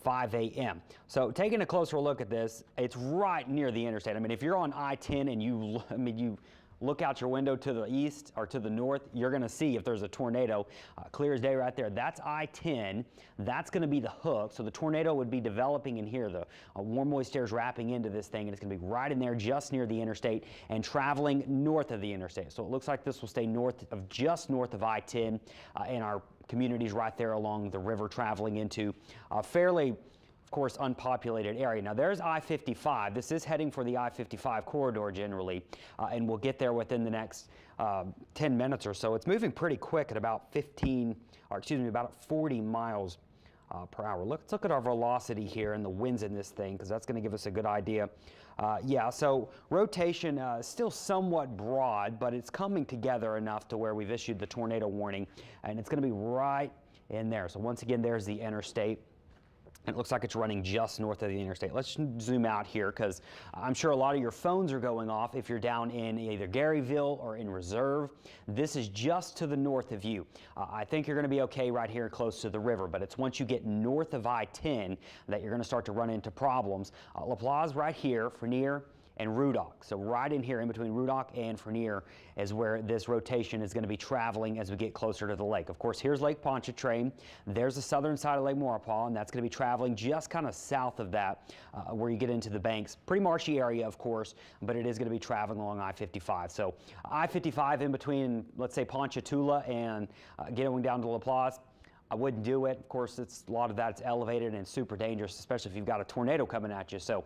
5 a.m. So taking a closer look at this, it's right near the interstate. I mean, if you're on I-10 and you look out your window to the east or to the north, you're going to see if there's a tornado, clear as day right there. That's I-10. That's going to be the hook. So the tornado would be developing in here. The warm moist air is wrapping into this thing, and it's going to be right in there just near the interstate and traveling north of the interstate. So it looks like this will stay just north of I-10 and our communities right there along the river, traveling into fairly, of course, unpopulated area. Now there's I-55. This is heading for the I-55 corridor generally, and we'll get there within the next 10 minutes or so. It's moving pretty quick at about about 40 miles per hour. Let's look at our velocity here and the winds in this thing, because that's going to give us a good idea. Yeah, so rotation is still somewhat broad, but it's coming together enough to where we've issued the tornado warning, and it's going to be right in there. So once again, there's the interstate. It looks like it's running just north of the interstate. Let's zoom out here, because I'm sure a lot of your phones are going off if you're down in either Garyville or in Reserve. This is just to the north of you. I think you're going to be okay right here close to the river, but it's once you get north of I-10 that you're going to start to run into problems. LaPlace right here, Fournier, and Rudock. So right in here, in between Rudock and Fournier, is where this rotation is going to be traveling as we get closer to the lake. Of course, here's Lake Pontchartrain. There's the southern side of Lake Maurepas, and that's going to be traveling just kind of south of that, where you get into the banks. Pretty marshy area, of course, but it is going to be traveling along I-55. So I-55 in between, let's say, Ponchatoula and getting down to LaPlace, I wouldn't do it. Of course, a lot of that's elevated and super dangerous, especially if you've got a tornado coming at you. So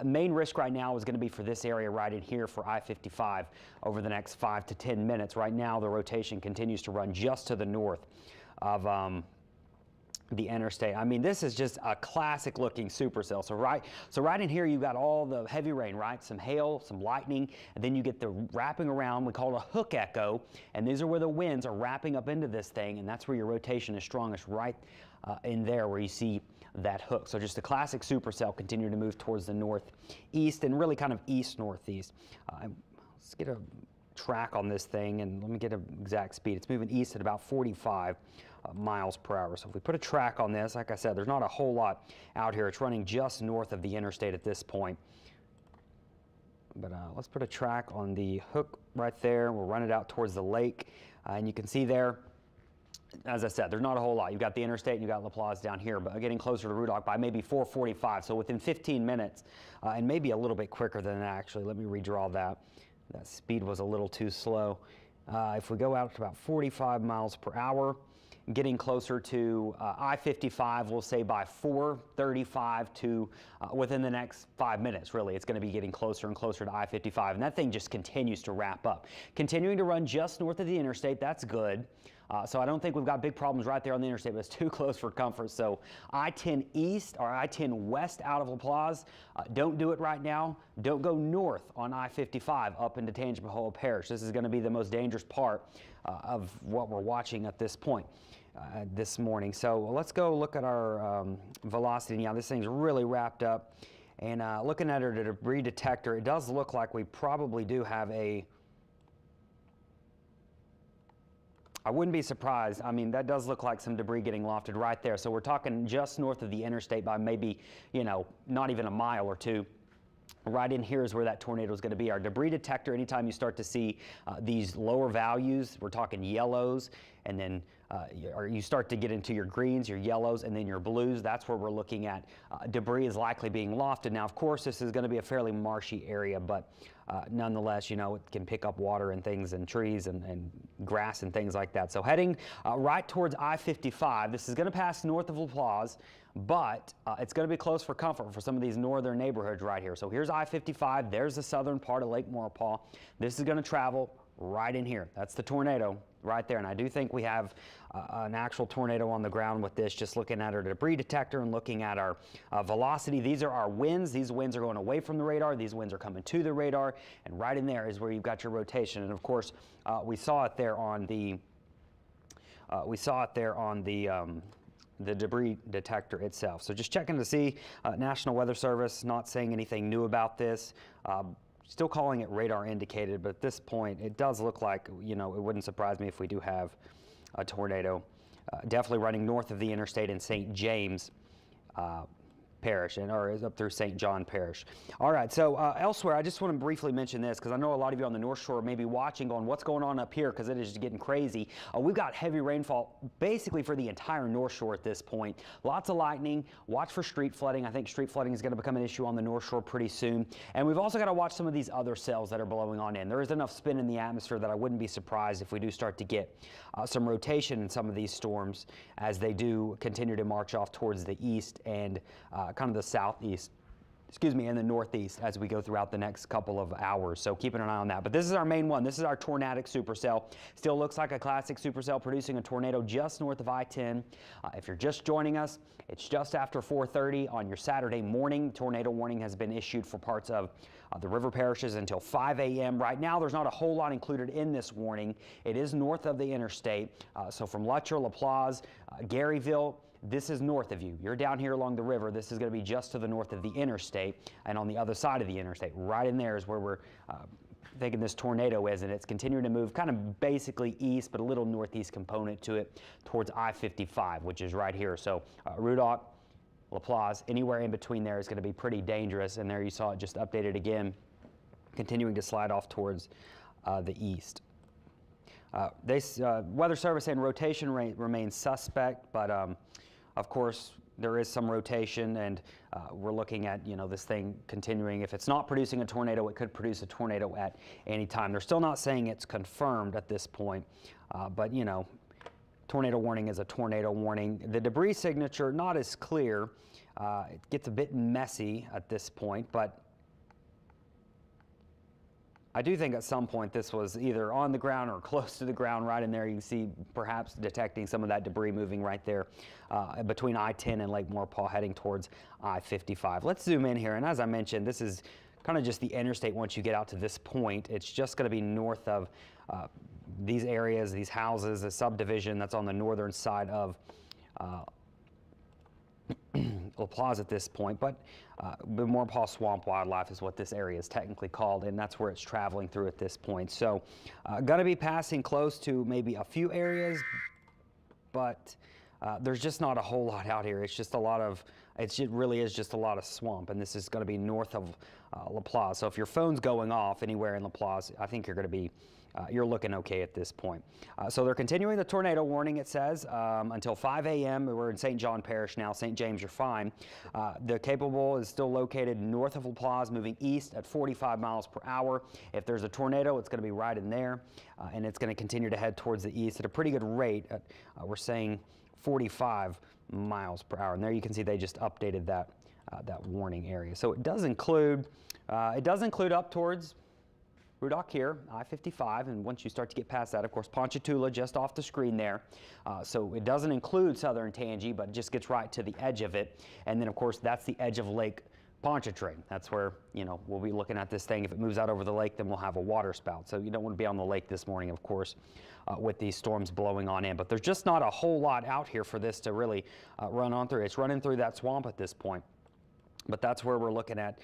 main risk right now is going to be for this area right in here for I-55 over the next 5 to 10 minutes. Right now, the rotation continues to run just to the north of the interstate. I mean, this is just a classic looking supercell. So right in here, you've got all the heavy rain, right? Some hail, some lightning, and then you get the wrapping around. We call it a hook echo, and these are where the winds are wrapping up into this thing, and that's where your rotation is strongest, right in there where you see that hook. So just a classic supercell continuing to move towards the northeast and really kind of east-northeast. Let's get a track on this thing, and let me get an exact speed. It's moving east at about 45 miles per hour. So if we put a track on this, like I said, there's not a whole lot out here. It's running just north of the interstate at this point. But let's put a track on the hook right there. We'll run it out towards the lake, and you can see there, as I said, there's not a whole lot. You've got the interstate and you've got LaPlace down here, but getting closer to Rudock by maybe 4:45. So within 15 minutes, and maybe a little bit quicker than that, actually. Let me redraw that. That speed was a little too slow. If we go out to about 45 miles per hour, getting closer to I-55, we'll say by 4:35 to within the next 5 minutes, really. It's going to be getting closer and closer to I-55, and that thing just continues to wrap up. Continuing to run just north of the interstate, that's good. So I don't think we've got big problems right there on the interstate, but it's too close for comfort. So I-10 east or I-10 west out of LaPlace, don't do it right now. Don't go north on I-55 up into Tangipahoa Parish. This is going to be the most dangerous part of what we're watching at this point this morning. So let's go look at our velocity. Yeah, this thing's really wrapped up. And looking at our debris detector, it does look like we probably do have a... I wouldn't be surprised. I mean, that does look like some debris getting lofted right there. So we're talking just north of the interstate by maybe, you know, not even a mile or two. Right in here is where that tornado is going to be. Our debris detector, anytime you start to see these lower values, we're talking yellows, and then or you start to get into your greens, your yellows, and then your blues, that's where we're looking at. Debris is likely being lofted. Now, of course, this is going to be a fairly marshy area, but nonetheless, you know, it can pick up water and things and trees and grass and things like that. So heading right towards I-55, this is going to pass north of LaPlace, but it's going to be close for comfort for some of these northern neighborhoods right here. So here's I-55. There's the southern part of Lake Maurepas. This is going to travel right in here. That's the tornado right there. And I do think we have an actual tornado on the ground with this, just looking at our debris detector and looking at our velocity. These are our winds. These winds are going away from the radar. These winds are coming to the radar. And right in there is where you've got your rotation. And of course, we saw it there on the the debris detector itself. So just checking to see, National Weather Service not saying anything new about this. Still calling it radar indicated, but at this point, it does look like, you know, it wouldn't surprise me if we do have a tornado. Definitely running north of the interstate in St. James. Parish or is up through St. John Parish. All right, so elsewhere, I just want to briefly mention this because I know a lot of you on the North Shore may be watching going, what's going on up here, because it is just getting crazy. We've got heavy rainfall basically for the entire North Shore at this point. Lots of lightning. Watch for street flooding. I think street flooding is going to become an issue on the North Shore pretty soon. And we've also got to watch some of these other cells that are blowing on in. There is enough spin in the atmosphere that I wouldn't be surprised if we do start to get some rotation in some of these storms as they do continue to march off towards the east and kind of the southeast, and the northeast as we go throughout the next couple of hours. So keeping an eye on that. But this is our main one. This is our Tornadic Supercell. Still looks like a classic supercell producing a tornado just north of I-10. If you're just joining us, it's just after 4:30 on your Saturday morning. Tornado warning has been issued for parts of the river parishes until 5 a.m. Right now, there's not a whole lot included in this warning. It is north of the interstate. So from Lutcher, LaPlace, Garyville, this is north of you. You're down here along the river. This is going to be just to the north of the interstate, and on the other side of the interstate, right in there is where we're thinking this tornado is, and it's continuing to move kind of basically east, but a little northeast component to it towards I-55, which is right here. So Rudock, LaPlace, anywhere in between there is going to be pretty dangerous, and there you saw it just updated again, continuing to slide off towards the east. Weather Service and rotation rate remains suspect, but of course, there is some rotation, and we're looking at, this thing continuing. If it's not producing a tornado, it could produce a tornado at any time. They're still not saying it's confirmed at this point, but, tornado warning is a tornado warning. The debris signature, not as clear. It gets a bit messy at this point, but I do think at some point this was either on the ground or close to the ground. Right in there, you can see perhaps detecting some of that debris moving right there between I-10 and Lake Maurepas heading towards I-55. Let's zoom in here, and as I mentioned, this is kind of just the interstate. Once you get out to this point, it's just going to be north of these areas, these houses, a subdivision that's on the northern side of LaPlace at this point, but Maurepas Swamp Wildlife is what this area is technically called, and that's where it's traveling through at this point. So going to be passing close to maybe a few areas, but there's just not a whole lot out here. It's just a lot of, it really is just a lot of swamp, and this is going to be north of LaPlace. So if your phone's going off anywhere in LaPlace, I think you're going to be you're looking okay at this point. So they're continuing the tornado warning, it says, until 5 a.m. We're in St. John Parish now. St. James, you're fine. The capable is still located north of LaPlace, moving east at 45 miles per hour. If there's a tornado, it's going to be right in there, and it's going to continue to head towards the east at a pretty good rate. We're saying 45 miles per hour. And there you can see they just updated that warning area. So it does include up towards Rudock here, I-55, and once you start to get past that, of course, Ponchatoula just off the screen there. So it doesn't include southern Tangi, but it just gets right to the edge of it. And then, of course, that's the edge of Lake Pontchartrain. That's where, we'll be looking at this thing. If it moves out over the lake, then we'll have a water spout. So you don't want to be on the lake this morning, of course, with these storms blowing on in. But there's just not a whole lot out here for this to really run on through. It's running through that swamp at this point. But that's where we're looking at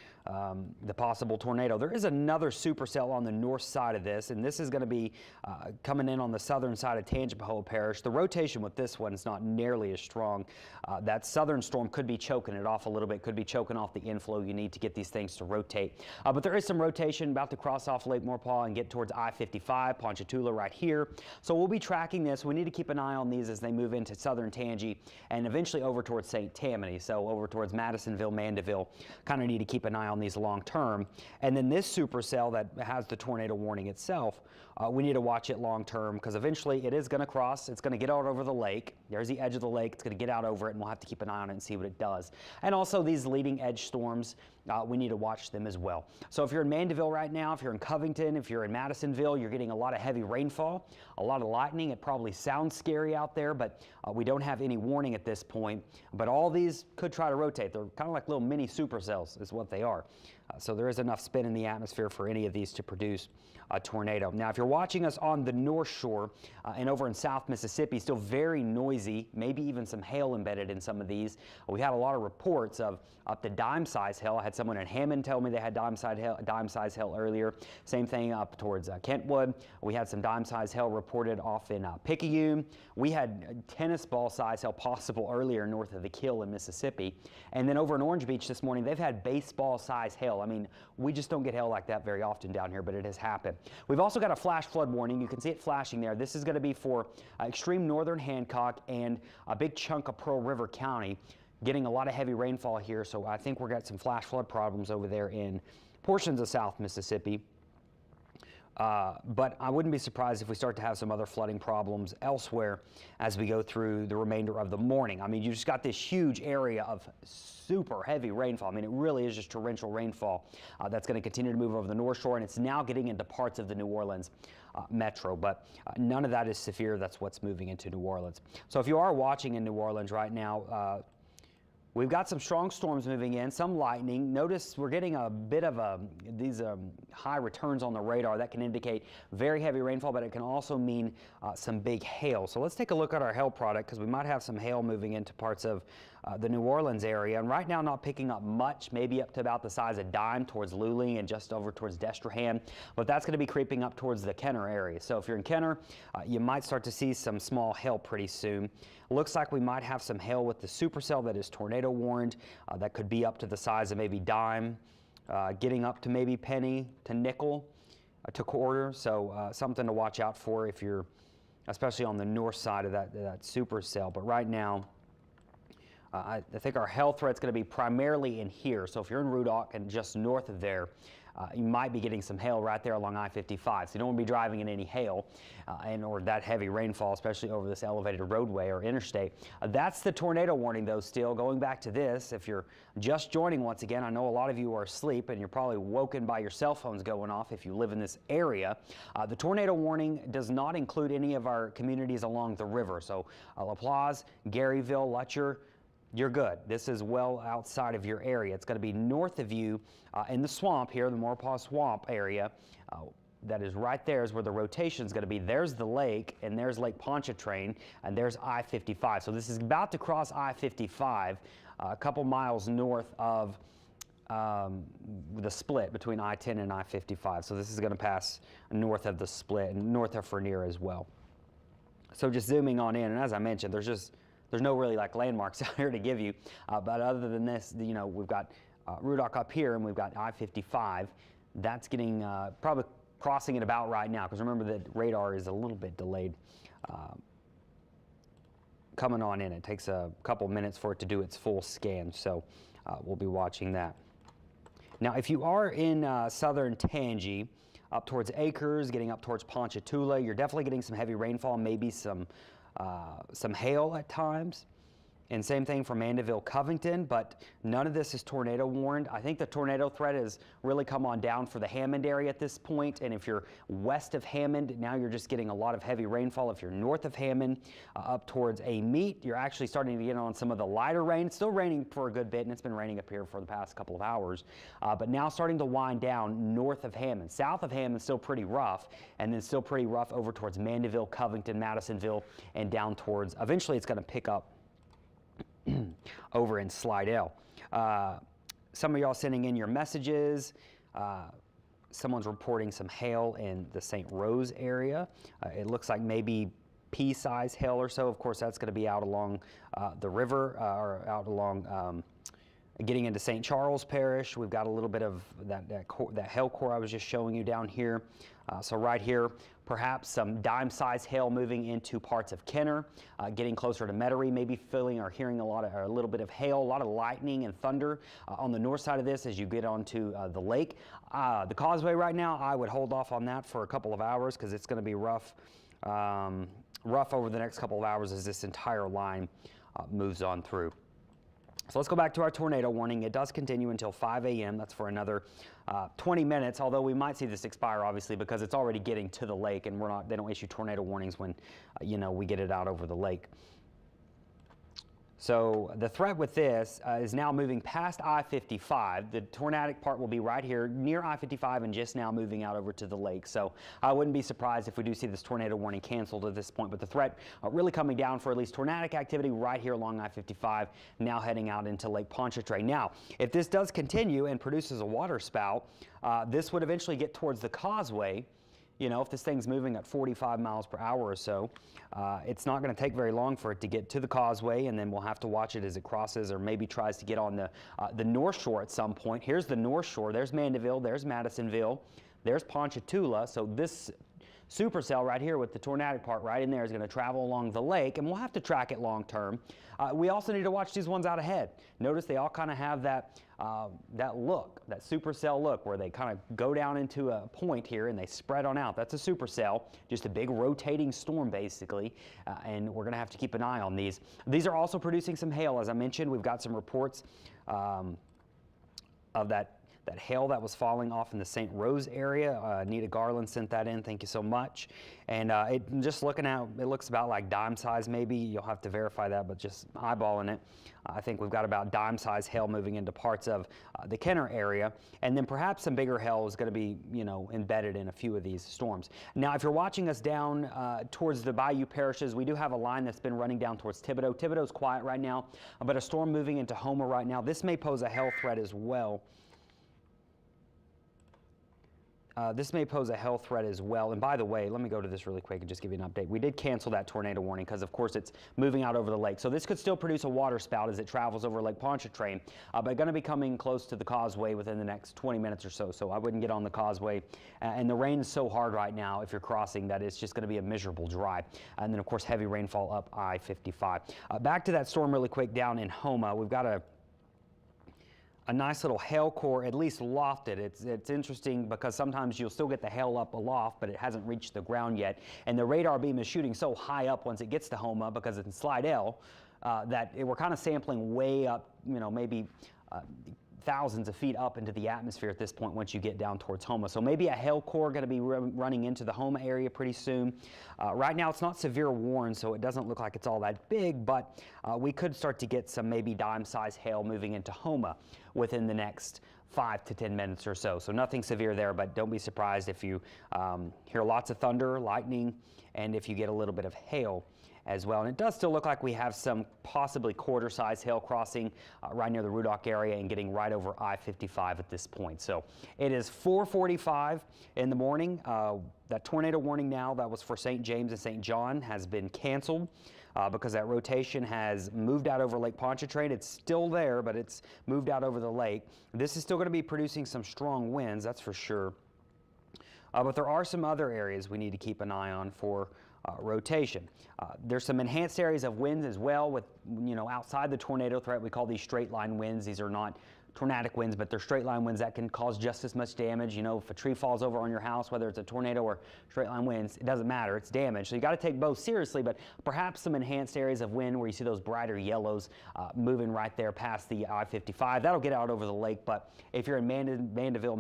the possible tornado. There is another supercell on the north side of this, and this is going to be coming in on the southern side of Tangipahoa Parish. The rotation with this one is not nearly as strong. That southern storm could be choking it off a little bit, could be choking off the inflow you need to get these things to rotate. But there is some rotation about to cross off Lake Maurepas and get towards I-55, Ponchatoula right here. So we'll be tracking this. We need to keep an eye on these as they move into southern Tangi and eventually over towards St. Tammany, so over towards Madisonville, Mandeville. Kind of need to keep an eye on these long term. And then this supercell that has the tornado warning itself, we need to watch it long term because eventually it is going to cross. It's going to get out over the lake. There's the edge of the lake. It's going to get out over it, and we'll have to keep an eye on it and see what it does. And also these leading edge storms, we need to watch them as well. So if you're in Mandeville right now, if you're in Covington, if you're in Madisonville, you're getting a lot of heavy rainfall, a lot of lightning. It probably sounds scary out there, but we don't have any warning at this point. But all these could try to rotate. They're kind of like little mini supercells is what they are. So there is enough spin in the atmosphere for any of these to produce a tornado. Now, if you're watching us on the North Shore and over in South Mississippi, still very noisy, maybe even some hail embedded in some of these. We had a lot of reports of up to dime-size hail. I had someone in Hammond tell me they had dime-size hail earlier. Same thing up towards Kentwood. We had some dime-size hail reported off in Picayune. We had tennis ball-size hail possible earlier north of the Kill in Mississippi. And then over in Orange Beach this morning, they've had baseball-size hail. I mean, we just don't get hail like that very often down here, but it has happened. We've also got a flash flood warning. You can see it flashing there. This is going to be for extreme northern Hancock and a big chunk of Pearl River County, getting a lot of heavy rainfall here. So I think we're got some flash flood problems over there in portions of South Mississippi. But I wouldn't be surprised if we start to have some other flooding problems elsewhere as we go through the remainder of the morning. I mean, you just got this huge area of super heavy rainfall. I mean, it really is just torrential rainfall that's going to continue to move over the North Shore, and it's now getting into parts of the New Orleans metro, but none of that is severe. That's what's moving into New Orleans. So if you are watching in New Orleans right now, we've got some strong storms moving in, some lightning. Notice we're getting a bit of these high returns on the radar. That can indicate very heavy rainfall, but it can also mean some big hail. So let's take a look at our hail product, because we might have some hail moving into parts of the New Orleans area. And right now not picking up much, maybe up to about the size of dime towards Luling and just over towards Destrehan. But that's going to be creeping up towards the Kenner area. So if you're in Kenner, you might start to see some small hail pretty soon. Looks like we might have some hail with the supercell that is tornado warned. That could be up to the size of maybe dime, getting up to maybe penny to nickel to quarter. So something to watch out for if you're, especially on the north side of that supercell. But right now, I think our hail threat's going to be primarily in here. So if you're in Rudock and just north of there, you might be getting some hail right there along I-55. So you don't want to be driving in any hail or that heavy rainfall, especially over this elevated roadway or interstate. That's the tornado warning, though, still. Going back to this, if you're just joining once again, I know a lot of you are asleep and you're probably woken by your cell phones going off if you live in this area. The tornado warning does not include any of our communities along the river. So LaPlace, Garyville, Lutcher, you're good. This is well outside of your area. It's going to be north of you in the swamp here, the Maurepas Swamp area. That is right there is where the rotation is going to be. There's the lake, and there's Lake Pontchartrain, and there's I-55. So this is about to cross I-55 a couple miles north of the split between I-10 and I-55. So this is going to pass north of the split and north of Fernier as well. So just zooming on in, and as I mentioned, there's no really like landmarks out here to give you, but other than this, you know, we've got Rudock up here, and we've got I-55. That's getting probably crossing it about right now, because remember that radar is a little bit delayed coming on in. It takes a couple minutes for it to do its full scan, so we'll be watching that. Now, if you are in southern Tangi, up towards Acres, getting up towards Ponchatoula, you're definitely getting some heavy rainfall, maybe some hail at times. And same thing for Mandeville, Covington, but none of this is tornado warned. I think the tornado threat has really come on down for the Hammond area at this point. And if you're west of Hammond, now you're just getting a lot of heavy rainfall. If you're north of Hammond, up towards Amite, you're actually starting to get on some of the lighter rain. It's still raining for a good bit, and it's been raining up here for the past couple of hours. But now starting to wind down north of Hammond. South of Hammond, still pretty rough, and then still pretty rough over towards Mandeville, Covington, Madisonville, and down towards, eventually it's going to pick up over in Slidell. Some of y'all sending in your messages. Someone's reporting some hail in the St. Rose area. It looks like maybe pea-size hail or so. Of course, that's going to be out along the river or out along getting into St. Charles Parish. We've got a little bit of that hail core I was just showing you down here. So right here, perhaps some dime-sized hail moving into parts of Kenner, getting closer to Metairie, maybe feeling or hearing a little bit of hail, a lot of lightning and thunder on the north side of this as you get onto the lake. The causeway right now, I would hold off on that for a couple of hours because it's going to be rough over the next couple of hours as this entire line moves on through. So let's go back to our tornado warning. It does continue until 5 a.m. That's for another 20 minutes, although we might see this expire, obviously, because it's already getting to the lake, and they don't issue tornado warnings when, we get it out over the lake. So the threat with this is now moving past I-55. The tornadic part will be right here near I-55 and just now moving out over to the lake. So I wouldn't be surprised if we do see this tornado warning canceled at this point. But the threat really coming down for at least tornadic activity right here along I-55, now heading out into Lake Pontchartrain. Now, if this does continue and produces a water spout, this would eventually get towards the causeway. You know, if this thing's moving at 45 miles per hour or so, it's not going to take very long for it to get to the causeway, and then we'll have to watch it as it crosses or maybe tries to get on the North Shore at some point. Here's the North Shore. There's Mandeville. There's Madisonville. There's Ponchatoula. So this supercell right here with the tornadic part right in there is going to travel along the lake, and we'll have to track it long term. We also need to watch these ones out ahead. Notice they all kind of have that look, that supercell look, where they kind of go down into a point here and they spread on out. That's a supercell, just a big rotating storm basically, and we're going to have to keep an eye on these. These are also producing some hail, as I mentioned. We've got some reports of that hail that was falling off in the St. Rose area. Anita Garland sent that in. Thank you so much. And just looking at it, looks about like dime size maybe. You'll have to verify that, but just eyeballing it, I think we've got about dime size hail moving into parts of the Kenner area. And then perhaps some bigger hail is going to be, you know, embedded in a few of these storms. Now, if you're watching us down towards the Bayou parishes, we do have a line that's been running down towards Thibodaux. Thibodaux's quiet right now, but a storm moving into Houma right now. This may pose a hail threat as well. This may pose a hail threat as well. And by the way, let me go to this really quick and just give you an update. We did cancel that tornado warning because, of course, it's moving out over the lake. So this could still produce a water spout as it travels over Lake Pontchartrain, but going to be coming close to the causeway within the next 20 minutes or so. So I wouldn't get on the causeway. And the rain is so hard right now, if you're crossing, that it's just going to be a miserable drive. And then, of course, heavy rainfall up I-55. Back to that storm really quick down in Houma. We've got a nice little hail core, at least lofted. It's interesting because sometimes you'll still get the hail up aloft, but it hasn't reached the ground yet. And the radar beam is shooting so high up once it gets to Houma because it's in Slide L that we're kind of sampling way up, you know, maybe thousands of feet up into the atmosphere at this point once you get down towards Houma. So maybe a hail core going to be running into the Houma area pretty soon. Right now it's not severe warned, so it doesn't look like it's all that big, but we could start to get some maybe dime-sized hail moving into Houma within the next 5 to 10 minutes or so. So nothing severe there, but don't be surprised if you hear lots of thunder, lightning, and if you get a little bit of hail as well. And it does still look like we have some possibly quarter-size hail crossing right near the Rudock area and getting right over I-55 at this point. So it is 4:45 in the morning. That tornado warning now that was for St. James and St. John has been canceled because that rotation has moved out over Lake Pontchartrain. It's still there, but it's moved out over the lake. This is still going to be producing some strong winds, that's for sure. But there are some other areas we need to keep an eye on for rotation. There's some enhanced areas of winds as well with, you know, outside the tornado threat. We call these straight line winds. These are not tornadic winds, but they're straight line winds that can cause just as much damage. You know, if a tree falls over on your house, whether it's a tornado or straight line winds, it doesn't matter, it's damage. So you got to take both seriously, but perhaps some enhanced areas of wind where you see those brighter yellows moving right there past the I-55. That'll get out over the lake, but if you're in Mandeville,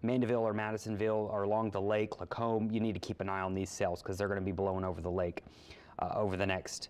Mandeville or Madisonville or along the lake, Lacombe, you need to keep an eye on these cells because they're going to be blowing over the lake over the next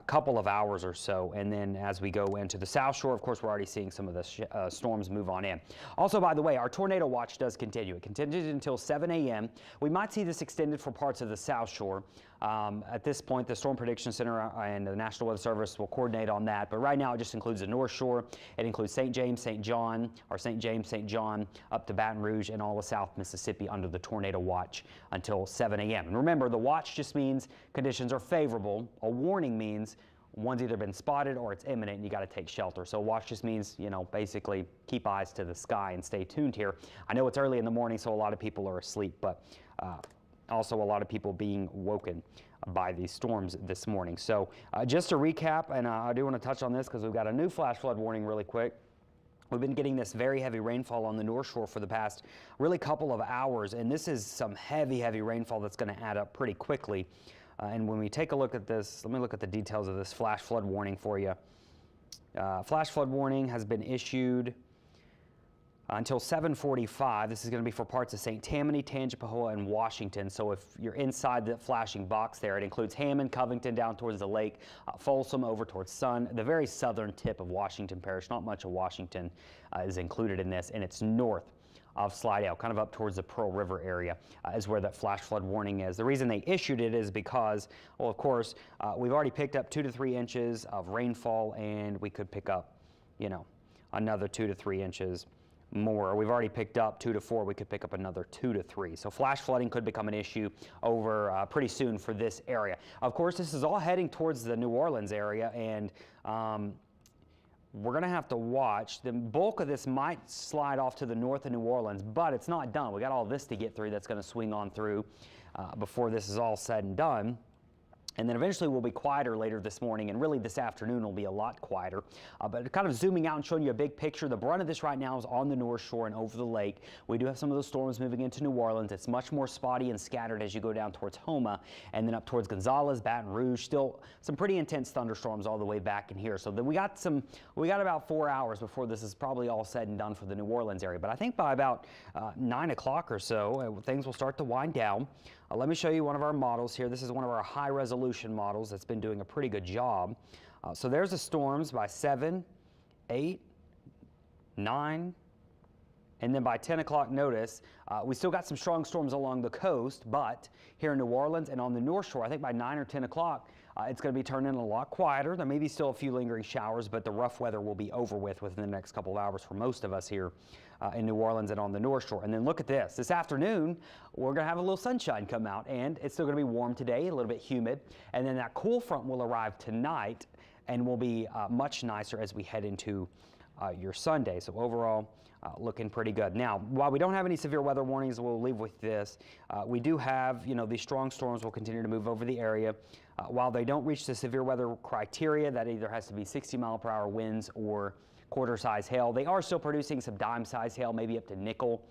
couple of hours or so. And then as we go into the South Shore, of course, we're already seeing some of the storms move on in. Also, by the way, our tornado watch does continue. It continues until 7 a.m. We might see this extended for parts of the South Shore. At this point, the Storm Prediction Center and the National Weather Service will coordinate on that. But right now, it just includes the North Shore. It includes St. James, St. John, or St. James, St. John, up to Baton Rouge and all of South Mississippi under the tornado watch until 7 a.m. And remember, the watch just means conditions are favorable. A warning means one's either been spotted or it's imminent and you got to take shelter. So watch just means, you know, basically keep eyes to the sky and stay tuned here. I know it's early in the morning, so a lot of people are asleep, but also a lot of people being woken by these storms this morning. So just to recap, and I do want to touch on this because we've got a new flash flood warning really quick. We've been getting this very heavy rainfall on the North Shore for the past really couple of hours, and this is some heavy rainfall that's going to add up pretty quickly. And when we take a look at this, let me look at the details of this flash flood warning for you. Flash flood warning has been issued until 7:45. This is going to be for parts of St. Tammany, Tangipahoa, and Washington. So if you're inside the flashing box there, it includes Hammond, Covington down towards the lake, Folsom over towards Sun, the very southern tip of Washington Parish. Not much of Washington is included in this, and it's north of Slidell, kind of up towards the Pearl River area is where that flash flood warning is. The reason they issued it is because, well, of course, we've already picked up 2 to 3 inches of rainfall, and we could pick up, you know, another 2 to 3 inches more. We've already picked up 2 to 4. We could pick up another 2 to 3. So flash flooding could become an issue over pretty soon for this area. Of course, this is all heading towards the New Orleans area, and we're going to have to watch. The bulk of this might slide off to the north of New Orleans, but it's not done. We got all this to get through that's going to swing on through before this is all said and done. And then eventually we'll be quieter later this morning, and really this afternoon will be a lot quieter. But kind of zooming out and showing you a big picture, the brunt of this right now is on the North Shore and over the lake. We do have some of those storms moving into New Orleans. It's much more spotty and scattered as you go down towards Houma and then up towards Gonzales, Baton Rouge. Still some pretty intense thunderstorms all the way back in here. So we got about 4 hours before this is probably all said and done for the New Orleans area. But I think by about 9 o'clock or so, things will start to wind down. Let me show you one of our models here. This is one of our high resolution models that's been doing a pretty good job. So there's the storms by 7, 8, 9, and then by 10 o'clock notice, we still got some strong storms along the coast, but here in New Orleans and on the North Shore, I think by 9 or 10 o'clock, it's going to be turning a lot quieter. There may be still a few lingering showers, but the rough weather will be over with within the next couple of hours for most of us here in New Orleans and on the North Shore. And then look at this. This afternoon, we're going to have a little sunshine come out, and it's still going to be warm today, a little bit humid. And then that cool front will arrive tonight and will be much nicer as we head into your Sunday. So overall, looking pretty good. Now, while we don't have any severe weather warnings, we'll leave with this. We do have, these strong storms will continue to move over the area. While they don't reach the severe weather criteria, that either has to be 60-mile-per-hour winds or quarter-size hail, they are still producing some dime-size hail, maybe up to nickel,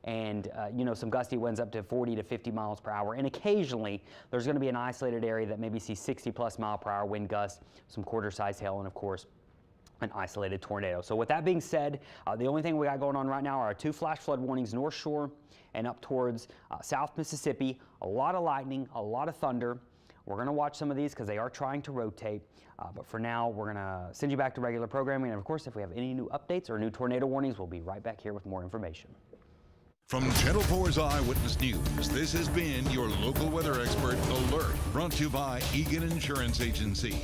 and some gusty winds up to 40 to 50 miles per hour. And occasionally, there's going to be an isolated area that maybe sees 60-plus mile-per-hour wind gusts, some quarter-size hail, and of course, an isolated tornado. So with that being said, the only thing we got going on right now are our 2 flash flood warnings, North Shore and up towards South Mississippi. A lot of lightning, a lot of thunder. We're going to watch some of these because they are trying to rotate. But for now, we're going to send you back to regular programming. And of course, if we have any new updates or new tornado warnings, we'll be right back here with more information. From Channel 4's Eyewitness News, this has been your local weather expert alert, brought to you by Egan Insurance Agency.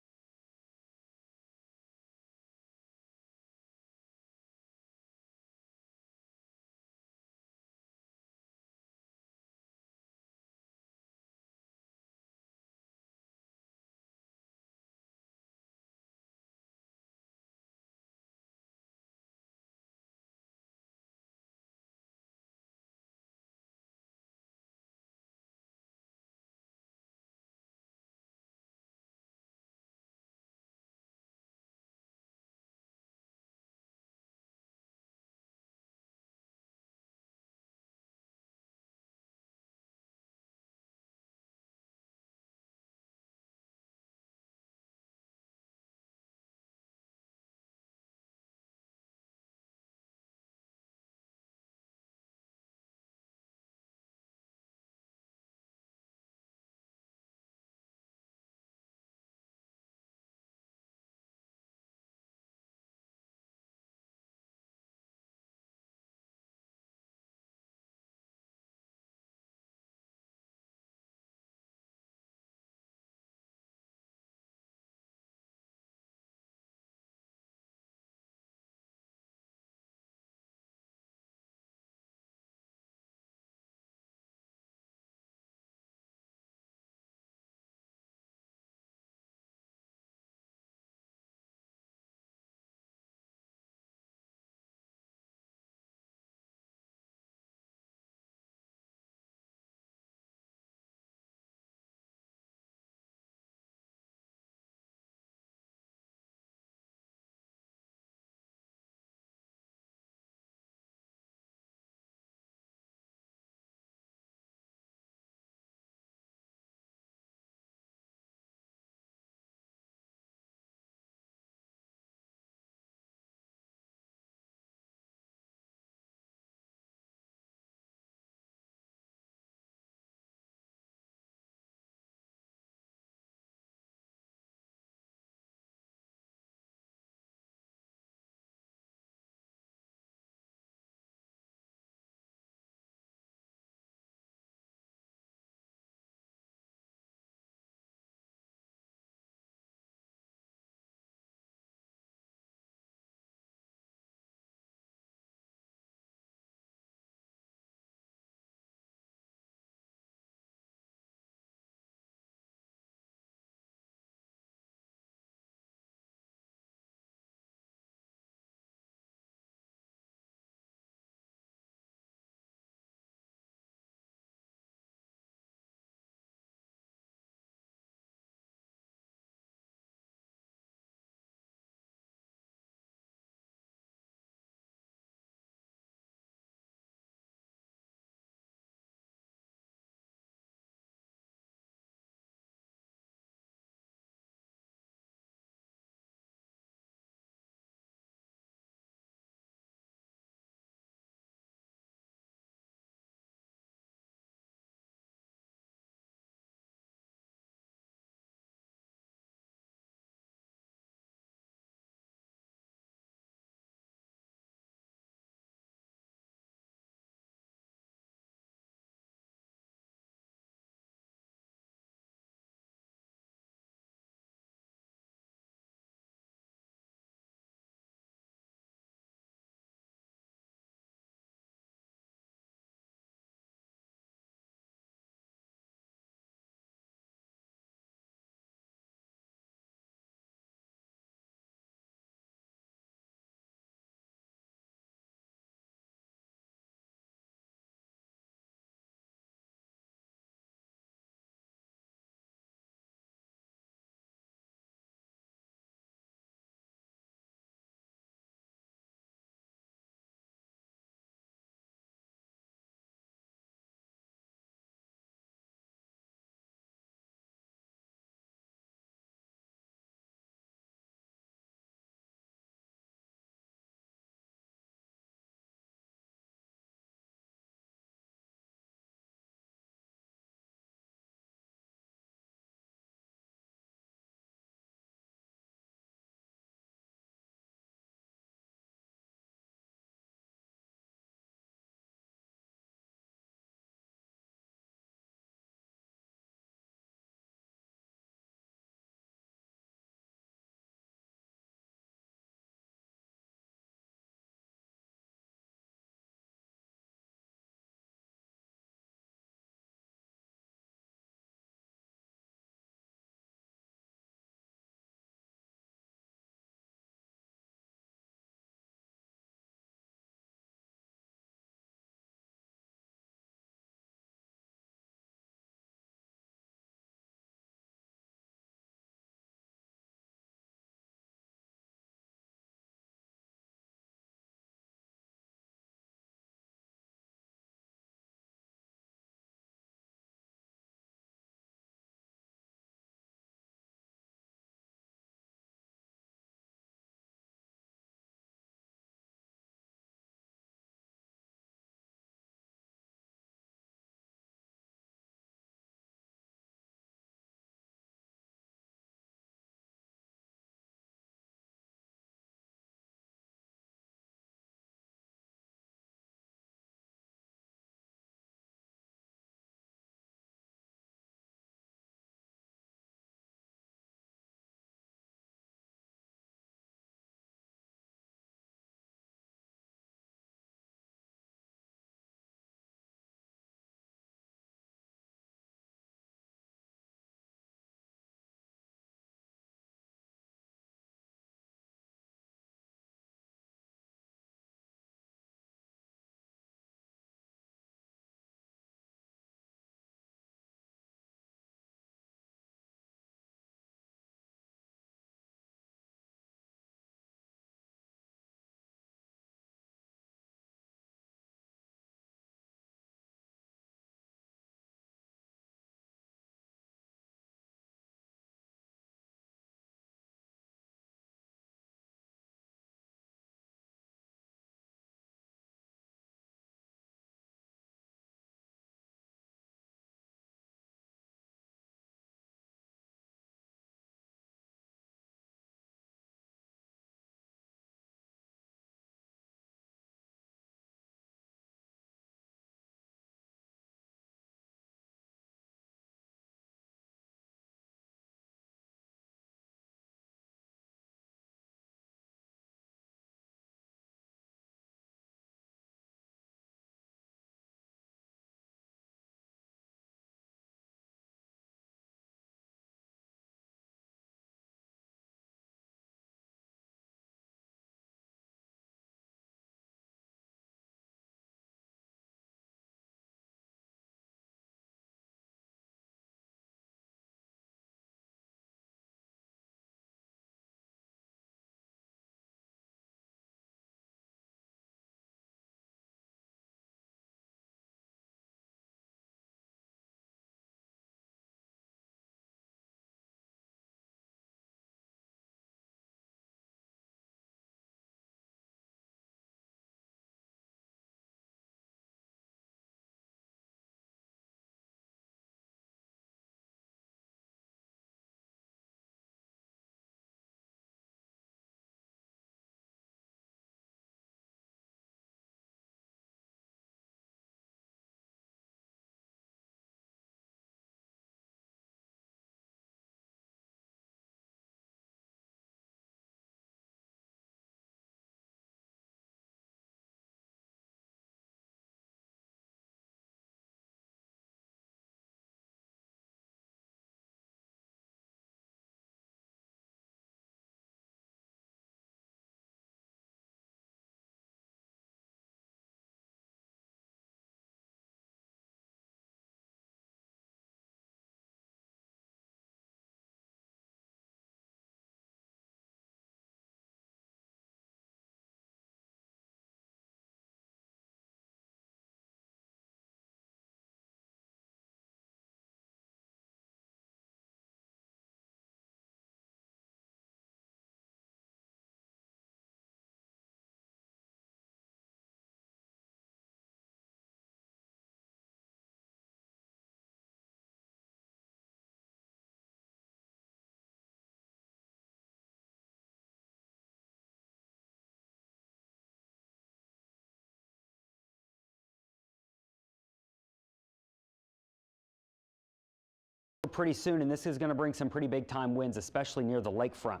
pretty soon, and this is going to bring some pretty big time winds, especially near the lakefront.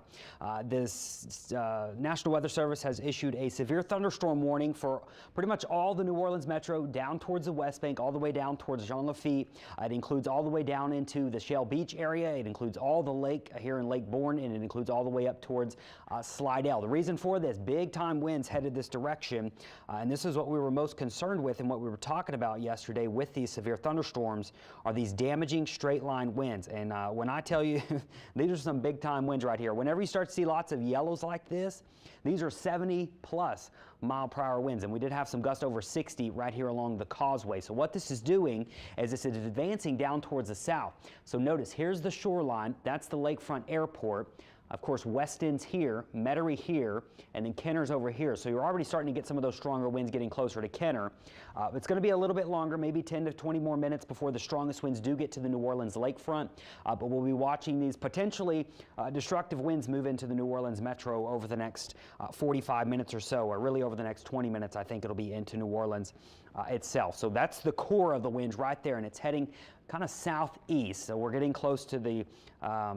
This National Weather Service has issued a severe thunderstorm warning for pretty much all the New Orleans metro down towards the West Bank, all the way down towards Jean Lafitte. It includes all the way down into the Shell Beach area. It includes all the lake here in Lake Bourne, and it includes all the way up towards Slidell. The reason for this, big time winds headed this direction, and this is what we were most concerned with and what we were talking about yesterday with these severe thunderstorms, are these damaging straight line winds. And when I tell you, these are some big time winds right here. Whenever you start to see lots of yellows like this, these are 70+ mile-per-hour winds, and we did have some gusts over 60 right here along the causeway. So what this is doing is this is advancing down towards the south. So notice, here's the shoreline, that's the lakefront airport. Of course, Weston's here, Metairie here, and then Kenner's over here. So you're already starting to get some of those stronger winds getting closer to Kenner. It's going to be a little bit longer, maybe 10 to 20 more minutes before the strongest winds do get to the New Orleans lakefront. But we'll be watching these potentially destructive winds move into the New Orleans metro over the next 45 minutes or so, or really over the next 20 minutes. I think it'll be into New Orleans itself. So that's the core of the winds right there, and it's heading kind of southeast. So we're getting close to the,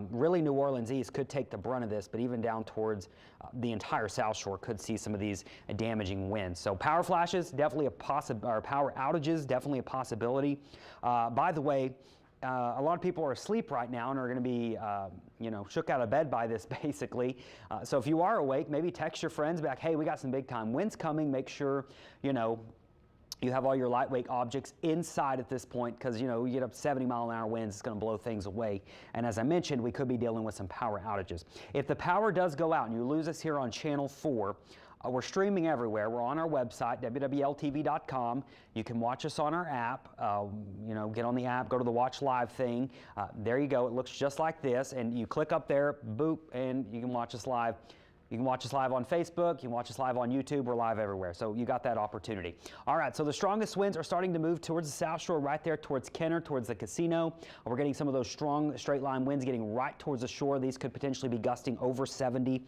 really New Orleans east could take the brunt of this, but even down towards the entire South Shore could see some of these damaging winds. So power flashes, definitely a or power outages, definitely a possibility. By the way, a lot of people are asleep right now and are going to be, you know, shook out of bed by this basically. So if you are awake, maybe text your friends back, hey, we got some big time winds coming. Make sure, you know, you have all your lightweight objects inside at this point, because, you know, you get up 70-mile-an-hour winds, it's going to blow things away. And as I mentioned, we could be dealing with some power outages. If the power does go out and you lose us here on Channel 4, we're streaming everywhere. We're on our website, WWLTV.com. You can watch us on our app. You know, get on the app, go to the Watch Live thing. There you go. It looks just like this. And you click up there, boop, and you can watch us live. You can watch us live on Facebook, you can watch us live on YouTube, we're live everywhere. So you got that opportunity. All right, so the strongest winds are starting to move towards the South Shore, right there towards Kenner, towards the casino. We're getting some of those strong straight line winds getting right towards the shore. These could potentially be gusting over 70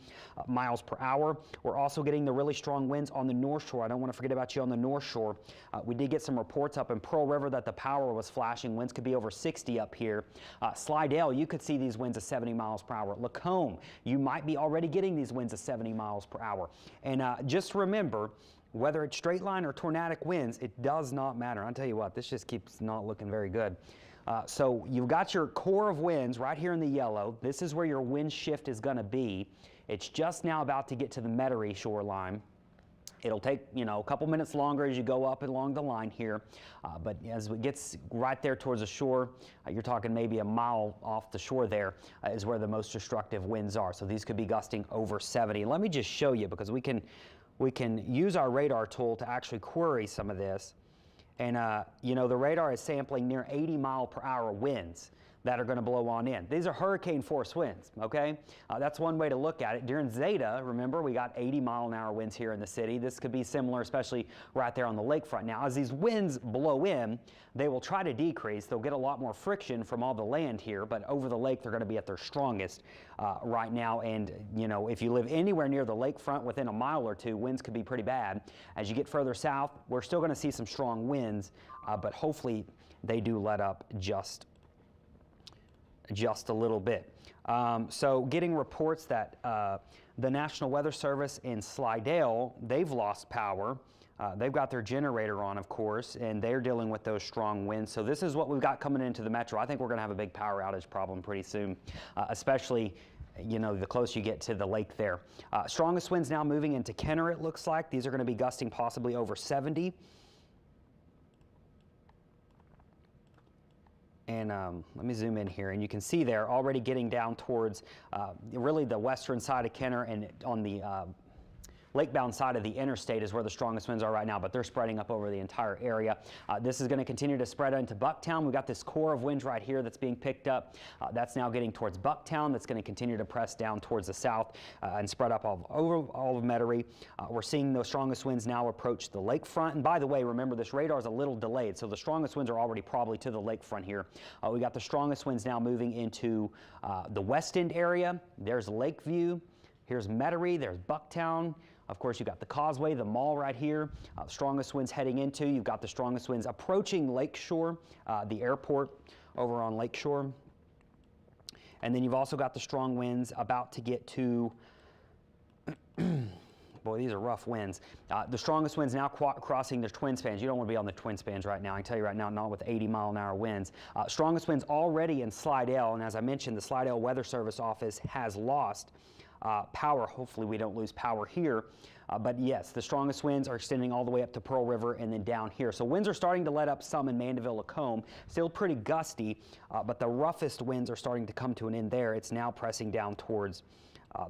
miles per hour. We're also getting the really strong winds on the North Shore. I don't want to forget about you on the North Shore. We did get some reports up in Pearl River that the power was flashing. Winds could be over 60 up here. Slidell, you could see these winds of 70 miles per hour. Lacombe, you might be already getting these winds of 70 miles per hour. And just remember, whether it's straight line or tornadic winds, it does not matter. I'll tell you what, this just keeps not looking very good. So you've got your core of winds right here in the yellow. This is where your wind shift is going to be. It's just now about to get to the Metairie shoreline. It'll take, you know, a couple minutes longer as you go up along the line here, but as it gets right there towards the shore, you're talking maybe a mile off the shore there is where the most destructive winds are. So these could be gusting over 70. And let me just show you, because we can use our radar tool to actually query some of this. And, you know, the radar is sampling near 80-mile-per-hour winds that are going to blow on in. These are hurricane force winds, okay? That's one way to look at it. During Zeta, remember, we got 80-mile-an-hour winds here in the city. This could be similar, especially right there on the lakefront. Now, as these winds blow in, they will try to decrease. They'll get a lot more friction from all the land here, but over the lake, they're going to be at their strongest right now. And, you know, if you live anywhere near the lakefront within a mile or two, winds could be pretty bad. As you get further south, we're still going to see some strong winds, but hopefully they do let up just a little bit. So getting reports that the National Weather Service in Slidell, they've lost power. They've got their generator on, of course, and they're dealing with those strong winds. So this is what we've got coming into the metro. I think we're going to have a big power outage problem pretty soon, especially, you know, the closer you get to the lake there. Strongest winds now moving into Kenner, it looks like. These are going to be gusting possibly over 70. And let me zoom in here, and you can see there already getting down towards really the western side of Kenner, and on the lakebound side of the interstate is where the strongest winds are right now, but they're spreading up over the entire area. This is going to continue to spread into Bucktown. We've got this core of winds right here that's being picked up. That's now getting towards Bucktown. That's going to continue to press down towards the south and spread up over all of Metairie. We're seeing those strongest winds now approach the lakefront. And by the way, remember, this radar is a little delayed, so the strongest winds are already probably to the lakefront here. We got the strongest winds now moving into the West End area. There's Lakeview. Here's Metairie. There's Bucktown. Of course, you've got the causeway, the mall right here. Strongest winds heading into. You've got the strongest winds approaching Lakeshore, the airport over on Lakeshore. And then you've also got the strong winds about to get to, boy, these are rough winds. The strongest winds now crossing the twin spans. You don't want to be on the twin spans right now. I can tell you right now, not with 80-mile-an-hour winds. Strongest winds already in Slidell, and as I mentioned, the Slidell Weather Service office has lost power. Hopefully we don't lose power here. But yes, the strongest winds are extending all the way up to Pearl River and then down here. So winds are starting to let up some in Mandeville, Lacombe. Still pretty gusty, but the roughest winds are starting to come to an end there. It's now pressing down towards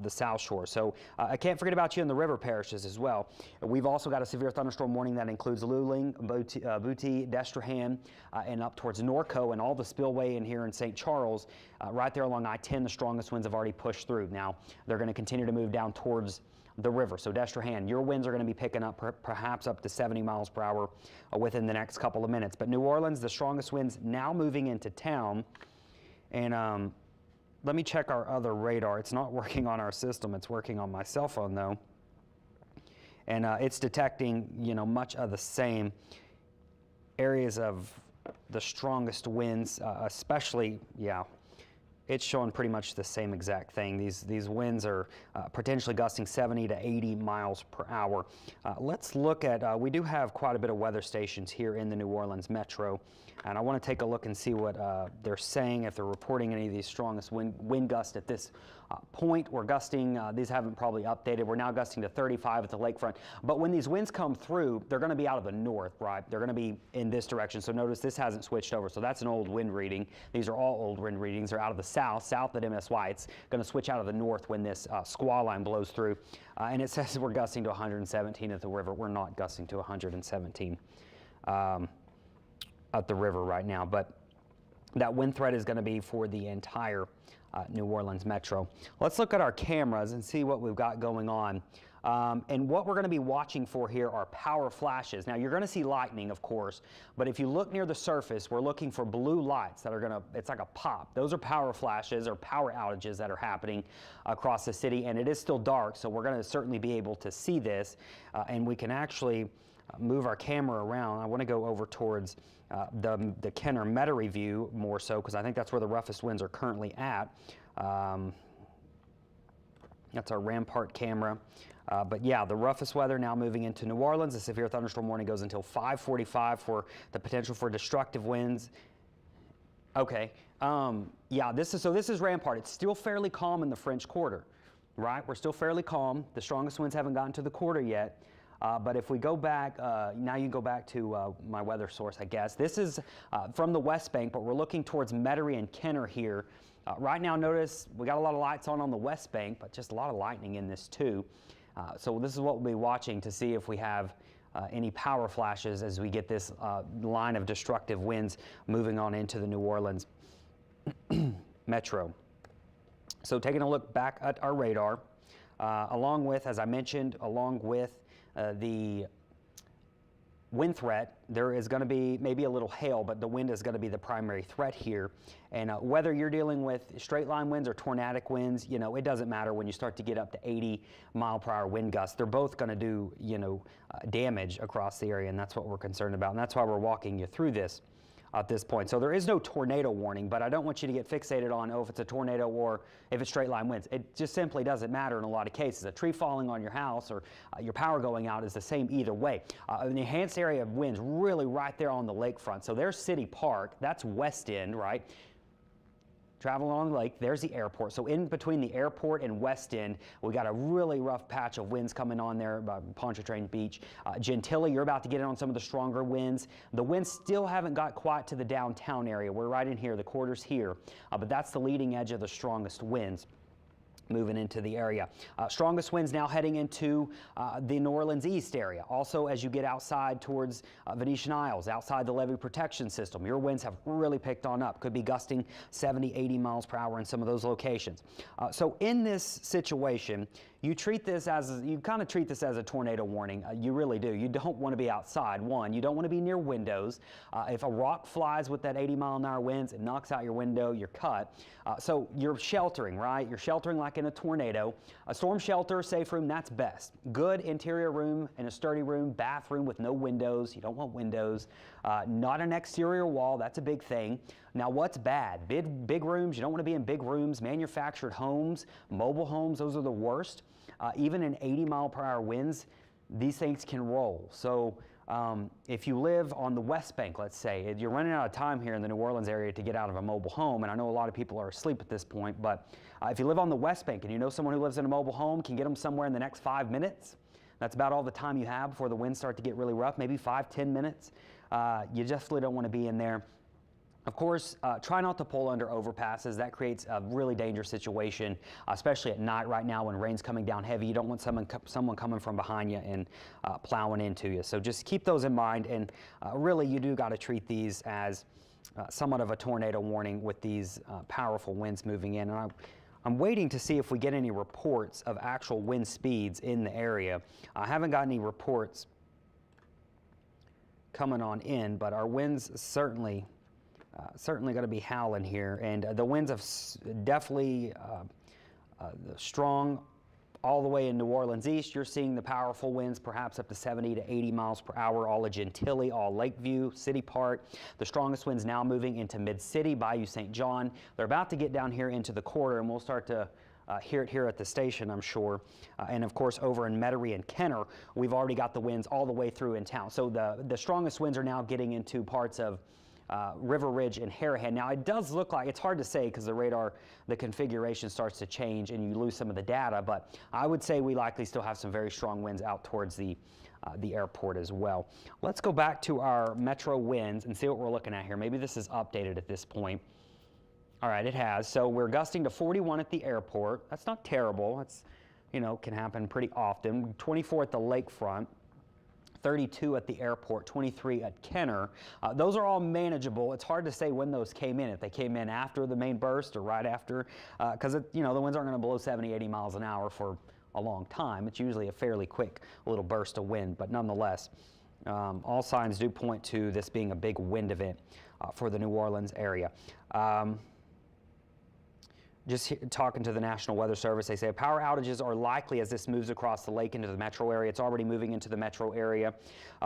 the South Shore. So I can't forget about you in the river parishes as well. We've also got a severe thunderstorm warning that includes Luling, Booty, Destrehan, and up towards Norco and all the spillway in here in St. Charles. Right there along I-10, the strongest winds have already pushed through. Now, they're going to continue to move down towards the river. So Destrehan, your winds are going to be picking up perhaps up to 70 miles per hour within the next couple of minutes. But New Orleans, the strongest winds now moving into town. And let me check our other radar. It's not working on our system. It's working on my cell phone though. And it's detecting, you know, much of the same areas of the strongest winds, especially, yeah, it's showing pretty much the same exact thing. These winds are potentially gusting 70 to 80 miles per hour. Let's look at, we do have quite a bit of weather stations here in the New Orleans metro, and I want to take a look and see what they're saying, if they're reporting any of these strongest wind gusts at this point. We're gusting, these haven't probably updated, we're now gusting to 35 at the lakefront. But when these winds come through, they're going to be out of the north, right? They're going to be in this direction. So notice this hasn't switched over. So that's an old wind reading. These are all old wind readings. They're out of the south at MSY. It's going to switch out of the north when this squall line blows through. And it says we're gusting to 117 at the river. We're not gusting to 117 at the river right now. But that wind threat is going to be for the entire New Orleans metro. Let's look at our cameras and see what we've got going on. And what we're going to be watching for here are power flashes. Now you're going to see lightning, of course, but if you look near the surface, we're looking for blue lights that are going to, it's like a pop. Those are power flashes or power outages that are happening across the city, and it is still dark, so we're going to certainly be able to see this, and we can actually move our camera around. I want to go over towards the Kenner Metairie view more so, because I think that's where the roughest winds are currently at. That's our Rampart camera. But yeah, the roughest weather now moving into New Orleans. The severe thunderstorm warning goes until 5:45 for the potential for destructive winds. Okay, yeah, this is Rampart. It's still fairly calm in the French Quarter, right? We're still fairly calm. The strongest winds haven't gotten to the quarter yet. But if we go back, now you can go back to my weather source, I guess. This is from the West Bank, but we're looking towards Metairie and Kenner here. Right now, notice we got a lot of lights on the West Bank, but just a lot of lightning in this too. So this is what we'll be watching to see if we have any power flashes as we get this line of destructive winds moving on into the New Orleans metro. So taking a look back at our radar, along with, as I mentioned, along with the wind threat, there is going to be maybe a little hail, but the wind is going to be the primary threat here. And whether you're dealing with straight line winds or tornadic winds, you know, it doesn't matter when you start to get up to 80-mile-per-hour wind gusts. They're both going to do, you know, damage across the area, and that's what we're concerned about. And that's why we're walking you through this at this point. So there is no tornado warning, but I don't want you to get fixated on, oh, if it's a tornado or if it's straight line winds. It just simply doesn't matter in a lot of cases. A tree falling on your house or your power going out is the same either way. An enhanced area of winds really right there on the lakefront. So there's City Park, that's West End, right? Travel along the lake, there's the airport. So in between the airport and West End, we got a really rough patch of winds coming on there by Pontchartrain Beach. Gentilly, you're about to get in on some of the stronger winds. The winds still haven't got quite to the downtown area. We're right in here, the quarters here, but that's the leading edge of the strongest winds moving into the area. Strongest winds now heading into the New Orleans East area. Also, as you get outside towards Venetian Isles, outside the levee protection system, your winds have really picked on up. Could be gusting 70, 80 miles per hour in some of those locations. So in this situation, you treat this as, you kind of treat this as a tornado warning. You really do. You don't want to be outside. One, you don't want to be near windows. If a rock flies with that 80-mile-an-hour winds, it knocks out your window, you're cut. So you're sheltering, right? You're sheltering like in a tornado. A storm shelter, safe room, that's best. Good interior room and a sturdy room, bathroom with no windows. You don't want windows. Not an exterior wall, that's a big thing. Now, what's bad? Big rooms, you don't want to be in big rooms. Manufactured homes, mobile homes, those are the worst. Even in 80-mile-per-hour winds, these things can roll. So if you live on the West Bank, let's say, you're running out of time here in the New Orleans area to get out of a mobile home, and I know a lot of people are asleep at this point, but if you live on the West Bank and you know someone who lives in a mobile home, can get them somewhere in the next 5 minutes. That's about all the time you have before the winds start to get really rough, maybe 5-10 minutes. You definitely don't want to be in there. Of course, try not to pull under overpasses. That creates a really dangerous situation, especially at night right now when rain's coming down heavy. You don't want someone coming from behind you and plowing into you. So just keep those in mind, and really you do got to treat these as somewhat of a tornado warning with these powerful winds moving in. And I'm waiting to see if we get any reports of actual wind speeds in the area. I haven't got any reports coming on in, but our winds certainly going to be howling here, and the winds have definitely strong all the way in New Orleans East. You're seeing the powerful winds, perhaps up to 70 to 80 miles per hour, all of Gentilly, all Lakeview, City Park. The strongest winds now moving into Mid-City, Bayou St. John. They're about to get down here into the quarter, and we'll start to hear it here at the station, I'm sure. And of course, over in Metairie and Kenner, we've already got the winds all the way through in town. So the strongest winds are now getting into parts of River Ridge and Harahan. Now, it does look like, it's hard to say because the radar, the configuration starts to change and you lose some of the data, but I would say we likely still have some very strong winds out towards the airport as well. Let's go back to our metro winds and see what we're looking at here. Maybe this is updated at this point. All right, it has. So we're gusting to 41 at the airport. That's not terrible. It's, you know, can happen pretty often. 24 at the lakefront. 32 at the airport, 23 at Kenner. Those are all manageable. It's hard to say when those came in, if they came in after the main burst or right after, because you know, the winds aren't going to blow 70, 80 miles an hour for a long time. It's usually a fairly quick little burst of wind, but nonetheless, all signs do point to this being a big wind event for the New Orleans area. Just talking to the National Weather Service, they say power outages are likely as this moves across the lake into the metro area. It's already moving into the metro area.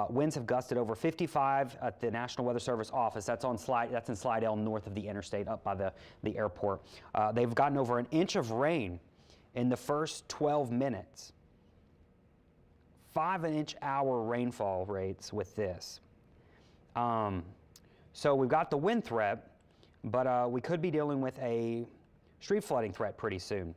Winds have gusted over 55 at the National Weather Service office. That's in Slidell, north of the interstate, up by the airport. They've gotten over an inch of rain in the first 12 minutes. 5-inch-hour rainfall rates with this. So we've got the wind threat, but we could be dealing with a street flooding threat pretty soon.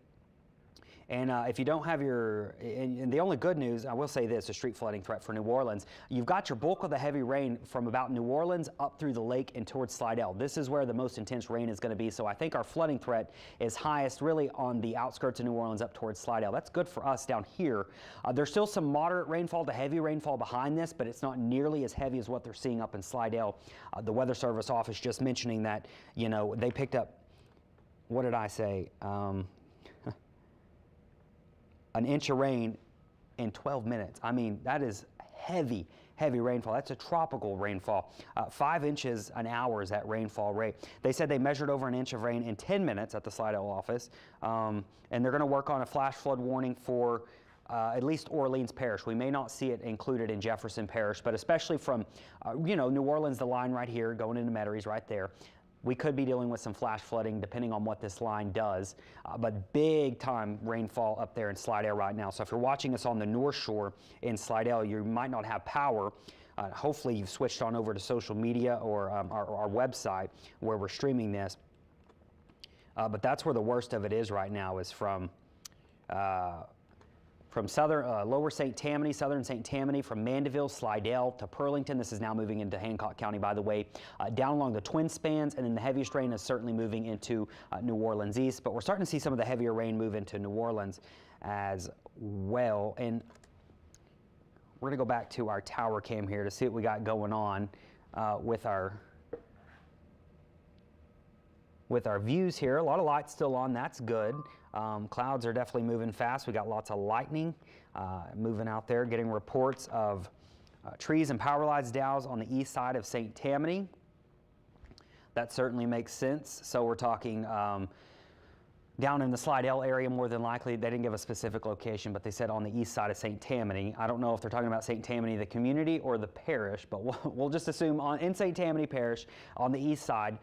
And if you don't have your, and the only good news, I will say this, a street flooding threat for New Orleans, you've got your bulk of the heavy rain from about New Orleans up through the lake and towards Slidell. This is where the most intense rain is going to be, so I think our flooding threat is highest really on the outskirts of New Orleans up towards Slidell. That's good for us down here. There's still some moderate rainfall to heavy rainfall behind this, but it's not nearly as heavy as what they're seeing up in Slidell. The Weather Service office just mentioning that, you know, they picked up, what did I say? An inch of rain in 12 minutes. I mean, that is heavy, heavy rainfall. That's a tropical rainfall. 5 inches an hour is that rainfall rate. They said they measured over an inch of rain in 10 minutes at the Slidell office, and they're going to work on a flash flood warning for at least Orleans Parish. We may not see it included in Jefferson Parish, but especially from, you know, New Orleans, the line right here, going into Metarie's right there. We could be dealing with some flash flooding depending on what this line does, but big time rainfall up there in Slidell right now. So if you're watching us on the North Shore in Slidell, you might not have power. Hopefully you've switched on over to social media or our website where we're streaming this. But that's where the worst of it is right now, is from southern, lower St. Tammany, southern St. Tammany, from Mandeville, Slidell to Pearlington. This is now moving into Hancock County, by the way, down along the Twin Spans, and then the heaviest rain is certainly moving into New Orleans East. But we're starting to see some of the heavier rain move into New Orleans as well. And we're going to go back to our tower cam here to see what we got going on with our views here. A lot of lights still on, that's good. Clouds are definitely moving fast. We got lots of lightning moving out there, getting reports of trees and power lines down on the east side of St. Tammany. That certainly makes sense. So we're talking down in the Slidell area more than likely. They didn't give a specific location, but they said on the east side of St. Tammany. I don't know if they're talking about St. Tammany, the community, or the parish, but we'll just assume in St. Tammany Parish on the east side,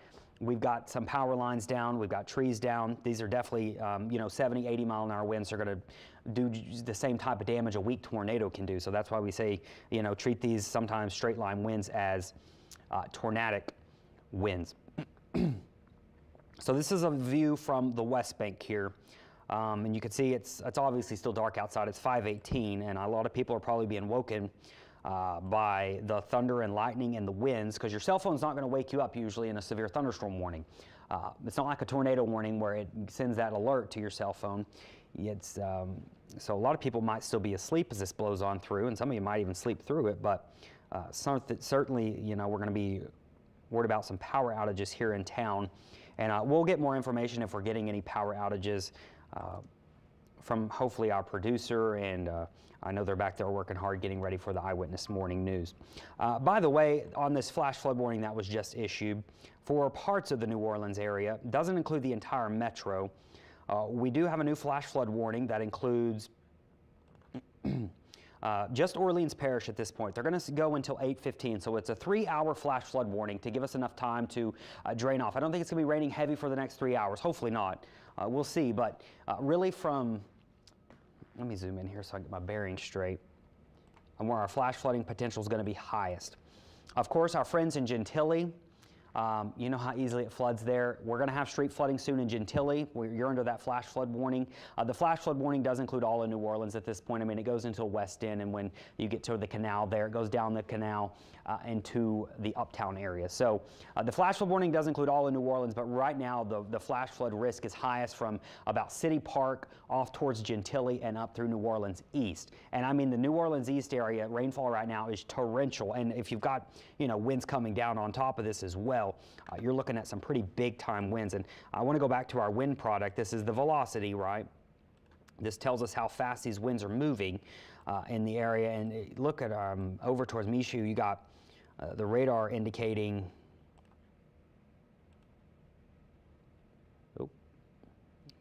We've got some power lines down, we've got trees down. These are definitely, 70, 80 mile an hour winds are going to do the same type of damage a weak tornado can do. So that's why we say, treat these sometimes straight line winds as tornadic winds. So this is a view from the West Bank here. And you can see it's obviously still dark outside. It's 5:18, and a lot of people are probably being woken by the thunder and lightning and the winds, because your cell phone's not going to wake you up usually in a severe thunderstorm warning. It's not like a tornado warning where it sends that alert to your cell phone. It's so a lot of people might still be asleep as this blows on through, and some of you might even sleep through it. But certainly, we're going to be worried about some power outages here in town, and we'll get more information if we're getting any power outages from hopefully our producer, and I know they're back there working hard getting ready for the Eyewitness Morning News. By the way, on this flash flood warning that was just issued for parts of the New Orleans area, doesn't include the entire metro. We do have a new flash flood warning that includes just Orleans Parish at this point. They're going to go until 8:15, so it's a 3-hour flash flood warning to give us enough time to drain off. I don't think it's going to be raining heavy for the next 3 hours. Hopefully not. We'll see, but really from, let me zoom in here so I get my bearings straight, and where our flash flooding potential is going to be highest. Of course, our friends in Gentilly, you know how easily it floods there. We're going to have street flooding soon in Gentilly. You're under that flash flood warning. The flash flood warning does include all of New Orleans at this point. I mean, it goes into West End, and when you get to the canal there, it goes down the canal into the uptown area. So the flash flood warning does include all of New Orleans, but right now the flash flood risk is highest from about City Park off towards Gentilly and up through New Orleans East. And I mean, the New Orleans East area, rainfall right now is torrential. And if you've got, winds coming down on top of this as well, you're looking at some pretty big time winds. And I want to go back to our wind product. This is the velocity, right? This tells us how fast these winds are moving in the area. And look at over towards Michoud, you got the radar indicating,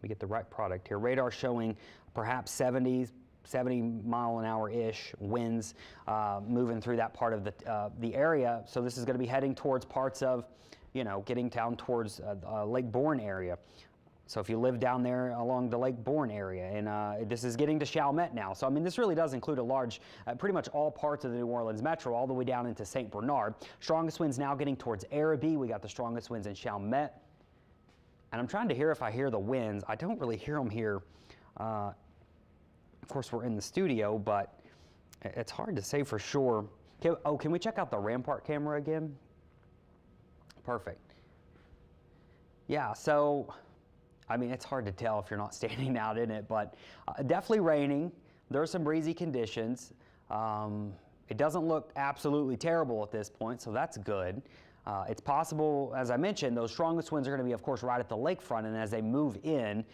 we get the right product here. Radar showing perhaps 70 mile an hour-ish winds moving through that part of the area. So this is going to be heading towards parts of, getting down towards Lake Bourne area. So if you live down there along the Lake Bourne area, and this is getting to Chalmette now. So I mean, this really does include a large, pretty much all parts of the New Orleans metro, all the way down into St. Bernard. Strongest winds now getting towards Araby. We got the strongest winds in Chalmette. And I'm trying to hear if I hear the winds. I don't really hear them here. Of course, we're in the studio, but it's hard to say for sure. Can we check out the Rampart camera again? Perfect. Yeah, so, I mean, it's hard to tell if you're not standing out in it, but definitely raining. There are some breezy conditions. It doesn't look absolutely terrible at this point, so that's good. It's possible, as I mentioned, those strongest winds are going to be, of course, right at the lakefront, and as they move in,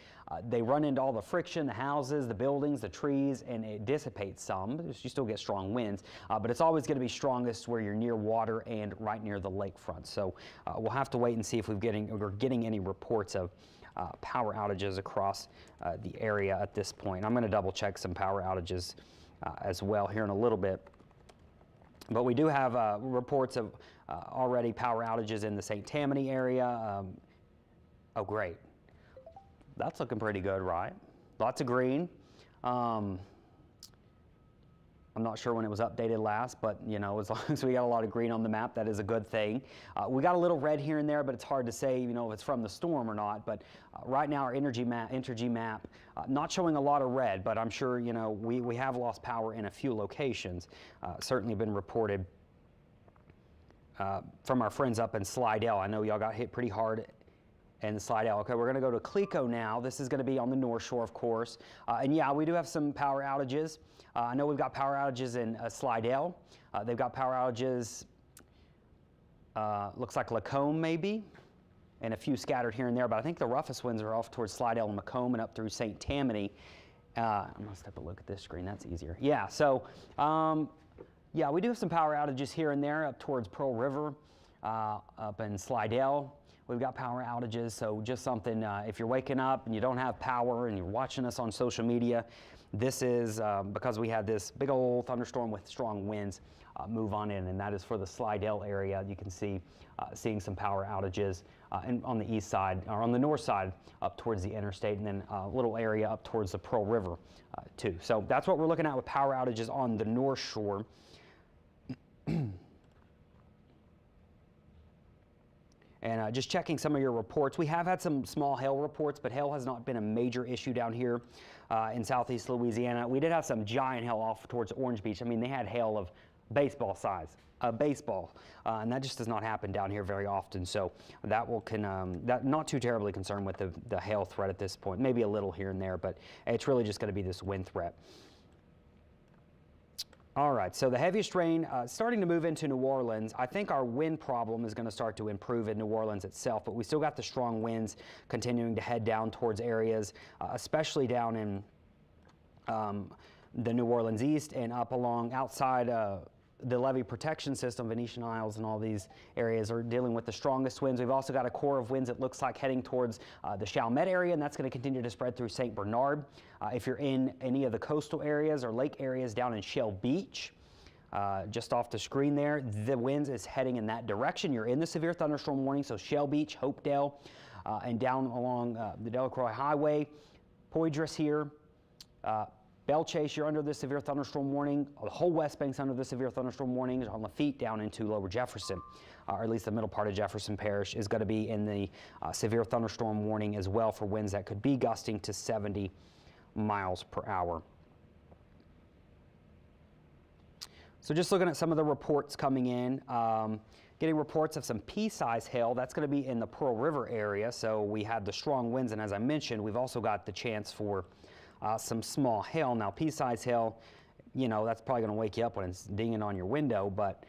they run into all the friction, the houses, the buildings, the trees, and it dissipates some. You still get strong winds, but it's always going to be strongest where you're near water and right near the lakefront. So we'll have to wait and see if we're getting any reports of power outages across the area at this point. I'm going to double check some power outages as well here in a little bit. But we do have reports of already power outages in the St. Tammany area. Oh, great. That's looking pretty good, right? Lots of green. I'm not sure when it was updated last, but as long as we got a lot of green on the map, that is a good thing. We got a little red here and there, but it's hard to say, if it's from the storm or not. But right now, our Entergy map, not showing a lot of red, but I'm sure we have lost power in a few locations. Certainly been reported from our friends up in Slidell. I know y'all got hit pretty hard in Slidell. Okay, we're going to go to Cleco now. This is going to be on the North Shore, of course. And yeah, we do have some power outages. I know we've got power outages in Slidell. They've got power outages, looks like Lacombe maybe, and a few scattered here and there. But I think the roughest winds are off towards Slidell and Macomb and up through St. Tammany. I'm going to take a look at this screen. That's easier. Yeah, so yeah, we do have some power outages here and there up towards Pearl River, up in Slidell. We've got power outages, so just something, if you're waking up and you don't have power and you're watching us on social media, this is because we had this big old thunderstorm with strong winds move on in, and that is for the Slidell area. You can see seeing some power outages and on the east side, or on the north side, up towards the interstate, and then a little area up towards the Pearl River too. So that's what we're looking at with power outages on the North Shore. And just checking some of your reports. We have had some small hail reports, but hail has not been a major issue down here in southeast Louisiana. We did have some giant hail off towards Orange Beach. I mean, they had hail of baseball size, and that just does not happen down here very often. So that will that not too terribly concerned with the hail threat at this point. Maybe a little here and there, but it's really just going to be this wind threat. All right, so the heaviest rain starting to move into New Orleans. I think our wind problem is going to start to improve in New Orleans itself, but we still got the strong winds continuing to head down towards areas, especially down in the New Orleans East and up along outside the levee protection system. Venetian Isles and all these areas are dealing with the strongest winds. We've also got a core of winds, it looks like, heading towards the Chalmette area, and that's going to continue to spread through St. Bernard. If you're in any of the coastal areas or lake areas down in Shell Beach, just off the screen there, the winds is heading in that direction. You're in the severe thunderstorm warning, so Shell Beach, Hopedale, and down along the Delacroix Highway, Poydras here, Belle Chase, you're under the severe thunderstorm warning. The whole West Bank's under the severe thunderstorm warning. On Lafitte down into Lower Jefferson, or at least the middle part of Jefferson Parish, is going to be in the severe thunderstorm warning as well for winds that could be gusting to 70 miles per hour. So just looking at some of the reports coming in, getting reports of some pea-size hail. That's going to be in the Pearl River area. So we had the strong winds, and as I mentioned, we've also got the chance for some small hail. Now, pea-size hail, you know, that's probably going to wake you up when it's dinging on your window, but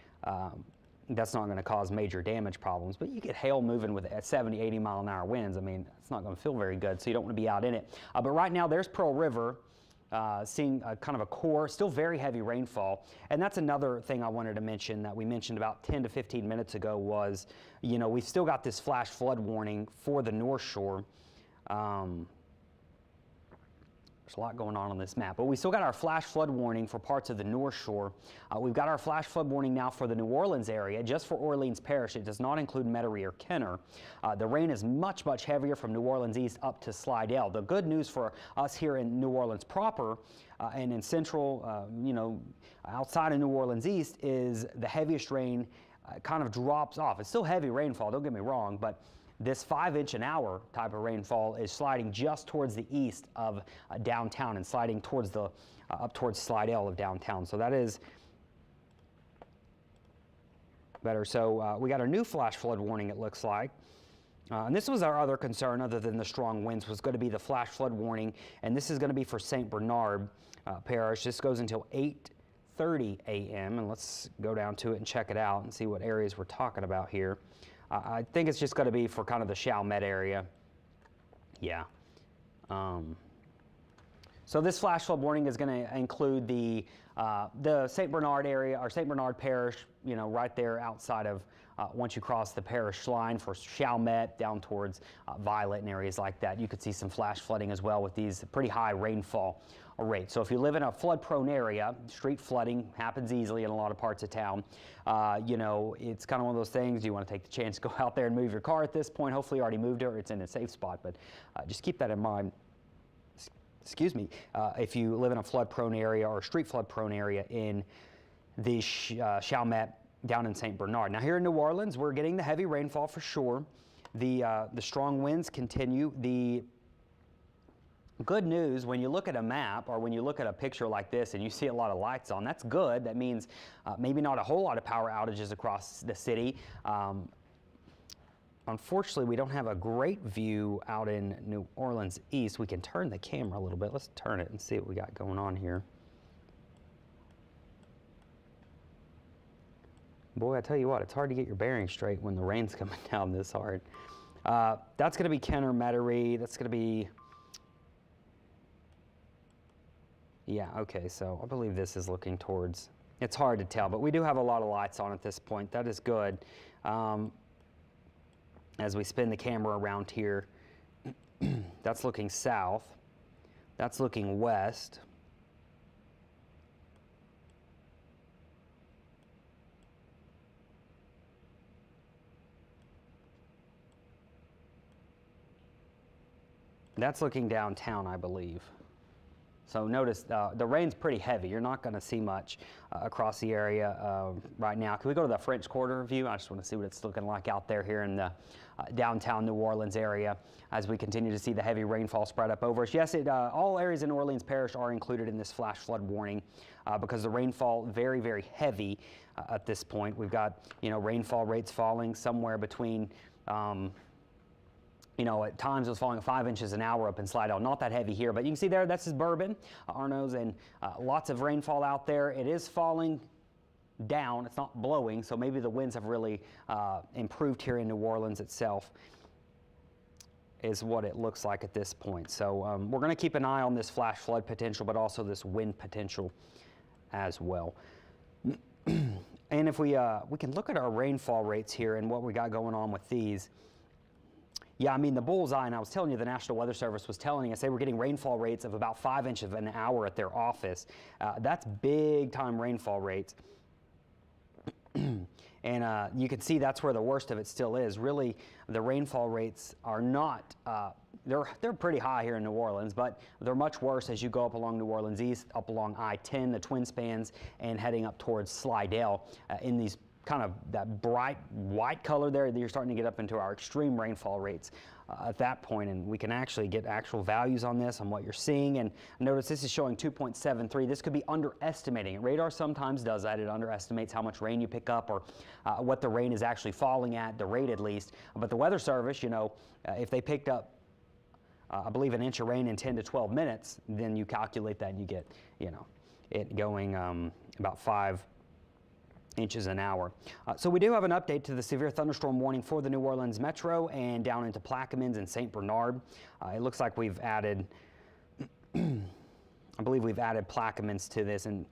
that's not going to cause major damage problems. But you get hail moving with 70, 80 mile an hour winds. I mean, it's not going to feel very good, so you don't want to be out in it. But right now, there's Pearl River, seeing kind of a core, still very heavy rainfall. And that's another thing I wanted to mention that we mentioned about 10 to 15 minutes ago was, you know, we've still got this flash flood warning for the North Shore. There's a lot going on this map, but we still got our flash flood warning for parts of the North Shore. We've got our flash flood warning now for the New Orleans area, just for Orleans Parish. It does not include Metairie or Kenner. The rain is much, much heavier from New Orleans East up to Slidell. The good news for us here in New Orleans proper and in central, you know, outside of New Orleans East is the heaviest rain kind of drops off. It's still heavy rainfall, don't get me wrong, but this 5-inch an hour type of rainfall is sliding just towards the east of downtown and sliding towards the up towards Slidell of downtown. So that is better. So we got a new flash flood warning, it looks like. And this was our other concern, other than the strong winds, was going to be the flash flood warning. And this is going to be for St. Bernard Parish. This goes until 8:30 a.m. And let's go down to it and check it out and see what areas we're talking about here. I think it's just going to be for kind of the Chalmette area. Yeah. So this flash flood warning is going to include the St. Bernard area, or St. Bernard Parish, you know, right there outside of once you cross the parish line for Chalmette down towards Violet and areas like that. You could see some flash flooding as well with these pretty high rainfall rates. So if you live in a flood-prone area, street flooding happens easily in a lot of parts of town. You know, it's kind of one of those things, you want to take the chance to go out there and move your car at this point. Hopefully you already moved it or it's in a safe spot, but just keep that in mind. Excuse me, if you live in a flood-prone area or a street flood-prone area in the Chalmette down in St. Bernard. Now here in New Orleans, we're getting the heavy rainfall for sure. The strong winds continue. The good news, when you look at a map or when you look at a picture like this and you see a lot of lights on, that's good. That means maybe not a whole lot of power outages across the city. Unfortunately, we don't have a great view out in New Orleans East. We can turn the camera a little bit. Let's turn it and see what we got going on here. Boy, I tell you what, it's hard to get your bearings straight when the rain's coming down this hard. That's going to be Kenner, Metairie. That's going to be... Yeah, okay, so I believe this is looking towards... It's hard to tell, but we do have a lot of lights on at this point. That is good. As we spin the camera around here, that's looking south. That's looking west. That's looking downtown, I believe. So notice the rain's pretty heavy. You're not going to see much across the area right now. Can we go to the French Quarter view? I just want to see what it's looking like out there here in the downtown New Orleans area as we continue to see the heavy rainfall spread up over us. Yes, all areas in New Orleans Parish are included in this flash flood warning because the rainfall very, very heavy at this point. We've got, rainfall rates falling somewhere between at times it was falling 5 inches an hour up in Slidell. Not that heavy here, but you can see there, that's his Bourbon, Arno's, and lots of rainfall out there. It is falling down. It's not blowing, so maybe the winds have really improved here in New Orleans itself, is what it looks like at this point. So we're going to keep an eye on this flash flood potential, but also this wind potential as well. And if we can look at our rainfall rates here and what we got going on with these. Yeah, I mean, the bullseye, and I was telling you, the National Weather Service was telling us they were getting rainfall rates of about 5 inches an hour at their office. That's big time rainfall rates. And you can see that's where the worst of it still is. Really, the rainfall rates are not, they're pretty high here in New Orleans, but they're much worse as you go up along New Orleans East, up along I-10, the Twin Spans, and heading up towards Slidell in these kind of that bright white color there. You're starting to get up into our extreme rainfall rates at that point, and we can actually get actual values on this, on what you're seeing. And notice this is showing 2.73. This could be underestimating it. Radar sometimes does that. It underestimates how much rain you pick up or what the rain is actually falling at, the rate at least. But the Weather Service, if they picked up I believe an inch of rain in 10 to 12 minutes, then you calculate that and you get, it going about 5 inches an hour. So we do have an update to the severe thunderstorm warning for the New Orleans Metro and down into Plaquemines and St. Bernard. It looks like we've added, I believe we've added Plaquemines to this, and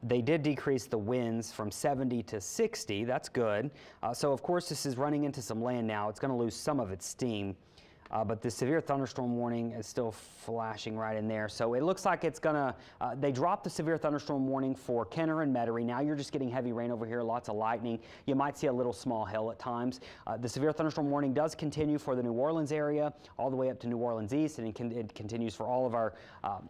they did decrease the winds from 70 to 60. That's good. So of course this is running into some land now. It's going to lose some of its steam. But the severe thunderstorm warning is still flashing right in there. So it looks like it's going to, they dropped the severe thunderstorm warning for Kenner and Metairie. Now you're just getting heavy rain over here, lots of lightning. You might see a little small hail at times. The severe thunderstorm warning does continue for the New Orleans area, all the way up to New Orleans East, and it continues for all of our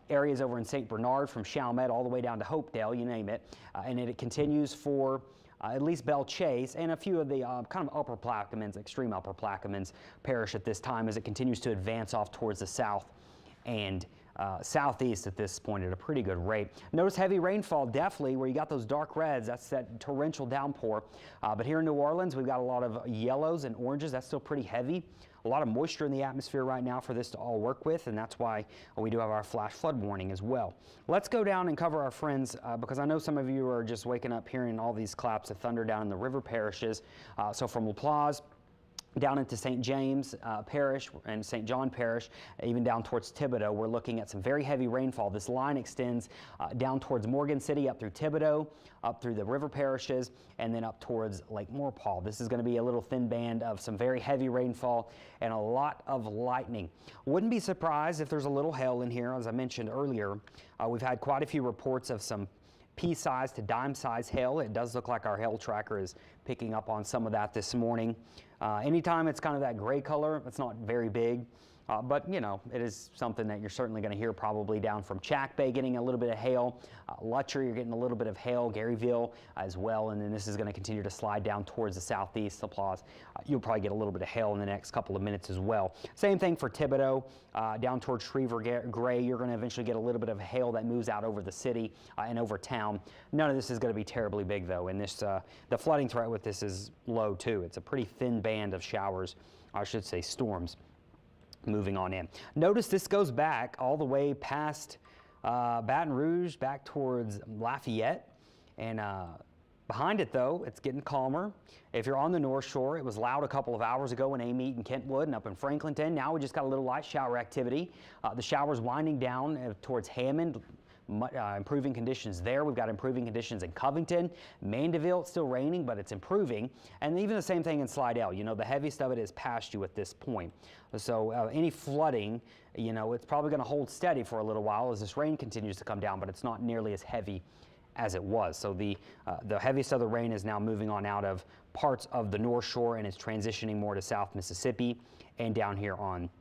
areas over in St. Bernard, from Chalmette all the way down to Hopedale, you name it. And it continues for at least Belle Chase and a few of the kind of upper Plaquemines, extreme upper Plaquemines parish at this time as it continues to advance off towards the south and southeast at this point at a pretty good rate. Notice heavy rainfall definitely where you got those dark reds. That's that torrential downpour. But here in New Orleans, we've got a lot of yellows and oranges. That's still pretty heavy. A lot of moisture in the atmosphere right now for this to all work with, and that's why we do have our flash flood warning as well. Let's go down and cover our friends because I know some of you are just waking up hearing all these claps of thunder down in the river parishes. So from LaPlace down into St. James Parish and St. John Parish, even down towards Thibodaux, we're looking at some very heavy rainfall. This line extends down towards Morgan City, up through Thibodaux, up through the river parishes, and then up towards Lake Maurepas. This is going to be a little thin band of some very heavy rainfall and a lot of lightning. Wouldn't be surprised if there's a little hail in here. As I mentioned earlier, we've had quite a few reports of some pea-size to dime-size hail. It does look like our hail tracker is picking up on some of that this morning. Anytime it's kind of that gray color, it's not very big, but it is something that you're certainly going to hear probably down from Chack Bay getting a little bit of hail. Lutcher, you're getting a little bit of hail, Garyville as well, and then this is going to continue to slide down towards the southeast. LaPlace, you'll probably get a little bit of hail in the next couple of minutes as well. Same thing for Thibodaux, down towards Shreveport Gray. You're going to eventually get a little bit of hail that moves out over the city and over town. None of this is going to be terribly big though, and this the flooding threat with this is low too. It's a pretty thin band of showers, I should say storms, moving on in. Notice this goes back all the way past Baton Rouge, back towards Lafayette, and behind it though, it's getting calmer. If you're on the North Shore, it was loud a couple of hours ago in Amite and Kentwood and up in Franklinton. Now we just got a little light shower activity. The shower's winding down towards Hammond. Improving conditions there. We've got improving conditions in Covington. Mandeville, it's still raining, but it's improving. And even the same thing in Slidell. The heaviest of it is past you at this point. So any flooding, it's probably going to hold steady for a little while as this rain continues to come down, but it's not nearly as heavy as it was. So the heaviest of the rain is now moving on out of parts of the North Shore and is transitioning more to South Mississippi and down here on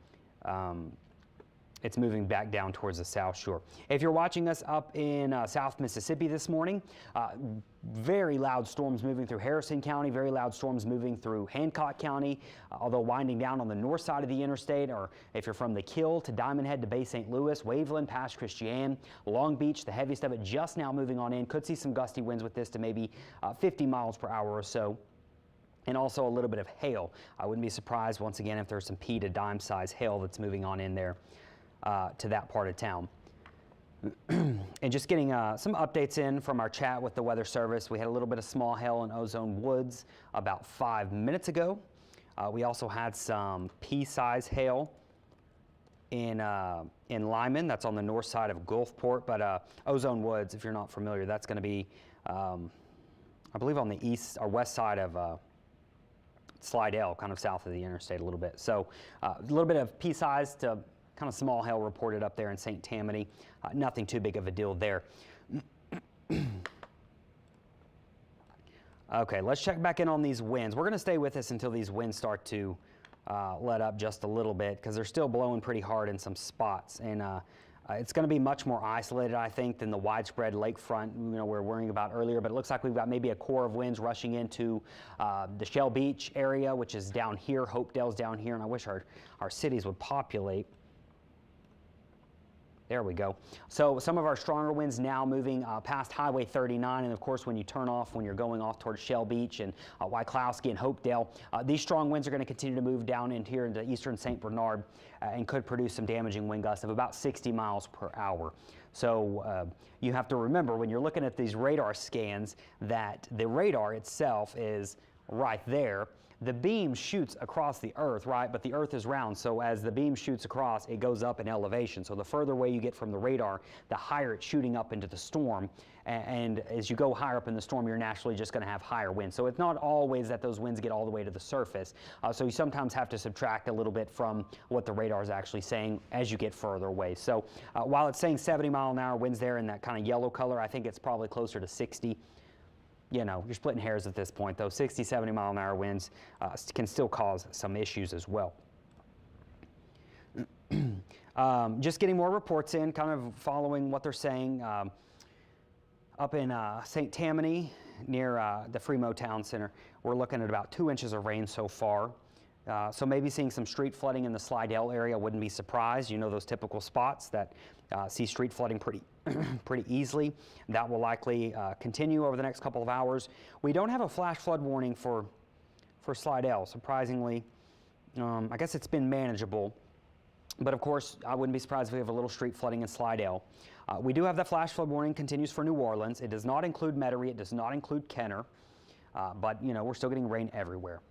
it's moving back down towards the South Shore. If you're watching us up in South Mississippi this morning, very loud storms moving through Harrison County, very loud storms moving through Hancock County, although winding down on the north side of the interstate, or if you're from the Kill to Diamond Head to Bay St. Louis, Waveland past Christiane, Long Beach, the heaviest of it just now moving on in. Could see some gusty winds with this to maybe 50 miles per hour or so. And also a little bit of hail. I wouldn't be surprised once again if there's some pea to dime size hail that's moving on in there to that part of town. And just getting some updates in from our chat with the Weather Service. We had a little bit of small hail in Ozone Woods about 5 minutes ago. We also had some pea-size hail in Lyman. That's on the north side of Gulfport. But Ozone Woods, if you're not familiar, that's going to be, I believe, on the east or west side of Slidell, kind of south of the interstate a little bit. So a little bit of pea-size to kind of small hail reported up there in St. Tammany. Nothing too big of a deal there. Okay, let's check back in on these winds. We're going to stay with us until these winds start to let up just a little bit, because they're still blowing pretty hard in some spots. And it's going to be much more isolated, I think, than the widespread lakefront we're worrying about earlier. But it looks like we've got maybe a core of winds rushing into the Shell Beach area, which is down here. Hopedale's down here, and I wish our cities would populate. There we go. So some of our stronger winds now moving past Highway 39, and of course when you turn off, when you're going off towards Shell Beach and Wyclowski and Hopedale, these strong winds are going to continue to move down in here into eastern St. Bernard and could produce some damaging wind gusts of about 60 miles per hour. So you have to remember when you're looking at these radar scans that the radar itself is right there. The beam shoots across the Earth, right? But the Earth is round, so as the beam shoots across, it goes up in elevation. So the further away you get from the radar, the higher it's shooting up into the storm. And as you go higher up in the storm, you're naturally just going to have higher winds. So it's not always that those winds get all the way to the surface. So you sometimes have to subtract a little bit from what the radar is actually saying as you get further away. So while it's saying 70-mile-an-hour winds there in that kind of yellow color, I think it's probably closer to 60. You know, you're splitting hairs at this point, though. 60, 70-mile-an-hour winds can still cause some issues as well. Just getting more reports in, kind of following what they're saying. Up in St. Tammany, near the Fremo Town Center, we're looking at about 2 inches of rain so far. So maybe seeing some street flooding in the Slidell area, wouldn't be surprised. You know, those typical spots that see street flooding pretty easily. That will likely continue over the next couple of hours. We don't have a flash flood warning for Slidell, surprisingly. I guess it's been manageable. But of course, I wouldn't be surprised if we have a little street flooding in Slidell. We do have that flash flood warning continues for New Orleans. It does not include Metairie. It does not include Kenner. But, you know, we're still getting rain everywhere.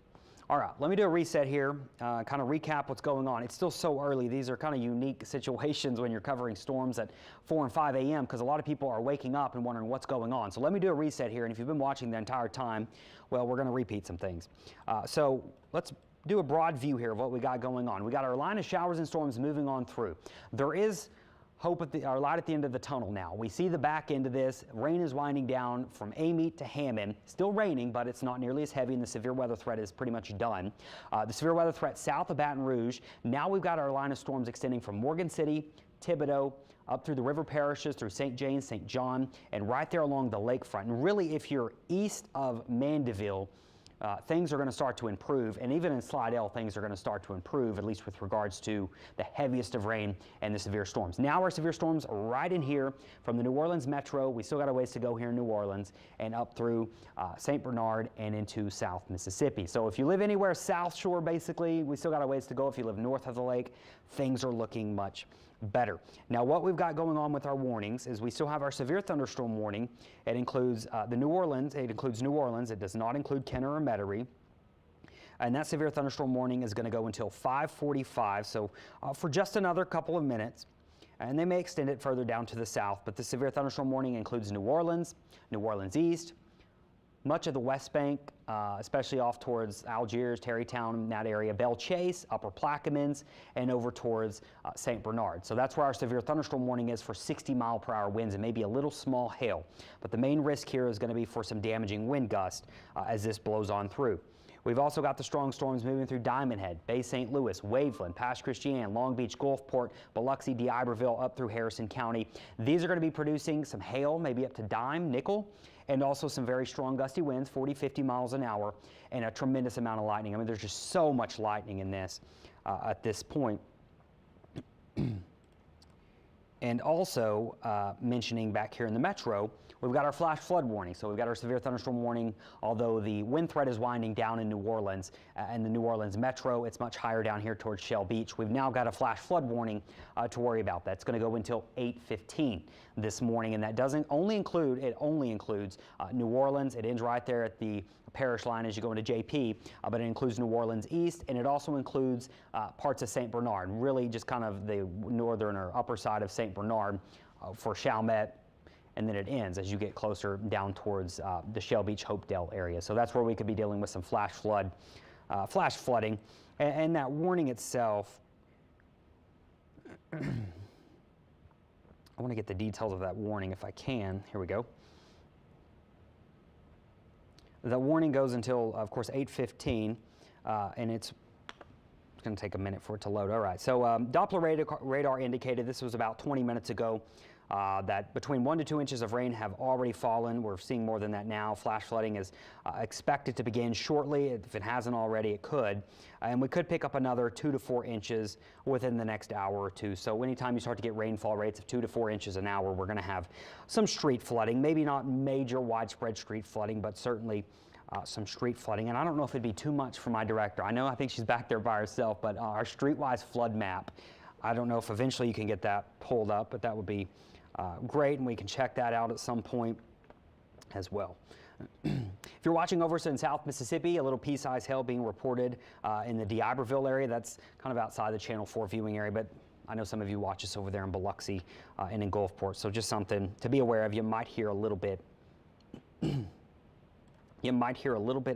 All right, let me do a reset here, kind of recap what's going on. It's still so early. These are kind of unique situations when you're covering storms at 4 and 5 a.m. because a lot of people are waking up and wondering what's going on. So let me do a reset here, and if you've been watching the entire time, well, we're going to repeat some things. So let's do a broad view here of what we got going on. We got our line of showers and storms moving on through. There is hope at our light at the end of the tunnel now. We see the back end of this. Rain is winding down from Amite to Hammond. Still raining, but it's not nearly as heavy, and the severe weather threat is pretty much done. The severe weather threat south of Baton Rouge. Now we've got our line of storms extending from Morgan City, Thibodaux, up through the river parishes, through St. James, St. John, and right there along the lakefront. And really, if you're east of Mandeville, things are going to start to improve, and even in Slidell, things are going to start to improve, at least with regards to the heaviest of rain and the severe storms. Now our severe storms are right in here from the New Orleans metro. We still got a ways to go here in New Orleans and up through St. Bernard and into South Mississippi. So if you live anywhere South Shore, basically, we still got a ways to go. If you live north of the lake, things are looking much better. Now what we've got going on with our warnings is we still have our severe thunderstorm warning. It includes New Orleans. It does not include Kenner or Metairie. And that severe thunderstorm warning is going to go until 5:45, so for just another couple of minutes. And they may extend it further down to the south, but the severe thunderstorm warning includes New Orleans, New Orleans East, much of the West Bank, especially off towards Algiers, Tarrytown, that area, Belle Chase, Upper Plaquemines, and over towards St. Bernard. So that's where our severe thunderstorm warning is for 60-mile-per-hour winds and maybe a little small hail. But the main risk here is going to be for some damaging wind gusts as this blows on through. We've also got the strong storms moving through Diamond Head, Bay St. Louis, Waveland, past Christiane, Long Beach, Gulfport, Biloxi, D'Iberville, up through Harrison County. These are going to be producing some hail, maybe up to dime, nickel, and also some very strong gusty winds, 40, 50 miles an hour, and a tremendous amount of lightning. I mean, there's just so much lightning in this at this point. And also mentioning back here in the metro, we've got our flash flood warning. So we've got our severe thunderstorm warning, although the wind threat is winding down in New Orleans and the New Orleans metro. It's much higher down here towards Shell Beach. We've now got a flash flood warning to worry about. That's going to go until 8:15 this morning, and that doesn't only include, it only includes New Orleans. It ends right there at the parish line as you go into JP, but it includes New Orleans East, and it also includes parts of St. Bernard, really just kind of the northern or upper side of St. Bernard for Chalmette, and then it ends as you get closer down towards the Shell Beach, Hopedale area. So that's where we could be dealing with some flash flooding. And that warning itself, I want to get the details of that warning if I can. Here we go. The warning goes until, of course, 8:15, and it's going to take a minute for it to load. All right, so Doppler radar indicated, this was about 20 minutes ago, that between 1 to 2 inches of rain have already fallen. We're seeing more than that now. Flash flooding is expected to begin shortly. If it hasn't already, it could. And we could pick up another 2 to 4 inches within the next hour or two. So anytime you start to get rainfall rates of 2 to 4 inches an hour, we're going to have some street flooding. Maybe not major widespread street flooding, but certainly some street flooding. And I don't know if it'd be too much for my director. I think she's back there by herself, but our streetwise flood map, I don't know if eventually you can get that pulled up, but that would be great, and we can check that out at some point as well. If you're watching over in South Mississippi, a little pea-sized hail being reported in the D'Iberville area. That's kind of outside the Channel 4 viewing area, but I know some of you watch us over there in Biloxi and in Gulfport, so just something to be aware of. You might hear a little bit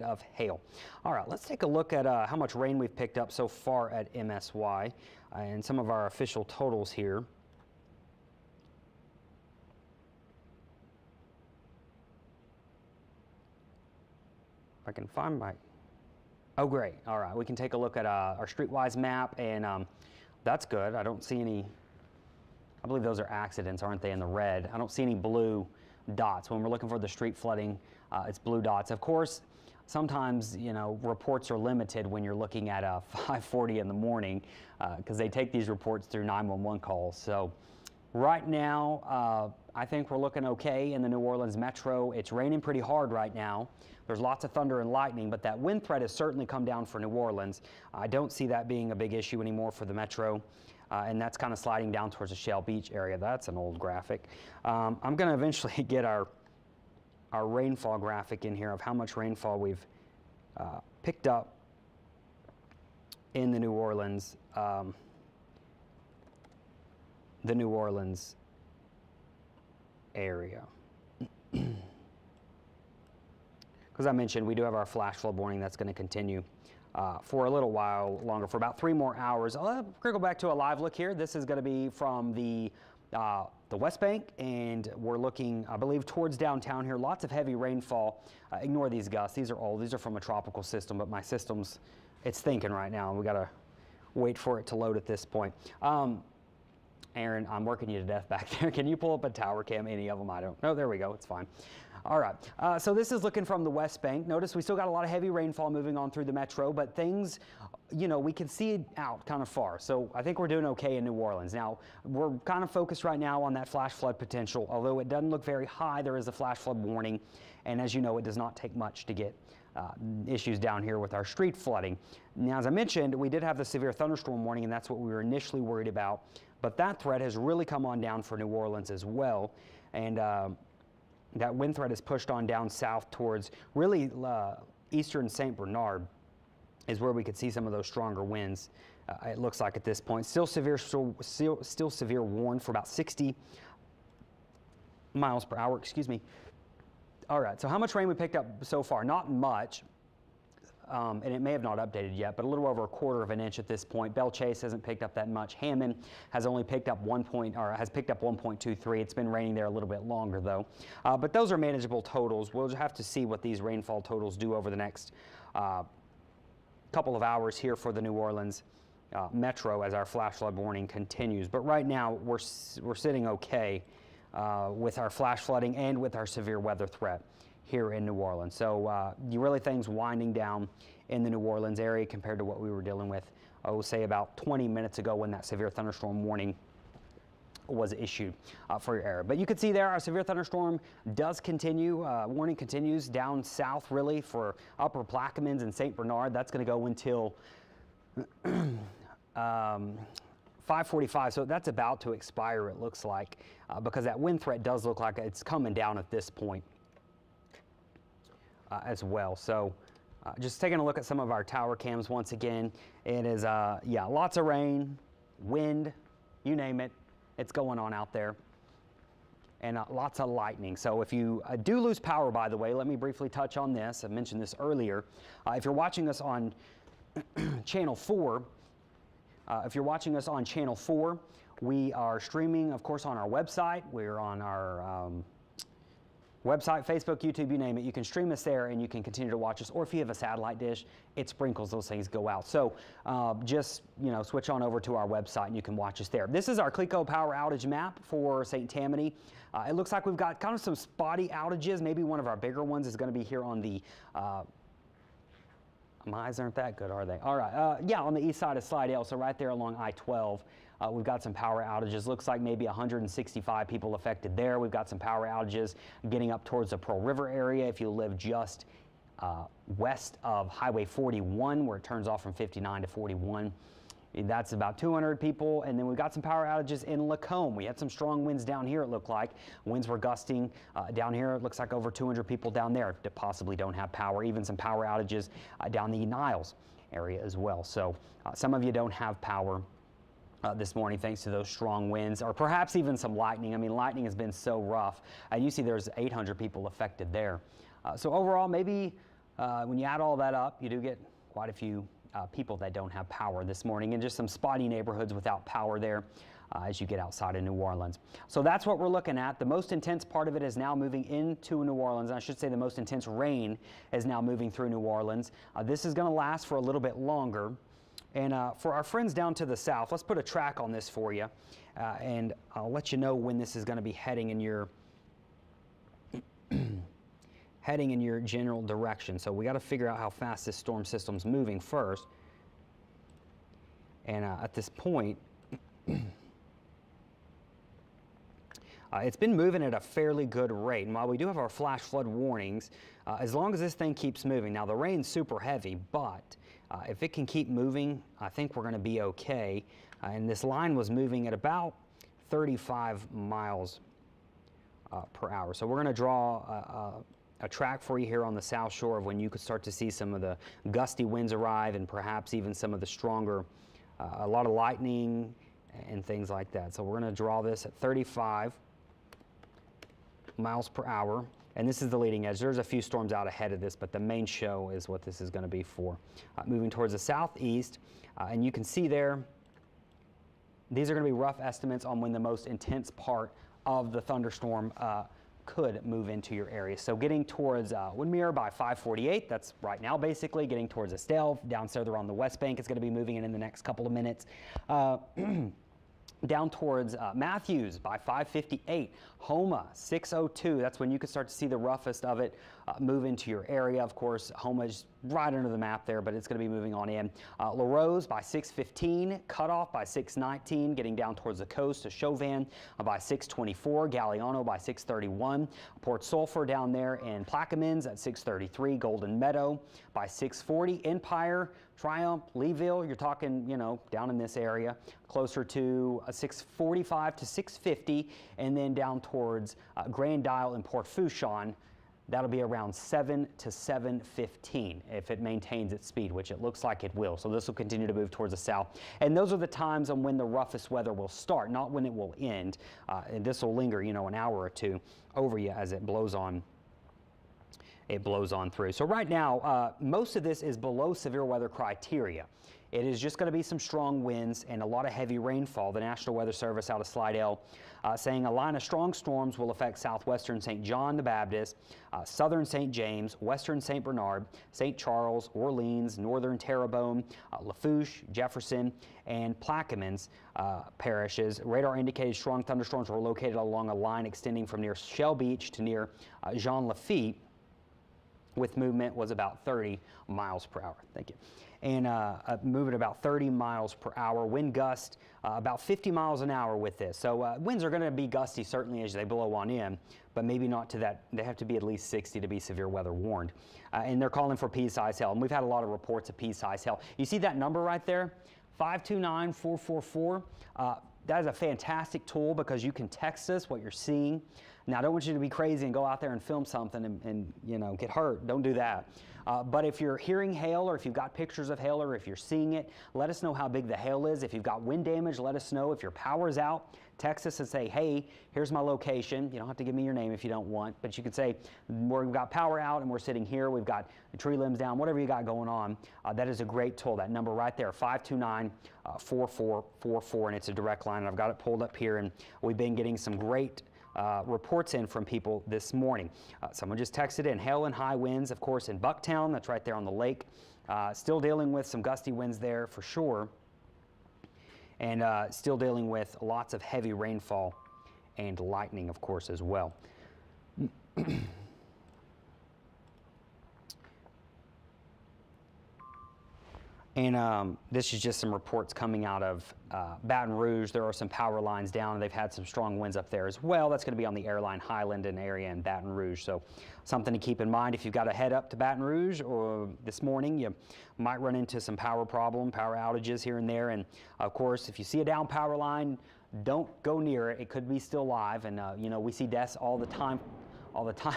of hail. All right, let's take a look at how much rain we've picked up so far at MSY and some of our official totals here. If I can find my, oh great, all right, we can take a look at our streetwise map, and that's good. I don't see any, I believe those are accidents, aren't they, in the red? I don't see any blue dots. When we're looking for the street flooding, it's blue dots. Of course, sometimes, you know, reports are limited when you're looking at 5:40 in the morning because they take these reports through 911 calls. So right now, I think we're looking okay in the New Orleans metro. It's raining pretty hard right now. There's lots of thunder and lightning, but that wind threat has certainly come down for New Orleans. I don't see that being a big issue anymore for the metro. And that's kind of sliding down towards the Shell Beach area. That's an old graphic. I'm going to eventually get our rainfall graphic in here of how much rainfall we've picked up in the New Orleans area. As I mentioned, we do have our flash flood warning that's going to continue for a little while longer, for about 3 more hours. I'll go back to a live look here. This is going to be from the West Bank, and we're looking, I believe, towards downtown here. Lots of heavy rainfall. Ignore these gusts. These are old. These are from a tropical system, but my system's, it's thinking right now, and we got to wait for it to load at this point. Aaron, I'm working you to death back there. Can you pull up a tower cam? Any of them? I don't. Oh, there we go. It's fine. All right. So this is looking from the West Bank. Notice we still got a lot of heavy rainfall moving on through the metro, but things, you know, we can see it out kind of far. So I think we're doing okay in New Orleans. Now, we're kind of focused right now on that flash flood potential. Although it doesn't look very high, there is a flash flood warning. And as you know, it does not take much to get issues down here with our street flooding. Now, as I mentioned, we did have the severe thunderstorm warning, and that's what we were initially worried about. But that threat has really come on down for New Orleans as well. And that wind threat is pushed on down south towards really eastern St. Bernard is where we could see some of those stronger winds. It looks like at this point. Still severe warned for about 60 miles per hour, excuse me. All right, so how much rain we picked up so far? Not much. And it may have not updated yet, but a little over 1/4 inch at this point. Belle Chase hasn't picked up that much. Hammond has only picked up 1.23. It's been raining there a little bit longer though. But those are manageable totals. We'll have to see what these rainfall totals do over the next couple of hours here for the New Orleans metro as our flash flood warning continues. But right now we're sitting okay with our flash flooding and with our severe weather threat here in New Orleans. So you really things winding down in the New Orleans area compared to what we were dealing with, I will say, about 20 minutes ago when that severe thunderstorm warning was issued for your area. But you can see there our severe thunderstorm does continue. Warning continues down south really for Upper Plaquemines and St. Bernard. That's going to go until 5:45, so that's about to expire, it looks like, because that wind threat does look like it's coming down at this point as well. So just taking a look at some of our tower cams once again. It is, yeah, lots of rain, wind, you name it. It's going on out there, and lots of lightning. So if you do lose power, by the way, let me briefly touch on this. I mentioned this earlier. If you're watching us on Channel 4, we are streaming, of course, on our website. We're on our website, Facebook, YouTube, you name it. You can stream us there and you can continue to watch us. Or if you have a satellite dish, it sprinkles those things go out. So just, you know, switch on over to our website and you can watch us there. This is our Cleco power outage map for St. Tammany. It looks like we've got kind of some spotty outages. Maybe one of our bigger ones is going to be here on the my eyes aren't that good, are they? All right, yeah, on the east side of Slidell, so right there along I-12, we've got some power outages. Looks like maybe 165 people affected there. We've got some power outages getting up towards the Pearl River area. If you live just west of Highway 41, where it turns off from 59 to 41, that's about 200 people. And then we've got some power outages in Lacombe. We had some strong winds down here, it looked like. Winds were gusting down here. It looks like over 200 people down there that possibly don't have power. Even some power outages down the Niles area as well. So some of you don't have power this morning thanks to those strong winds, or perhaps even some lightning. I mean, lightning has been so rough. And you see there's 800 people affected there. So overall, maybe when you add all that up, you do get quite a few people that don't have power this morning, and just some spotty neighborhoods without power there as you get outside of New Orleans. So that's what we're looking at. The most intense part of it is now moving into New Orleans. I should say the most intense rain is now moving through New Orleans. This is going to last for a little bit longer. And for our friends down to the south, let's put a track on this for you, and I'll let you know when this is going to be heading in your general direction. So we got to figure out how fast this storm system's moving first. And at this point, it's been moving at a fairly good rate. And while we do have our flash flood warnings, as long as this thing keeps moving, now the rain's super heavy, but if it can keep moving, I think we're going to be okay. And this line was moving at about 35 miles per hour. So we're going to draw a track for you here on the south shore of when you could start to see some of the gusty winds arrive, and perhaps even some of the stronger, a lot of lightning and things like that. So we're going to draw this at 35 miles per hour, and this is the leading edge. There's a few storms out ahead of this, but the main show is what this is going to be for. Moving towards the southeast, and you can see there, these are going to be rough estimates on when the most intense part of the thunderstorm could move into your area. So getting towards Woodmere by 5:48, that's right now basically. Getting towards Estelle, down further on the west bank, it's going to be moving in the next couple of minutes. Down towards Matthews by 5:58, Homa 6:02, that's when you could start to see the roughest of it move into your area. Of course, Homa is right under the map there, but it's going to be moving on in. LaRose by 6:15, Cutoff by 6:19, getting down towards the coast to Chauvin by 6:24, Galliano by 6:31, Port Sulphur down there in Plaquemines at 6:33, Golden Meadow by 6:40, Empire, Triumph, Leeville, you're talking, you know, down in this area, closer to 6:45 to 6:50, and then down towards Grand Isle and Port Fourchon, that'll be around 7 to 7:15 if it maintains its speed, which it looks like it will. So this will continue to move towards the south. And those are the times on when the roughest weather will start, not when it will end. And this will linger, you know, an hour or two over you as it blows on. It blows on through. So right now, most of this is below severe weather criteria. It is just going to be some strong winds and a lot of heavy rainfall. The National Weather Service out of Slidell saying a line of strong storms will affect southwestern St. John the Baptist, southern St. James, western St. Bernard, St. Charles, Orleans, northern Terrebonne, Lafourche, Jefferson, and Plaquemines parishes. Radar indicated strong thunderstorms were located along a line extending from near Shell Beach to near Jean Lafitte, with movement was about 30 miles per hour. Thank you. And moving about 30 miles per hour. Wind gust about 50 miles an hour with this. So winds are going to be gusty certainly as they blow on in, but maybe not to that. They have to be at least 60 to be severe weather warned. And they're calling for pea-sized hail. And we've had a lot of reports of pea-sized hail. You see that number right there? 529-444. That is a fantastic tool because you can text us what you're seeing. Now, I don't want you to be crazy and go out there and film something and you know, get hurt. Don't do that. But if you're hearing hail, or if you've got pictures of hail, or if you're seeing it, let us know how big the hail is. If you've got wind damage, let us know. If your power's out, text us and say, hey, here's my location. You don't have to give me your name if you don't want, but you can say, we've got power out and we're sitting here, we've got the tree limbs down, whatever you got going on. That is a great tool. That number right there, 529-4444, and it's a direct line. And I've got it pulled up here, and we've been getting some great reports in from people this morning. Someone just texted in hail and high winds, of course, in Bucktown. That's right there on the lake. Still dealing with some gusty winds there for sure. And still dealing with lots of heavy rainfall and lightning, of course, as well. And this is just some reports coming out of Baton Rouge. There are some power lines down, and they've had some strong winds up there as well. That's going to be on the Airline Highland area in Baton Rouge. So something to keep in mind if you've got to head up to Baton Rouge or this morning, you might run into some power outages here and there. And of course, if you see a down power line, don't go near it. It could be still live. And you know, we see deaths all the time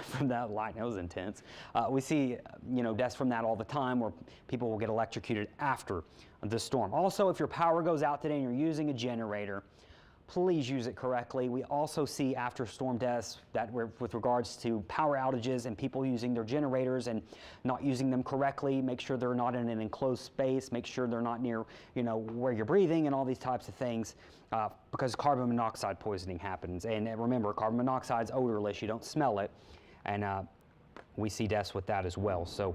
from that light. That was intense. We see, you know, deaths from that all the time, where people will get electrocuted after the storm. Also, if your power goes out today and you're using a generator, please use it correctly. We also see after storm deaths that with regards to power outages and people using their generators and not using them correctly. Make sure they're not in an enclosed space. Make sure they're not near, you know, where you're breathing and all these types of things, because carbon monoxide poisoning happens. And remember, carbon monoxide's odorless. You don't smell it. And we see deaths with that as well. So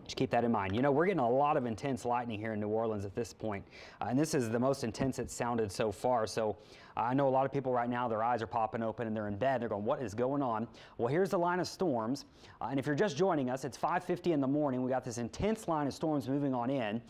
just keep that in mind. You know, we're getting a lot of intense lightning here in New Orleans at this point. And this is the most intense it's sounded so far. So I know a lot of people right now, their eyes are popping open and they're in bed. They're going, what is going on? Well, here's the line of storms. And if you're just joining us, it's 5:50 in the morning. We got this intense line of storms moving on in.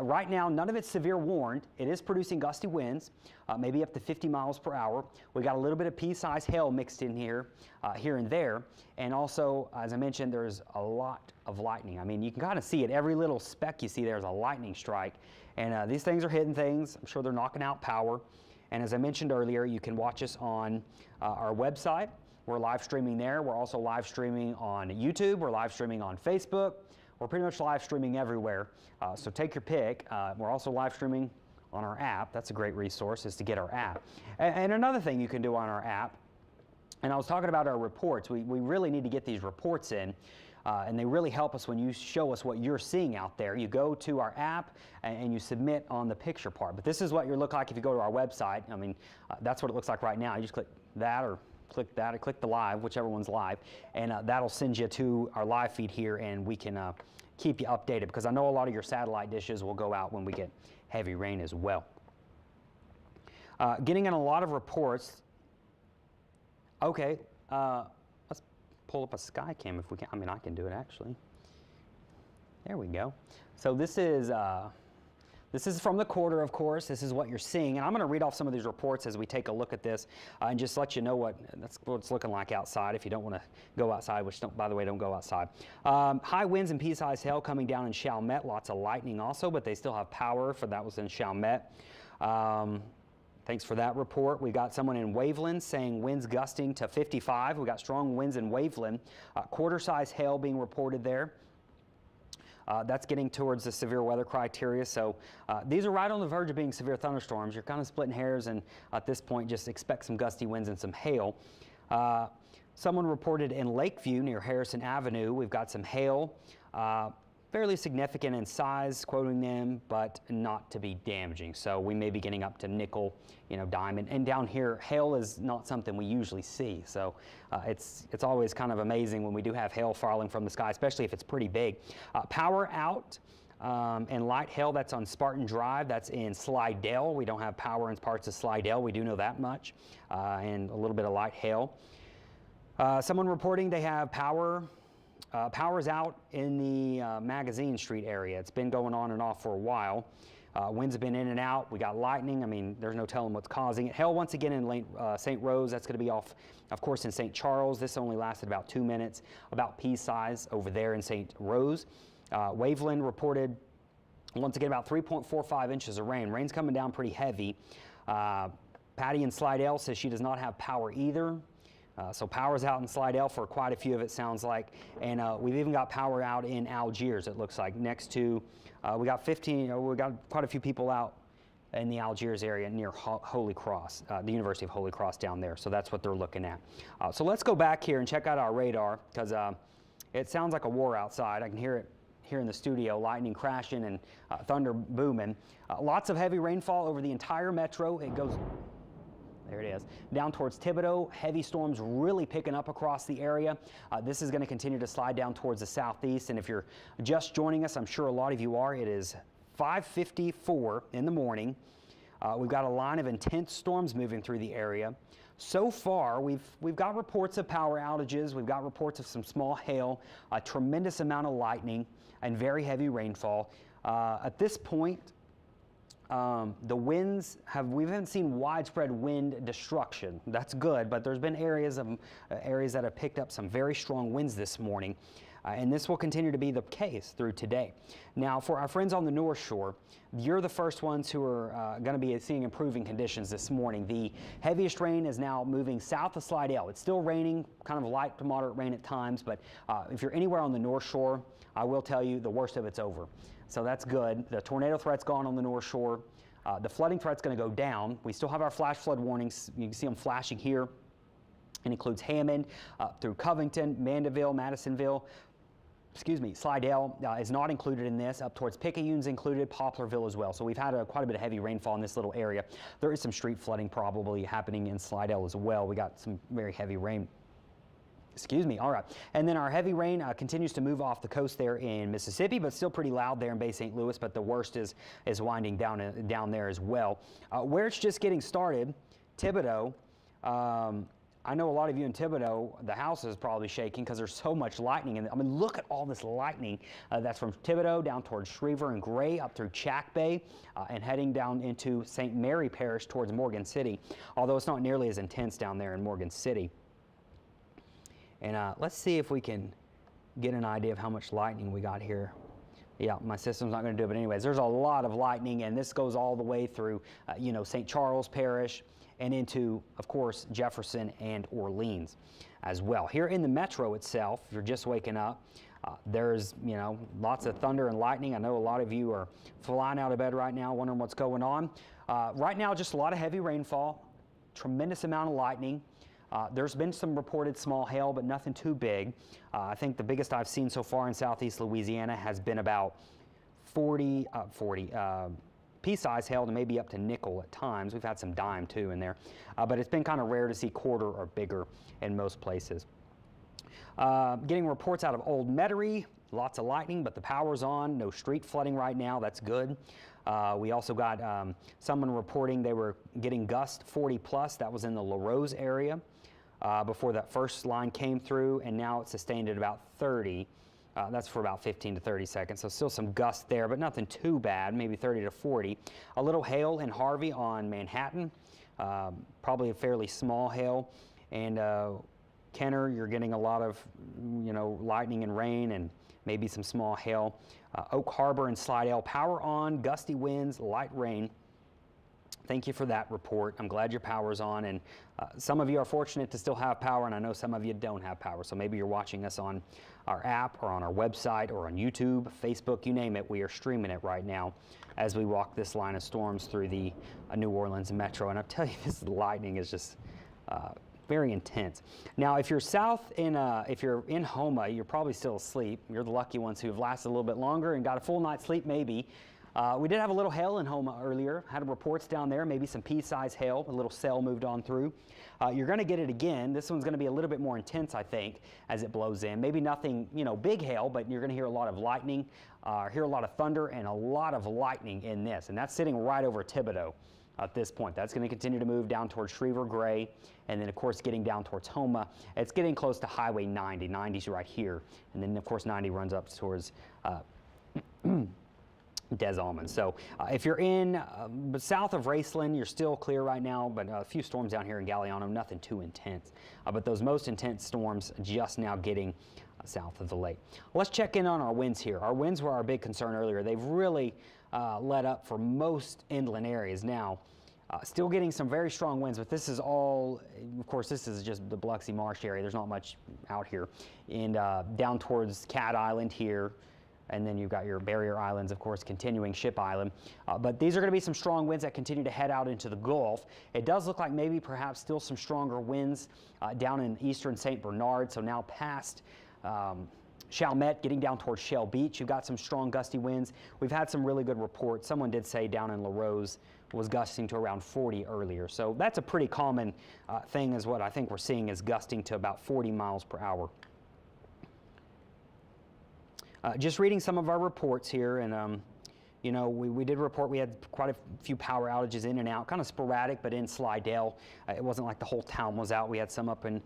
Right now, none of it's severe warned. It is producing gusty winds, maybe up to 50 miles per hour. We got a little bit of pea-sized hail mixed in here, here and there. And also, as I mentioned, there's a lot of lightning. I mean, you can kind of see it. Every little speck you see there is a lightning strike. And these things are hidden things. I'm sure they're knocking out power. And as I mentioned earlier, you can watch us on our website. We're live streaming there. We're also live streaming on YouTube. We're live streaming on Facebook. We're pretty much live streaming everywhere. So take your pick. We're also live streaming on our app. That's a great resource, is to get our app. And another thing you can do on our app, and I was talking about our reports. We really need to get these reports in. And they really help us when you show us what you're seeing out there. You go to our app and you submit on the picture part. But this is what you look like if you go to our website. I mean, that's what it looks like right now. You just click that or click that or click the live, whichever one's live. And that'll send you to our live feed here, and we can keep you updated, because I know a lot of your satellite dishes will go out when we get heavy rain as well. Getting in a lot of reports. Okay. Pull up a sky cam if we can. I mean, I can do it actually. There we go. So this is from the quarter, of course. This is what you're seeing, and I'm going to read off some of these reports as we take a look at this, and just let you know what it's looking like outside. If you don't want to go outside, which by the way, don't go outside. High winds and pea-sized hail coming down in Chalmette. Lots of lightning also, but they still have power. For that was in Chalmette. Thanks for that report. We got someone in Waveland saying winds gusting to 55. We got strong winds in Waveland. Quarter-size hail being reported there. That's getting towards the severe weather criteria. So these are right on the verge of being severe thunderstorms. You're kind of splitting hairs, and at this point, just expect some gusty winds and some hail. Someone reported in Lakeview near Harrison Avenue, we've got some hail. fairly significant in size, quoting them, but not to be damaging. So we may be getting up to nickel, dime. And down here, hail is not something we usually see. So it's always kind of amazing when we do have hail falling from the sky, especially if it's pretty big. Power out. And light hail, that's on Spartan Drive, that's in Slidell. We don't have power in parts of Slidell, we do know that much, and a little bit of light hail. Someone reporting they have power's out in the Magazine Street area. It's been going on and off for a while. Winds have been in and out. We got lightning. I mean, there's no telling what's causing it. Hail once again in St. Rose. That's going to be off, of course, in St. Charles. This only lasted about 2 minutes, about pea size over there in St. Rose. Waveland reported once again about 3.45 inches of rain. Rain's coming down pretty heavy. Patty in Slidell says she does not have power either. So power's out in Slidell for quite a few of it, sounds like. And we've even got power out in Algiers, it looks like, next to, we got quite a few people out in the Algiers area near Holy Cross, the University of Holy Cross down there. So that's what they're looking at. So let's go back here and check out our radar, because it sounds like a war outside. I can hear it here in the studio, lightning crashing and thunder booming. Lots of heavy rainfall over the entire metro. It goes, there it is, down towards Thibodaux. Heavy storms really picking up across the area. This is going to continue to slide down towards the southeast, and if you're just joining us, I'm sure a lot of you are, it is 5:54 in the morning. We've got a line of intense storms moving through the area. So far, we've got reports of power outages, we've got reports of some small hail, a tremendous amount of lightning, and very heavy rainfall. At this point, the winds we haven't seen widespread wind destruction. That's good, but there's been areas that have picked up some very strong winds this morning, and this will continue to be the case through today. Now, for our friends on the North Shore, you're the first ones who are going to be seeing improving conditions this morning. The heaviest rain is now moving south of Slidell. It's still raining, kind of light to moderate rain at times, but if you're anywhere on the North Shore, I will tell you the worst of it's over. So that's good. The tornado threat's gone on the North Shore. The flooding threat's going to go down. We still have our flash flood warnings. You can see them flashing here. It includes Hammond, through Covington, Mandeville, Madisonville. Slidell is not included in this. Up towards Picayune's included, Poplarville as well. So we've had quite a bit of heavy rainfall in this little area. There is some street flooding probably happening in Slidell as well. We got some very heavy rain. All right. And then our heavy rain continues to move off the coast there in Mississippi, but still pretty loud there in Bay St. Louis, but the worst is winding down there as well. Where it's just getting started, Thibodaux. I know a lot of you in Thibodaux, the house is probably shaking because there's so much lightning. I mean, look at all this lightning that's from Thibodaux down towards Schriever and Gray, up through Chack Bay, and heading down into St. Mary Parish towards Morgan City, although it's not nearly as intense down there in Morgan City. And let's see if we can get an idea of how much lightning we got here. Yeah, my system's not going to do it, but anyways, there's a lot of lightning, and this goes all the way through, St. Charles Parish and into, of course, Jefferson and Orleans as well. Here in the metro itself, if you're just waking up, there's, lots of thunder and lightning. I know a lot of you are flying out of bed right now, wondering what's going on. Right now, just a lot of heavy rainfall, tremendous amount of lightning. There's been some reported small hail, but nothing too big. I think the biggest I've seen so far in southeast Louisiana has been about 40 pea-size hail to maybe up to nickel at times. We've had some dime too in there, but it's been kind of rare to see quarter or bigger in most places. Getting reports out of Old Metairie, lots of lightning, but the power's on. No street flooding right now. That's good. We also got someone reporting they were getting gust 40 plus. That was in the LaRose area before that first line came through, and now it's sustained at about 30. That's for about 15 to 30 seconds. So still some gust there, but nothing too bad, maybe 30 to 40. A little hail in Harvey on Manhattan, probably a fairly small hail. And Kenner, you're getting a lot of, lightning and rain and maybe some small hail. Oak Harbor and Slidell, power on, gusty winds, light rain. Thank you for that report. I'm glad your power's on, and some of you are fortunate to still have power, and I know some of you don't have power, so maybe you're watching us on our app or on our website or on YouTube, Facebook, you name it. We are streaming it right now as we walk this line of storms through the New Orleans metro, and I'll tell you, this lightning is just very intense. Now, if you're if you're in Homa, you're probably still asleep. You're the lucky ones who have lasted a little bit longer and got a full night's sleep, maybe. We did have a little hail in Homa earlier. Had reports down there, maybe some pea-sized hail. A little cell moved on through. You're going to get it again. This one's going to be a little bit more intense, I think, as it blows in. Maybe nothing, big hail, but you're going to hear a lot of lightning, hear a lot of thunder, and a lot of lightning in this. And that's sitting right over Thibodaux at this point. That's going to continue to move down towards Schriever, Gray, and then, of course, getting down towards Homa. It's getting close to Highway 90. 90's right here. And then, of course, 90 runs up towards Des Allemands. So if you're in south of Raceland, you're still clear right now, but a few storms down here in Galliano, nothing too intense. But those most intense storms just now getting south of the lake. Let's check in on our winds here. Our winds were our big concern earlier. They've really let up for most inland areas now. Still getting some very strong winds, but this is all, of course, this is just the Biloxi Marsh area. There's not much out here. And down towards Cat Island here, and then you've got your barrier islands, of course, continuing Ship Island. But these are going to be some strong winds that continue to head out into the Gulf. It does look like maybe perhaps still some stronger winds down in eastern St. Bernard, so now past Chalmette, getting down towards Shell Beach. You've got some strong gusty winds. We've had some really good reports. Someone did say down in LaRose was gusting to around 40 earlier. So that's a pretty common thing, is what I think we're seeing, is gusting to about 40 miles per hour. Just reading some of our reports here, and we did report we had quite a few power outages in and out, kind of sporadic, but in Slidell. It wasn't like the whole town was out. We had some up in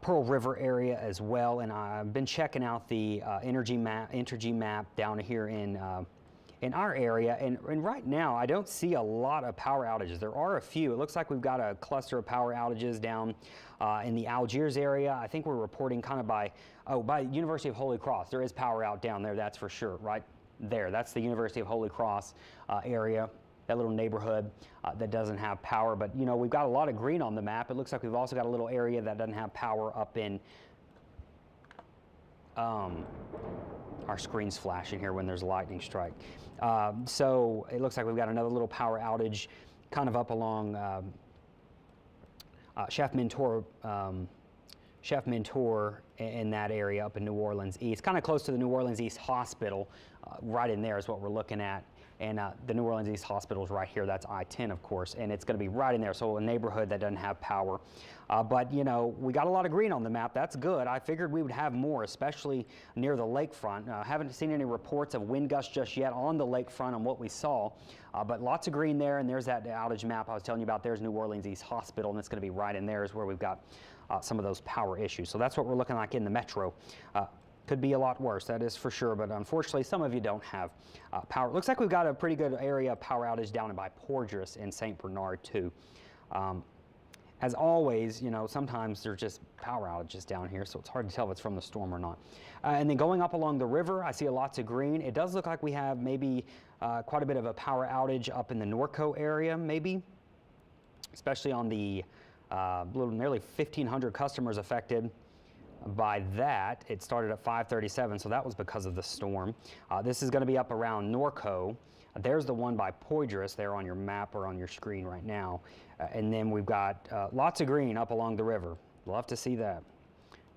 Pearl River area as well, and I've been checking out the energy map down here in our area, and right now I don't see a lot of power outages. There are a few. It looks like we've got a cluster of power outages down in the Algiers area. I think we're reporting kind of by University of Holy Cross. There is power out down there, that's for sure, right there. That's the University of Holy Cross area, that little neighborhood that doesn't have power. But we've got a lot of green on the map. It looks like we've also got a little area that doesn't have power up in our screen's flashing here when there's a lightning strike. So it looks like we've got another little power outage kind of up along Chef Mentor in that area up in New Orleans East, kind of close to the New Orleans East Hospital. Right in there is what we're looking at. And the New Orleans East Hospital is right here. That's I-10, of course, and it's going to be right in there. So a neighborhood that doesn't have power. But we got a lot of green on the map. That's good. I figured we would have more, especially near the lakefront. Haven't seen any reports of wind gusts just yet on the lakefront on what we saw. But lots of green there, and there's that outage map I was telling you about. There's New Orleans East Hospital, and it's going to be right in there is where we've got some of those power issues. So that's what we're looking like in the metro. Could be a lot worse, that is for sure, but unfortunately some of you don't have power. Looks like we've got a pretty good area of power outage down by Porgerous in St. Bernard too. As always, sometimes there's just power outages down here, so it's hard to tell if it's from the storm or not. And then going up along the river, I see lots of green. It does look like we have maybe quite a bit of a power outage up in the Norco area, maybe, especially on the nearly 1,500 customers affected by that. It started at 5:37, so that was because of the storm. This is going to be up around Norco. There's the one by Poydras there on your map or on your screen right now. And then we've got lots of green up along the river. Love to see that.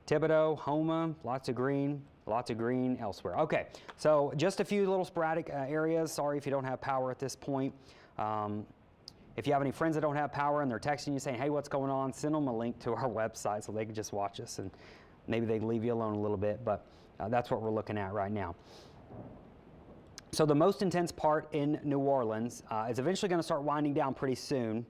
Thibodaux, Homa, lots of green elsewhere. Okay, so just a few little sporadic areas. Sorry if you don't have power at this point. If you have any friends that don't have power and they're texting you saying, hey, what's going on, send them a link to our website so they can just watch us, and maybe they leave you alone a little bit, but that's what we're looking at right now. So the most intense part in New Orleans is eventually going to start winding down pretty soon.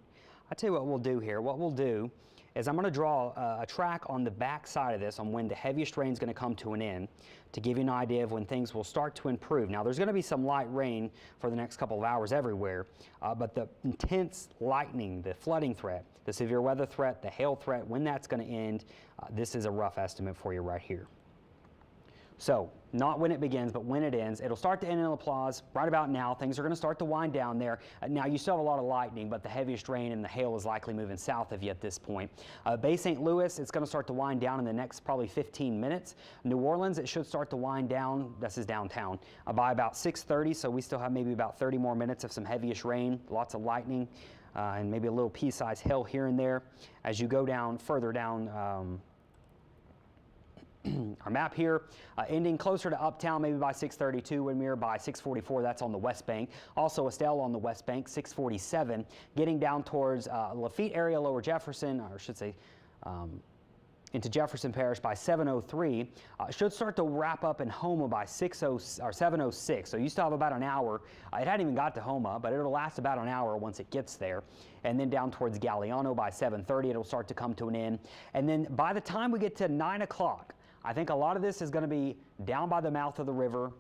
I'll tell you what we'll do here. What we'll do is I'm going to draw a track on the back side of this on when the heaviest rain is going to come to an end to give you an idea of when things will start to improve. Now, there's going to be some light rain for the next couple of hours everywhere, but the intense lightning, the flooding threat, the severe weather threat, the hail threat, when that's going to end, this is a rough estimate for you right here. So not when it begins, but when it ends. It'll start to end in La Plaza right about now. Things are going to start to wind down there. Now you still have a lot of lightning, but the heaviest rain and the hail is likely moving south of you at this point. Bay St. Louis, it's going to start to wind down in the next probably 15 minutes. New Orleans, it should start to wind down, this is downtown, by about 6:30, so we still have maybe about 30 more minutes of some heaviest rain, lots of lightning, and maybe a little pea-sized hail here and there. As you go down, further down, our map here, ending closer to Uptown, maybe by 6:32, Windermere by 6:44, that's on the West Bank. Also Estelle on the West Bank, 6:47. Getting down towards Lafitte area, Lower Jefferson, or I should say into Jefferson Parish by 7:03. Should start to wrap up in Homa by 7:06. So you still have about an hour. It hadn't even got to Homa, but it'll last about an hour once it gets there. And then down towards Galliano by 7:30, it'll start to come to an end. And then by the time we get to 9 o'clock, I think a lot of this is going to be down by the mouth of the river.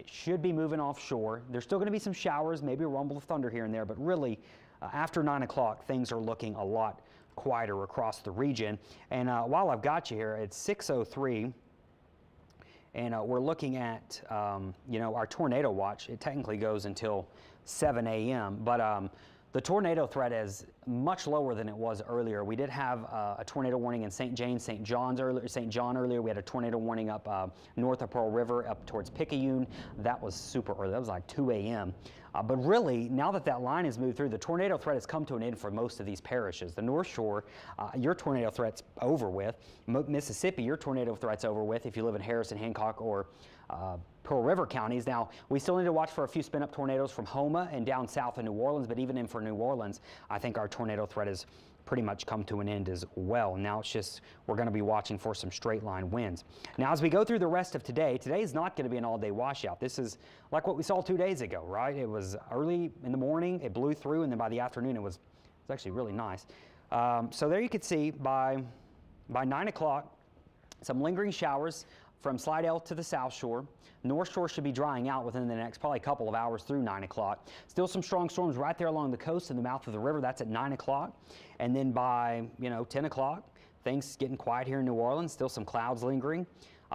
It should be moving offshore. There's still going to be some showers, maybe a rumble of thunder here and there, but really after 9 o'clock, things are looking a lot quieter across the region. And while I've got you here, it's 6:03, and we're looking at our tornado watch. It technically goes until 7 a.m., but the tornado threat is much lower than it was earlier. We did have a tornado warning in St. John earlier. We had a tornado warning up north of Pearl River, up towards Picayune. That was super early. That was like 2 a.m. But really, now that line has moved through, the tornado threat has come to an end for most of these parishes. The North Shore, your tornado threat's over with. Mississippi, your tornado threat's over with if you live in Harrison, Hancock, or Pearl River counties. Now, we still need to watch for a few spin-up tornadoes from Homa and down south of New Orleans, but even in for New Orleans, I think our tornado threat has pretty much come to an end as well. Now it's just, we're going to be watching for some straight line winds. Now, as we go through the rest of today is not going to be an all-day washout. This is like what we saw 2 days ago, right? It was early in the morning, it blew through, and then by the afternoon, it was actually really nice. So there you can see by 9 o'clock, some lingering showers from Slidell to the South Shore. North Shore should be drying out within the next probably couple of hours through 9 o'clock. Still some strong storms right there along the coast in the mouth of the river. That's at 9 o'clock. And then by 10 o'clock, things getting quiet here in New Orleans. Still some clouds lingering.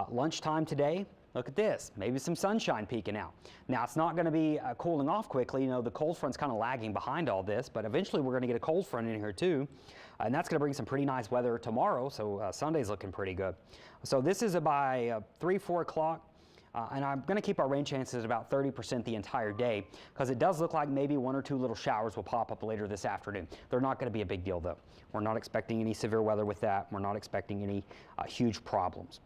Lunchtime today, look at this. Maybe some sunshine peeking out. Now, it's not going to be cooling off quickly. The cold front's kind of lagging behind all this, but eventually we're going to get a cold front in here too. And that's going to bring some pretty nice weather tomorrow, so Sunday's looking pretty good. So this is by 3, 4 o'clock, and I'm going to keep our rain chances at about 30% the entire day, because it does look like maybe 1 or 2 little showers will pop up later this afternoon. They're not going to be a big deal, though. We're not expecting any severe weather with that. We're not expecting any huge problems.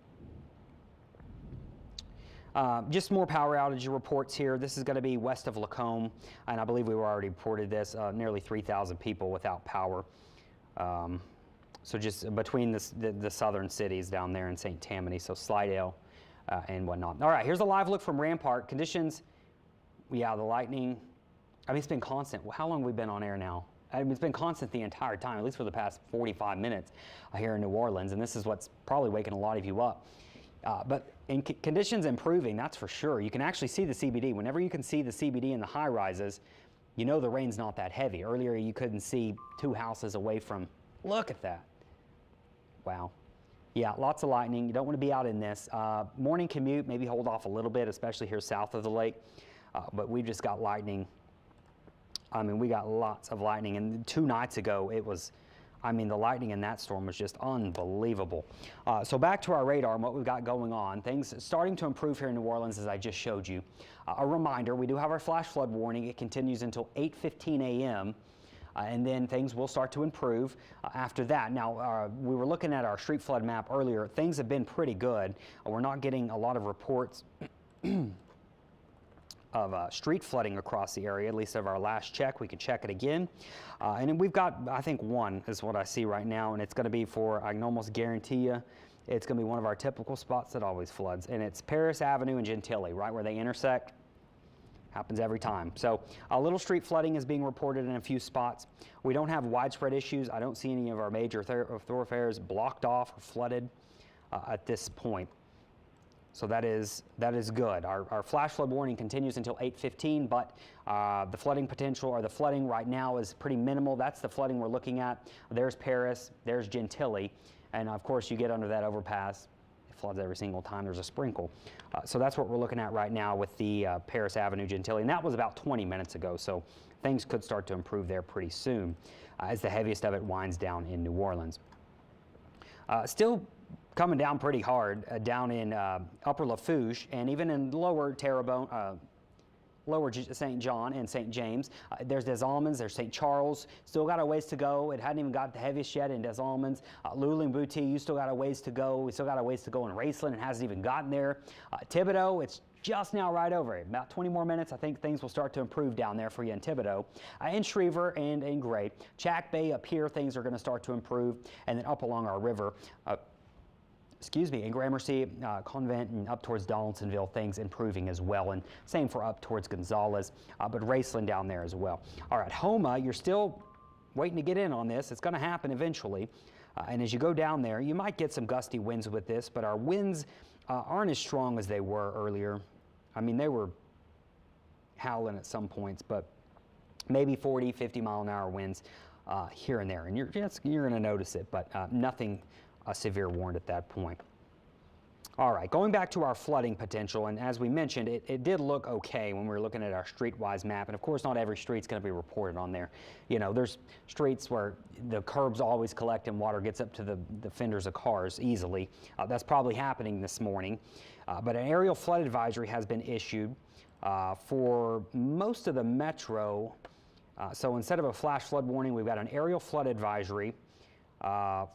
Just more power outage reports here. This is going to be west of Lacombe, and I believe we already reported this, nearly 3,000 people without power. So just between the southern cities down there in St. Tammany, so Slidell and whatnot. All right, here's a live look from Rampart. Conditions, yeah, the lightning, I mean, it's been constant. How long have we been on air now? I mean, it's been constant the entire time, at least for the past 45 minutes here in New Orleans, and this is what's probably waking a lot of you up. But conditions improving, that's for sure. You can actually see the CBD. Whenever you can see the CBD in the high rises, you know the rain's not that heavy. Earlier you couldn't see 2 houses away from, look at that. Wow. Yeah, lots of lightning. You don't want to be out in this. Morning commute, maybe hold off a little bit, especially here south of the lake. But we've just got lightning. I mean, we got lots of lightning. And 2 nights ago, it was, I mean, the lightning in that storm was just unbelievable. So back to our radar and what we've got going on. Things starting to improve here in New Orleans, as I just showed you. A reminder, we do have our flash flood warning. It continues until 8:15 a.m. And then things will start to improve after that. Now, we were looking at our street flood map earlier. Things have been pretty good. We're not getting a lot of reports of street flooding across the area, at least of our last check. We could check it again. And then we've got, I think, 1 is what I see right now, and it's going to be for, I can almost guarantee you, it's going to be one of our typical spots that always floods, and it's Paris Avenue and Gentilly, right where they intersect. Happens every time. So a little street flooding is being reported in a few spots. We don't have widespread issues. I don't see any of our major thoroughfares blocked off or flooded at this point. So that is good. Our flash flood warning continues until 8:15, but the flooding potential, or the flooding right now, is pretty minimal. That's the flooding we're looking at. There's Paris, there's Gentilly, and of course you get under that overpass. floods every single time there's a sprinkle. So that's what we're looking at right now with the Paris Avenue Gentilly, and that was about 20 minutes ago, so things could start to improve there pretty soon as the heaviest of it winds down in New Orleans. Still coming down pretty hard down in Upper Lafourche and even in lower Terrebonne, lower St. John and St. James. There's Des Allemands, there's St. Charles, still got a ways to go. It hadn't even got the heaviest yet in Des Allemands. Louline Bouty, you still got a ways to go. We still got a ways to go in Raceland. It hasn't even gotten there. Thibodaux, it's just now right over it. About 20 more minutes, I think things will start to improve down there for you in Thibodaux. In Schriever and in Gray. Chack Bay up here, things are going to start to improve. And then up along our river, in Gramercy, Convent, and up towards Donaldsonville, things improving as well, and same for up towards Gonzales, but Raceland down there as well. All right, Houma, you're still waiting to get in on this. It's going to happen eventually, and as you go down there, you might get some gusty winds with this, but our winds aren't as strong as they were earlier. I mean, they were howling at some points, but maybe 40, 50 mile an hour winds here and there, and you're going to notice it, but nothing a severe warrant at that point. All right, going back to our flooding potential, and as we mentioned, it did look okay when we were looking at our streetwise map, and of course not every street's going to be reported on there. You know, there's streets where the curbs always collect and water gets up to the fenders of cars easily. That's probably happening this morning, but an aerial flood advisory has been issued for most of the metro. So instead of a flash flood warning, we've got an aerial flood advisory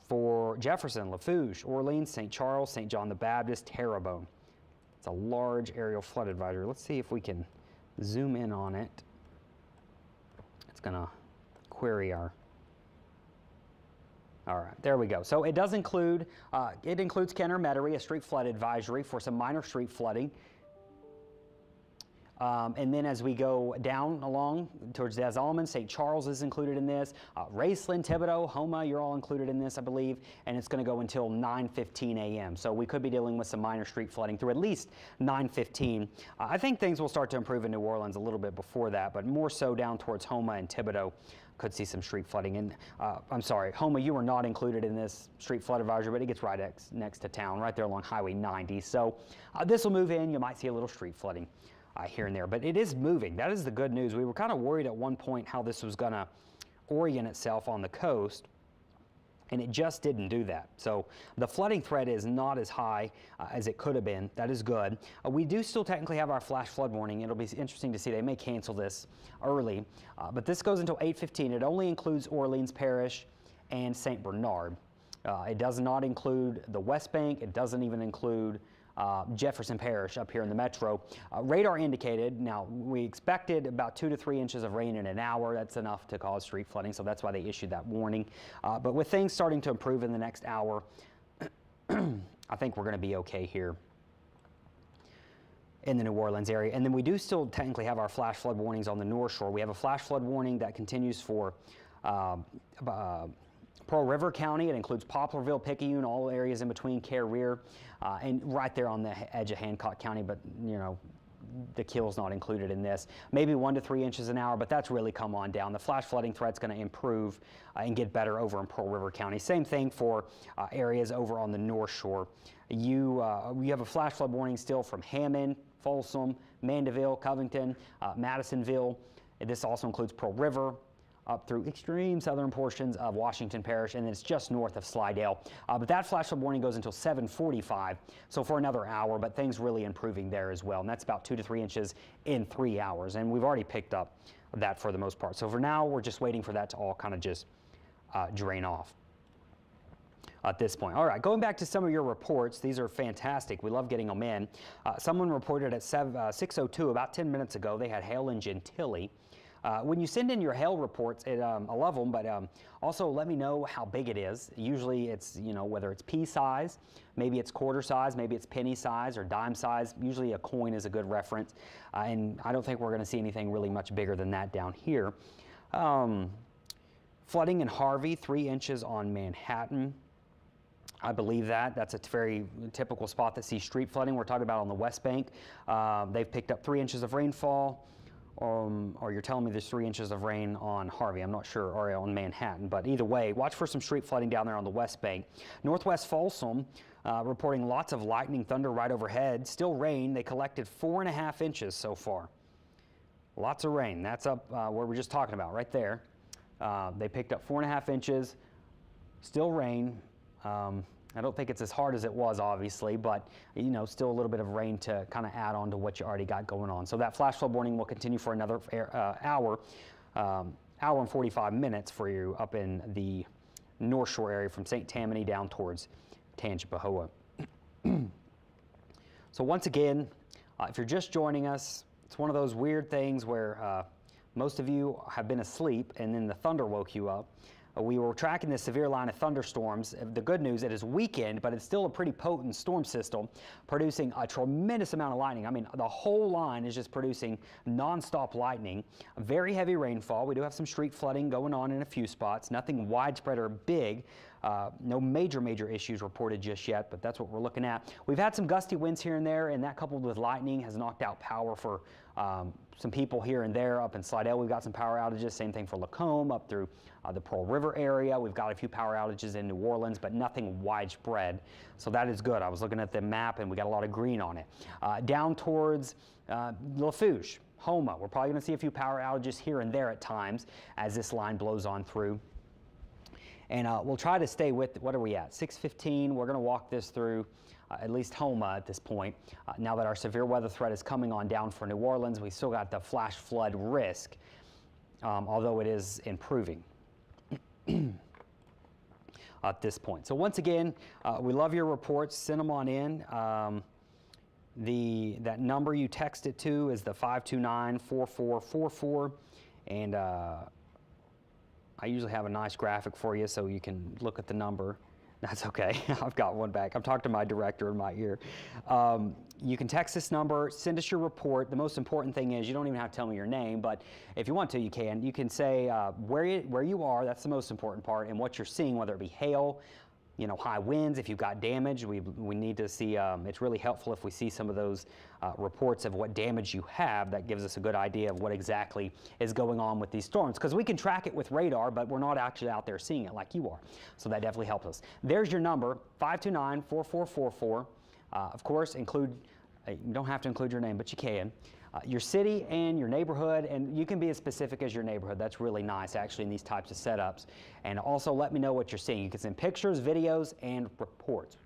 for Jefferson, Lafourche, Orleans, St. Charles, St. John the Baptist, Terrebonne. It's a large aerial flood advisory. Let's see if we can zoom in on it. It's going to query our... All right, there we go. So it does include, it includes Kenner, Metairie, a street flood advisory for some minor street flooding. And then as we go down along towards Des Allemands, St. Charles is included in this. Raceland, Thibodaux, Houma, you're all included in this, I believe. And it's going to go until 9:15 a.m. So we could be dealing with some minor street flooding through at least 9:15. I think things will start to improve in New Orleans a little bit before that, but more so down towards Houma and Thibodaux could see some street flooding. And I'm sorry, Houma, you are not included in this street flood advisory, but it gets right next to town, right there along Highway 90. So this will move in. You might see a little street flooding here and there, but it is moving. That is the good news. We were kind of worried at one point how this was going to orient itself on the coast, and it just didn't do that. So the flooding threat is not as high as it could have been. That is good. We do still technically have our flash flood warning. It'll be interesting to see. They may cancel this early, but this goes until 8:15. It only includes Orleans Parish and St. Bernard. It does not include the West Bank. It doesn't even include Jefferson Parish up here in the metro. Radar indicated, now we expected about 2 to 3 inches of rain in an hour. That's enough to cause street flooding, so that's why they issued that warning. But with things starting to improve in the next hour, I think we're going to be okay here in the New Orleans area. And then we do still technically have our flash flood warnings on the North Shore. We have a flash flood warning that continues for Pearl River County. It includes Poplarville, Picayune, all areas in between, Carriere, and right there on the edge of Hancock County, but you know, the Kill's not included in this. Maybe 1 to 3 inches an hour, but that's really come on down. The flash flooding threat's going to improve and get better over in Pearl River County. Same thing for areas over on the North Shore. You have a flash flood warning still from Hammond, Folsom, Mandeville, Covington, Madisonville. This also includes Pearl River, up through extreme southern portions of Washington Parish, and then it's just north of Slidell. But that flash flood warning goes until 7:45, so for another hour, but things really improving there as well, and that's about 2 to 3 inches in 3 hours, and we've already picked up that for the most part. So for now, we're just waiting for that to all kind of just drain off at this point. All right, going back to some of your reports, these are fantastic. We love getting them in. Someone reported at 6:02, about 10 minutes ago, they had hail in Gentilly. When you send in your hail reports, I love them, but also let me know how big it is. Usually it's, you know, whether it's pea size, maybe it's quarter size, maybe it's penny size or dime size. Usually a coin is a good reference, and I don't think we're going to see anything really much bigger than that down here. Flooding in Harvey, 3 inches on Manhattan. I believe that. That's a very typical spot that sees street flooding. We're talking about on the West Bank. They've picked up 3 inches of rainfall. or you're telling me there's 3 inches of rain on Harvey. I'm not sure, or on Manhattan, but either way, watch for some street flooding down there on the West Bank. Northwest Folsom reporting lots of lightning, thunder right overhead. Still rain. They collected 4.5 inches so far. Lots of rain. That's up where we're just talking about, right there. They picked up 4.5 inches. Still rain. I don't think it's as hard as it was, obviously, but you know, still a little bit of rain to kind of add on to what you already got going on. So that flash flood warning will continue for another hour and 45 minutes for you up in the North Shore area from St. Tammany down towards Tangipahoa. So once again, if you're just joining us, it's one of those weird things where most of you have been asleep and then the thunder woke you up. We were tracking this severe line of thunderstorms. The good news, it is weakened, but it's still a pretty potent storm system producing a tremendous amount of lightning. I mean, the whole line is just producing nonstop lightning. Very heavy rainfall. We do have some street flooding going on in a few spots. Nothing widespread or big. No major issues reported just yet, but that's what we're looking at. We've had some gusty winds here and there, and that coupled with lightning has knocked out power for some people here and there. Up in Slidell, we've got some power outages. Same thing for Lacombe, up through the Pearl River area. We've got a few power outages in New Orleans, but nothing widespread. So that is good. I was looking at the map, and we got a lot of green on it. Down towards Lafourche, Houma, we're probably going to see a few power outages here and there at times as this line blows on through. And we'll try to stay with, what are we at, 6:15. We're going to walk this through at least Houma at this point. Now that our severe weather threat is coming on down for New Orleans, we still got the flash flood risk, although it is improving at this point. So once again, we love your reports. Send them on in. That number you text it to is the 529-4444, and I usually have a nice graphic for you so you can look at the number. That's okay. I've got one back. I'm talking to my director in my ear. You can text this number, send us your report. The most important thing is you don't even have to tell me your name, but if you want to, you can. You can say where you are. That's the most important part, and what you're seeing, whether it be hail, you know, high winds. If you've got damage, we need to see. It's really helpful if we see some of those reports of what damage you have. That gives us a good idea of what exactly is going on with these storms, because we can track it with radar, but we're not actually out there seeing it like you are. So that definitely helps us. There's your number, 529-4444. Of course, you don't have to include your name, but you can. Your city and your neighborhood, and you can be as specific as your neighborhood. That's really nice, actually, in these types of setups. And also let me know what you're seeing. You can send pictures, videos, and reports.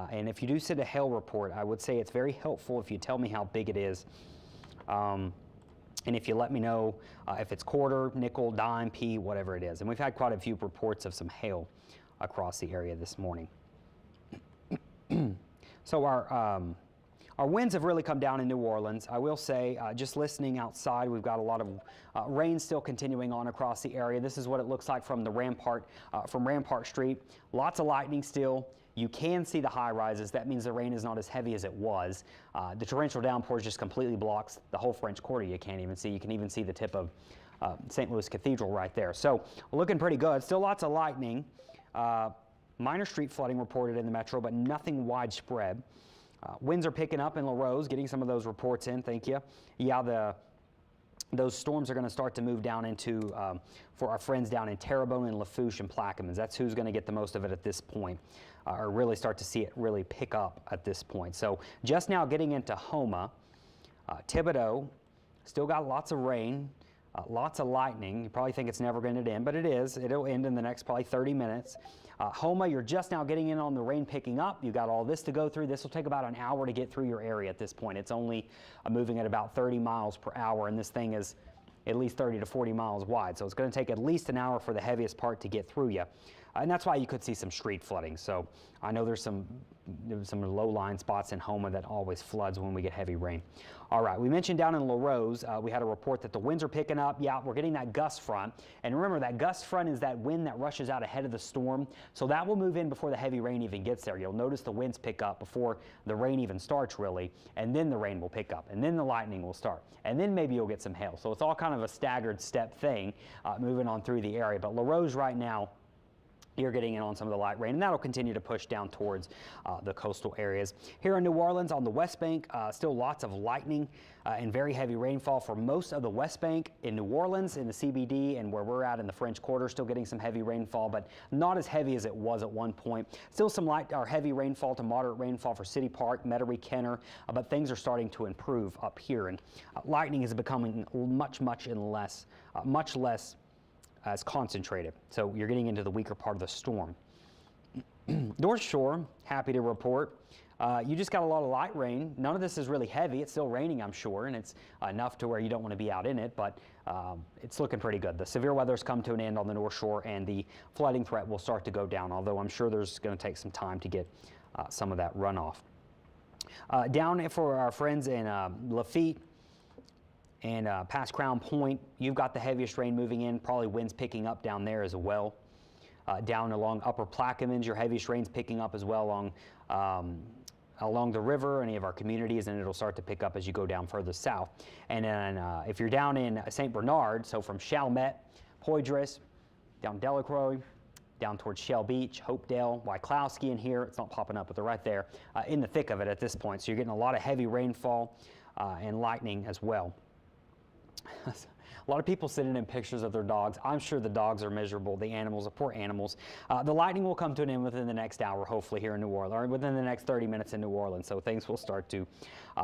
And if you do send a hail report, I would say it's very helpful if you tell me how big it is. And if you let me know if it's quarter, nickel, dime, pea, whatever it is. And we've had quite a few reports of some hail across the area this morning. So our winds have really come down in New Orleans. I will say, just listening outside, we've got a lot of rain still continuing on across the area. This is what it looks like from the Rampart Street. Lots of lightning still. You can see the high rises. That means the rain is not as heavy as it was. The torrential downpours just completely blocks the whole French Quarter. You can't even see. You can even see the tip of St. Louis Cathedral right there. So looking pretty good. Still lots of lightning. Minor street flooding reported in the metro, but nothing widespread. Winds are picking up in La Rose, getting some of those reports in, thank you. Yeah, those storms are going to start to move down into, for our friends down in Terrebonne and Lafourche and Plaquemines. That's who's going to get the most of it at this point, or really start to see it really pick up at this point. So just now getting into Houma, Thibodaux, still got lots of rain, lots of lightning. You probably think it's never going to end, but it is. It'll end in the next probably 30 minutes. Houma, you're just now getting in on the rain picking up. You've got all this to go through. This will take about an hour to get through your area at this point. It's only moving at about 30 miles per hour, and this thing is at least 30 to 40 miles wide. So it's going to take at least an hour for the heaviest part to get through you. And that's why you could see some street flooding. So I know there's some low-lying spots in Houma that always floods when we get heavy rain. All right, we mentioned down in La Rose, we had a report that the winds are picking up. Yeah, we're getting that gust front. And remember, that gust front is that wind that rushes out ahead of the storm. So that will move in before the heavy rain even gets there. You'll notice the winds pick up before the rain even starts, really. And then the rain will pick up. And then the lightning will start. And then maybe you'll get some hail. So it's all kind of a staggered step thing moving on through the area. But La Rose right now, you're getting in on some of the light rain, and that'll continue to push down towards the coastal areas. Here in New Orleans on the West Bank, still lots of lightning and very heavy rainfall for most of the West Bank. In New Orleans, in the CBD, and where we're at in the French Quarter, still getting some heavy rainfall, but not as heavy as it was at one point. Still some light or heavy rainfall to moderate rainfall for City Park, Metairie, Kenner, but things are starting to improve up here, and lightning is becoming much less as concentrated. So you're getting into the weaker part of the storm. North Shore, happy to report, you just got a lot of light rain. None of this is really heavy. It's still raining, I'm sure, and it's enough to where you don't want to be out in it, but it's looking pretty good. The severe weather's come to an end on the North Shore, and the flooding threat will start to go down, although I'm sure there's going to take some time to get some of that runoff. Down for our friends in Lafitte, and past Crown Point, you've got the heaviest rain moving in, probably winds picking up down there as well. Down along Upper Plaquemines, your heaviest rain's picking up as well along the river, any of our communities, and it'll start to pick up as you go down further south. And then if you're down in St. Bernard, so from Chalmette, Poydras, down Delacroix, down towards Shell Beach, Hopedale, Wyclowski in here, it's not popping up, but they're right there in the thick of it at this point. So you're getting a lot of heavy rainfall and lightning as well. A lot of people sending in pictures of their dogs. I'm sure the dogs are miserable, the animals, the poor animals. The lightning will come to an end within the next hour, hopefully, here in New Orleans, or within the next 30 minutes in New Orleans, so things will start to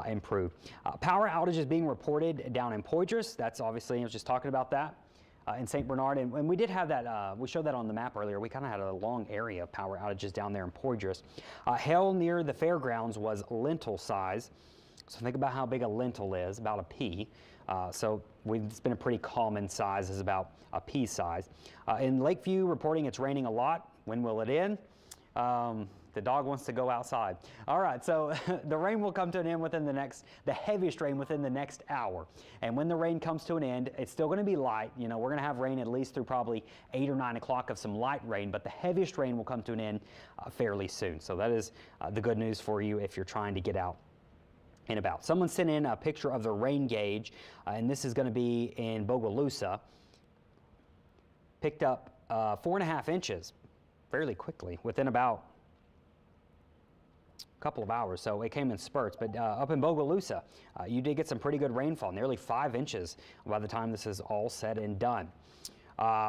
improve. Power outages being reported down in Poydras. That's obviously, I was just talking about that. In St. Bernard, and we did have that, we showed that on the map earlier. We kind of had a long area of power outages down there in Poydras. Hail near the fairgrounds was lentil size. So think about how big a lentil is, about a pea. So it's been a pretty common size, is about a pea size. In Lakeview, reporting it's raining a lot. When will it end? The dog wants to go outside. All right, so the rain will come to an end within the heaviest rain within the next hour. And when the rain comes to an end, it's still going to be light. You know, we're going to have rain at least through probably 8 or 9 o'clock of some light rain, but the heaviest rain will come to an end fairly soon. So that is the good news for you if you're trying to get out and about. Someone sent in a picture of the rain gauge, and this is going to be in Bogalusa. Picked up 4.5 inches fairly quickly within about a couple of hours, so it came in spurts. But up in Bogalusa, you did get some pretty good rainfall, nearly 5 inches by the time this is all said and done.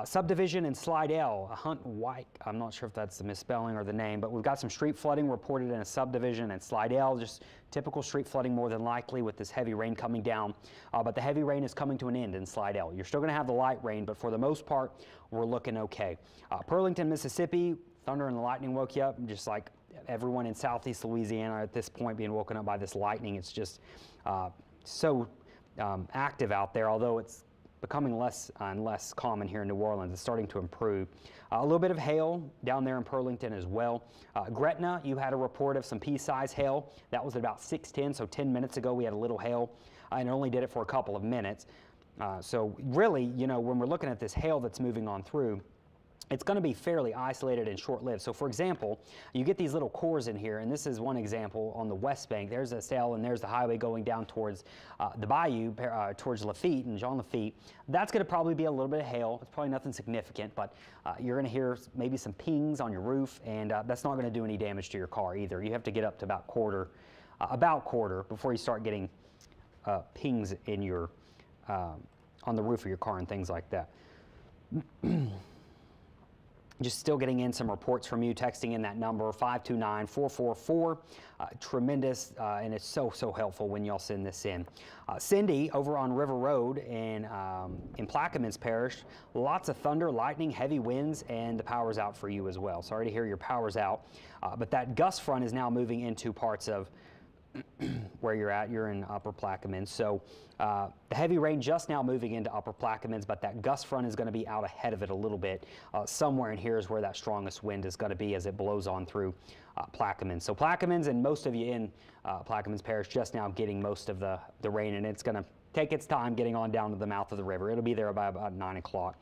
Subdivision in Slidell, Hunt White, I'm not sure if that's the misspelling or the name, but we've got some street flooding reported in a subdivision in Slidell, just typical street flooding more than likely with this heavy rain coming down. But the heavy rain is coming to an end in Slidell. You're still going to have the light rain, but for the most part, we're looking okay. Pearlington, Mississippi, thunder and lightning woke you up, just like everyone in southeast Louisiana at this point being woken up by this lightning. It's just so active out there, although it's becoming less and less common here in New Orleans. It's starting to improve. A little bit of hail down there in Pearlington as well. Gretna, you had a report of some pea-size hail. That was about 6:10, so 10 minutes ago we had a little hail, and it only did it for a couple of minutes. So really, you know, when we're looking at this hail that's moving on through, it's going to be fairly isolated and short-lived. So for example, you get these little cores in here, and this is one example on the West Bank. There's a sail, and there's the highway going down towards the bayou, towards Lafitte and Jean Lafitte. That's going to probably be a little bit of hail. It's probably nothing significant, but you're going to hear maybe some pings on your roof, and that's not going to do any damage to your car either. You have to get up to about quarter before you start getting pings in your on the roof of your car and things like that. Just still getting in some reports from you, texting in that number, 529-444. Tremendous, and it's so helpful when y'all send this in. Cindy, over on River Road in Plaquemines Parish, lots of thunder, lightning, heavy winds, and the power's out for you as well. Sorry to hear your power's out, but that gust front is now moving into parts of where you're at. You're in Upper Plaquemines. So the heavy rain just now moving into Upper Plaquemines, but that gust front is going to be out ahead of it a little bit. Somewhere in here is where that strongest wind is going to be as it blows on through Plaquemines. So Plaquemines and most of you in Plaquemines Parish just now getting most of the rain, and it's going to take its time getting on down to the mouth of the river. It'll be there by about 9 o'clock,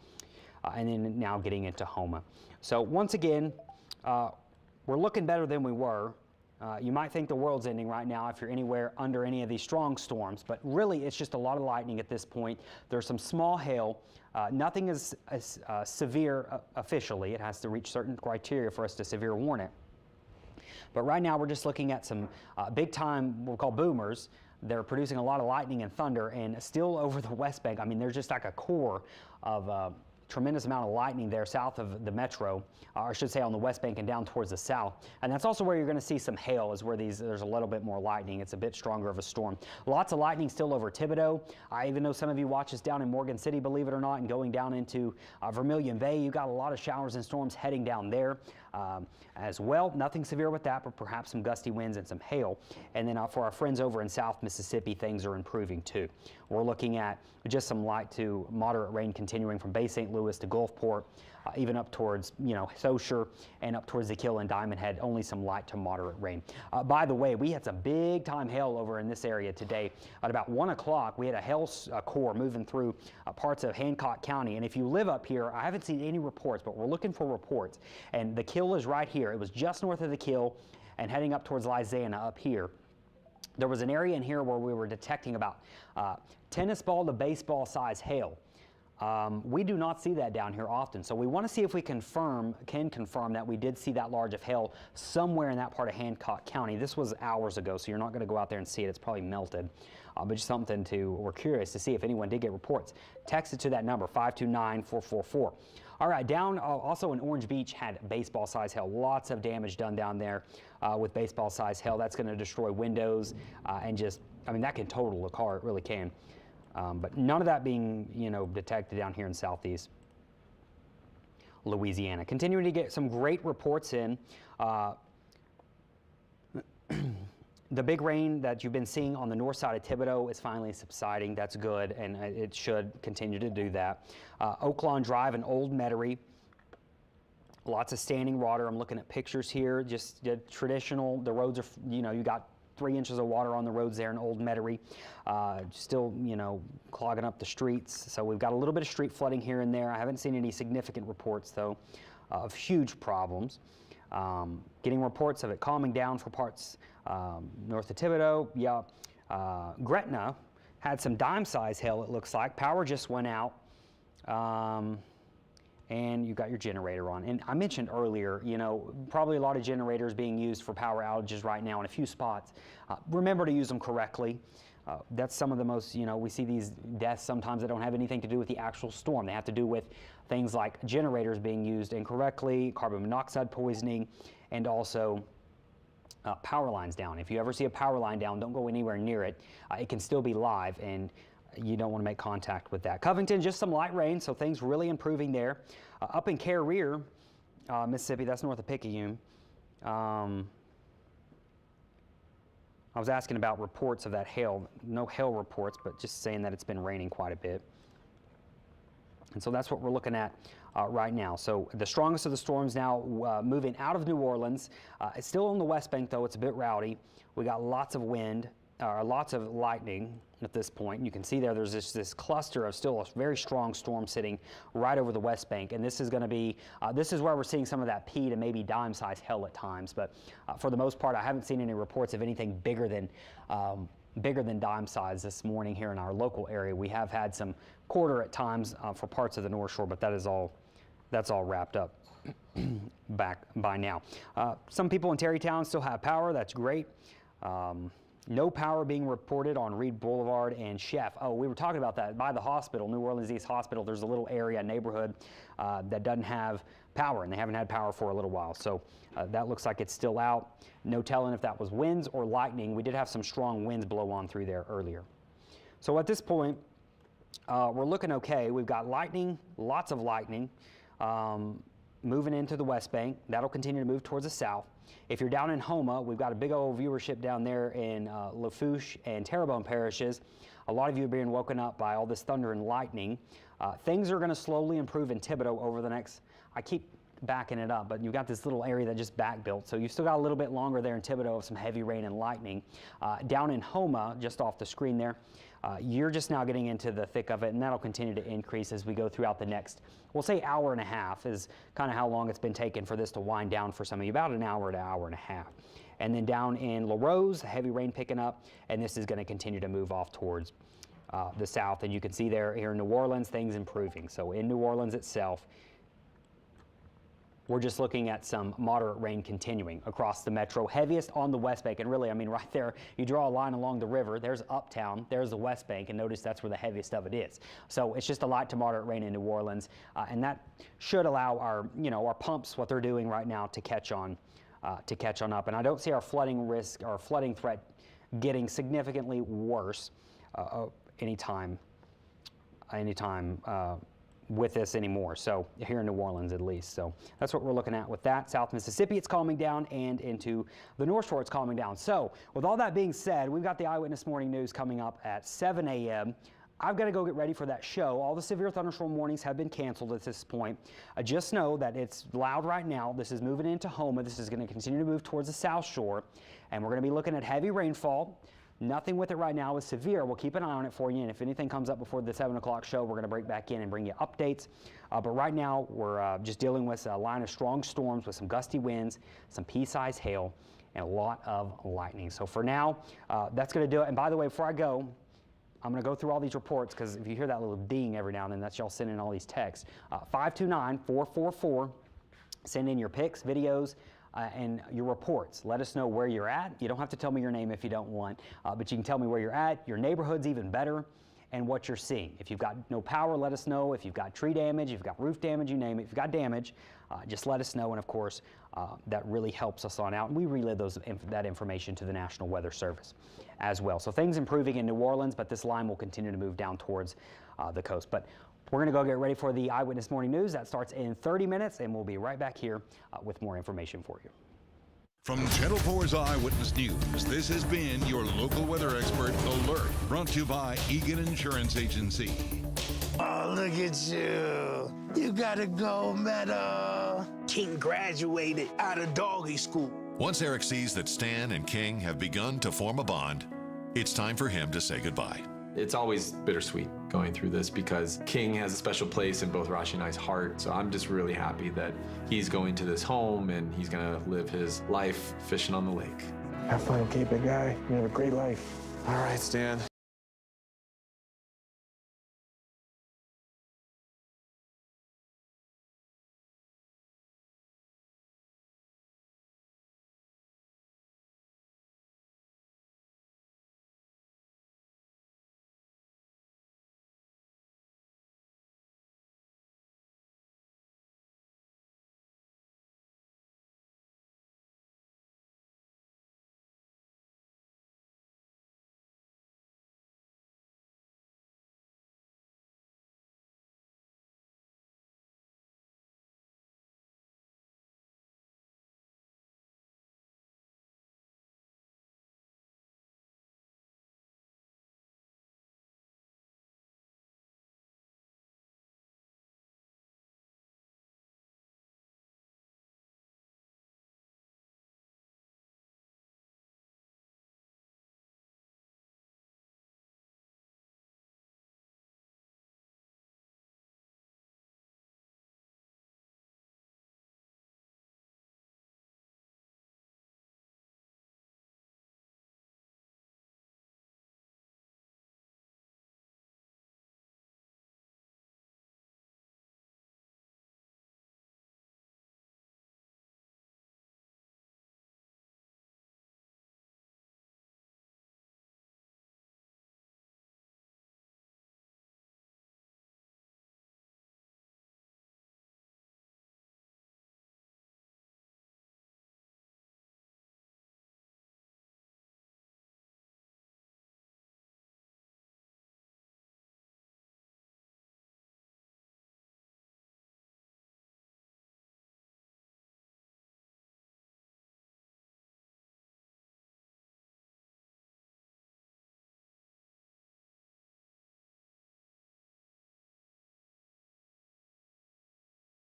and then now getting into Houma. So once again, we're looking better than we were You might think the world's ending right now if you're anywhere under any of these strong storms, but really it's just a lot of lightning at this point. There's some small hail. Nothing is severe officially. It has to reach certain criteria for us to severe warn it. But right now we're just looking at some big time, what we call boomers. They're producing a lot of lightning and thunder, and still over the West Bank. I mean, there's just like a core of tremendous amount of lightning there south of the metro, or I should say on the West Bank and down towards the south. And that's also where you're going to see some hail, is where there's a little bit more lightning. It's a bit stronger of a storm. Lots of lightning still over Thibodaux. I even know some of you watch us down in Morgan City, believe it or not, and going down into Vermilion Bay. You got a lot of showers and storms heading down there as well. Nothing severe with that, but perhaps some gusty winds and some hail. And then for our friends over in South Mississippi, things are improving too. We're looking at just some light to moderate rain continuing from Bay St. Louis to Gulfport, even up towards, Saucier and up towards the Kill and Diamond Head, only some light to moderate rain. By the way, we had some big time hail over in this area today. At about 1 o'clock, we had a hail core moving through parts of Hancock County. And if you live up here, I haven't seen any reports, but we're looking for reports. And the Kill is right here. It was just north of the Kill and heading up towards Louisiana up here. There was an area in here where we were detecting about tennis ball to baseball size hail. We do not see that down here often, so we want to see if we can confirm that we did see that large of hail somewhere in that part of Hancock County. This was hours ago, so you're not going to go out there and see it. It's probably melted, but just something we're curious to see if anyone did get reports. Text it to that number, 529-444. All right, down also in Orange Beach had baseball size hail. Lots of damage done down there with baseball size hail. That's going to destroy windows and that can total a car. It really can. But none of that being, detected down here in southeast Louisiana. Continuing to get some great reports in. The big rain that you've been seeing on the north side of Thibodaux is finally subsiding. That's good, and it should continue to do that. Oaklawn Drive and Old Metairie, lots of standing water. I'm looking at pictures here, just traditional. The roads are, you got 3 inches of water on the roads there in Old Metairie. Still, clogging up the streets. So we've got a little bit of street flooding here and there. I haven't seen any significant reports, though, of huge problems. Getting reports of it calming down for parts north of Thibodaux. Yeah, Gretna had some dime-size hail, it looks like. Power just went out. And you got your generator on. And I mentioned earlier, probably a lot of generators being used for power outages right now in a few spots. Remember to use them correctly. That's some of the most, we see these deaths sometimes that don't have anything to do with the actual storm. They have to do with things like generators being used incorrectly, carbon monoxide poisoning, and also power lines down. If you ever see a power line down, don't go anywhere near it. It can still be live, and you don't want to make contact with that. Covington, just some light rain, so things really improving there. Up in Carriere, Mississippi, that's north of Picayune. I was asking about reports of that hail. No hail reports, but just saying that it's been raining quite a bit. And so that's what we're looking at right now. So the strongest of the storms now moving out of New Orleans. It's still on the West Bank, though. It's a bit rowdy. We got lots of wind, lots of lightning at this point. You can see there's this cluster of still a very strong storm sitting right over the West Bank, and this is going to be this is where we're seeing some of that P to maybe dime size hail at times, but for the most part I haven't seen any reports of anything bigger than dime size this morning here in our local area. We have had some quarter at times for parts of the North Shore, but that's all wrapped up back by now. Some people in Terrytown still have power. That's great. No power being reported on Reed Boulevard and Chef. Oh, we were talking about that by the hospital, New Orleans East Hospital. There's a little area, neighborhood that doesn't have power, and they haven't had power for a little while. So that looks like it's still out. No telling if that was winds or lightning. We did have some strong winds blow on through there earlier. So at this point, we're looking okay. We've got lightning, lots of lightning, moving into the West Bank. That'll continue to move towards the south. If you're down in Houma, we've got a big old viewership down there in Lafourche and Terrebonne parishes. A lot of you are being woken up by all this thunder and lightning. Things are going to slowly improve in Thibodaux over the next, I keep backing it up, but you've got this little area that just back built, so you've still got a little bit longer there in Thibodaux of some heavy rain and lightning. Down in Houma, just off the screen there, you're just now getting into the thick of it, and that'll continue to increase as we go throughout the next, we'll say hour and a half is kind of how long it's been taking for this to wind down for some of you, about an hour to hour and a half. And then down in La Rose, heavy rain picking up, and this is going to continue to move off towards the south. And you can see there here in New Orleans, things improving. So in New Orleans itself, we're just looking at some moderate rain continuing across the metro, heaviest on the West Bank. And really, I mean, right there, you draw a line along the river, there's Uptown, there's the West Bank, and notice that's where the heaviest of it is. So it's just a light to moderate rain in New Orleans, and that should allow our, our pumps, what they're doing right now, to catch on up. And I don't see our flooding risk, our flooding threat getting significantly worse anytime with this anymore, so here in New Orleans at least. So that's what we're looking at with that. South Mississippi, it's calming down, and into the North Shore, it's calming down. So with all that being said, we've got the Eyewitness Morning News coming up at 7 a.m. I've got to go get ready for that show. All the severe thunderstorm warnings have been canceled at this point. Just know that it's loud right now. This is moving into Houma. This is going to continue to move towards the South Shore, and we're going to be looking at heavy rainfall. Nothing with it right now is severe. We'll keep an eye on it for you, and if anything comes up before the 7 o'clock show, we're going to break back in and bring you updates. But right now, we're just dealing with a line of strong storms with some gusty winds, some pea-sized hail, and a lot of lightning. So for now, that's going to do it. And by the way, before I go, I'm going to go through all these reports, because if you hear that little ding every now and then, that's y'all sending all these texts. 529-444. Send in your pics, videos, and your reports. Let us know where you're at. You don't have to tell me your name if you don't want, but you can tell me where you're at. Your neighborhood's even better, and what you're seeing. If you've got no power, let us know. If you've got tree damage, if you've got roof damage, you name it. If you've got damage, just let us know, and of course, that really helps us on out. And we relay that information to the National Weather Service as well. So things improving in New Orleans, but this line will continue to move down towards the coast. But we're going to go get ready for the Eyewitness Morning News. That starts in 30 minutes, and we'll be right back here with more information for you. From Channel 4's Eyewitness News, this has been your local weather expert alert, brought to you by Egan Insurance Agency. Oh, look at you. You got a gold medal. King graduated out of doggy school. Once Eric sees that Stan and King have begun to form a bond, it's time for him to say goodbye. It's always bittersweet going through this, because King has a special place in both Rashi and I's heart. So I'm just really happy that he's going to this home and he's going to live his life fishing on the lake. Have fun, okay, big guy? You have a great life. All right, Stan.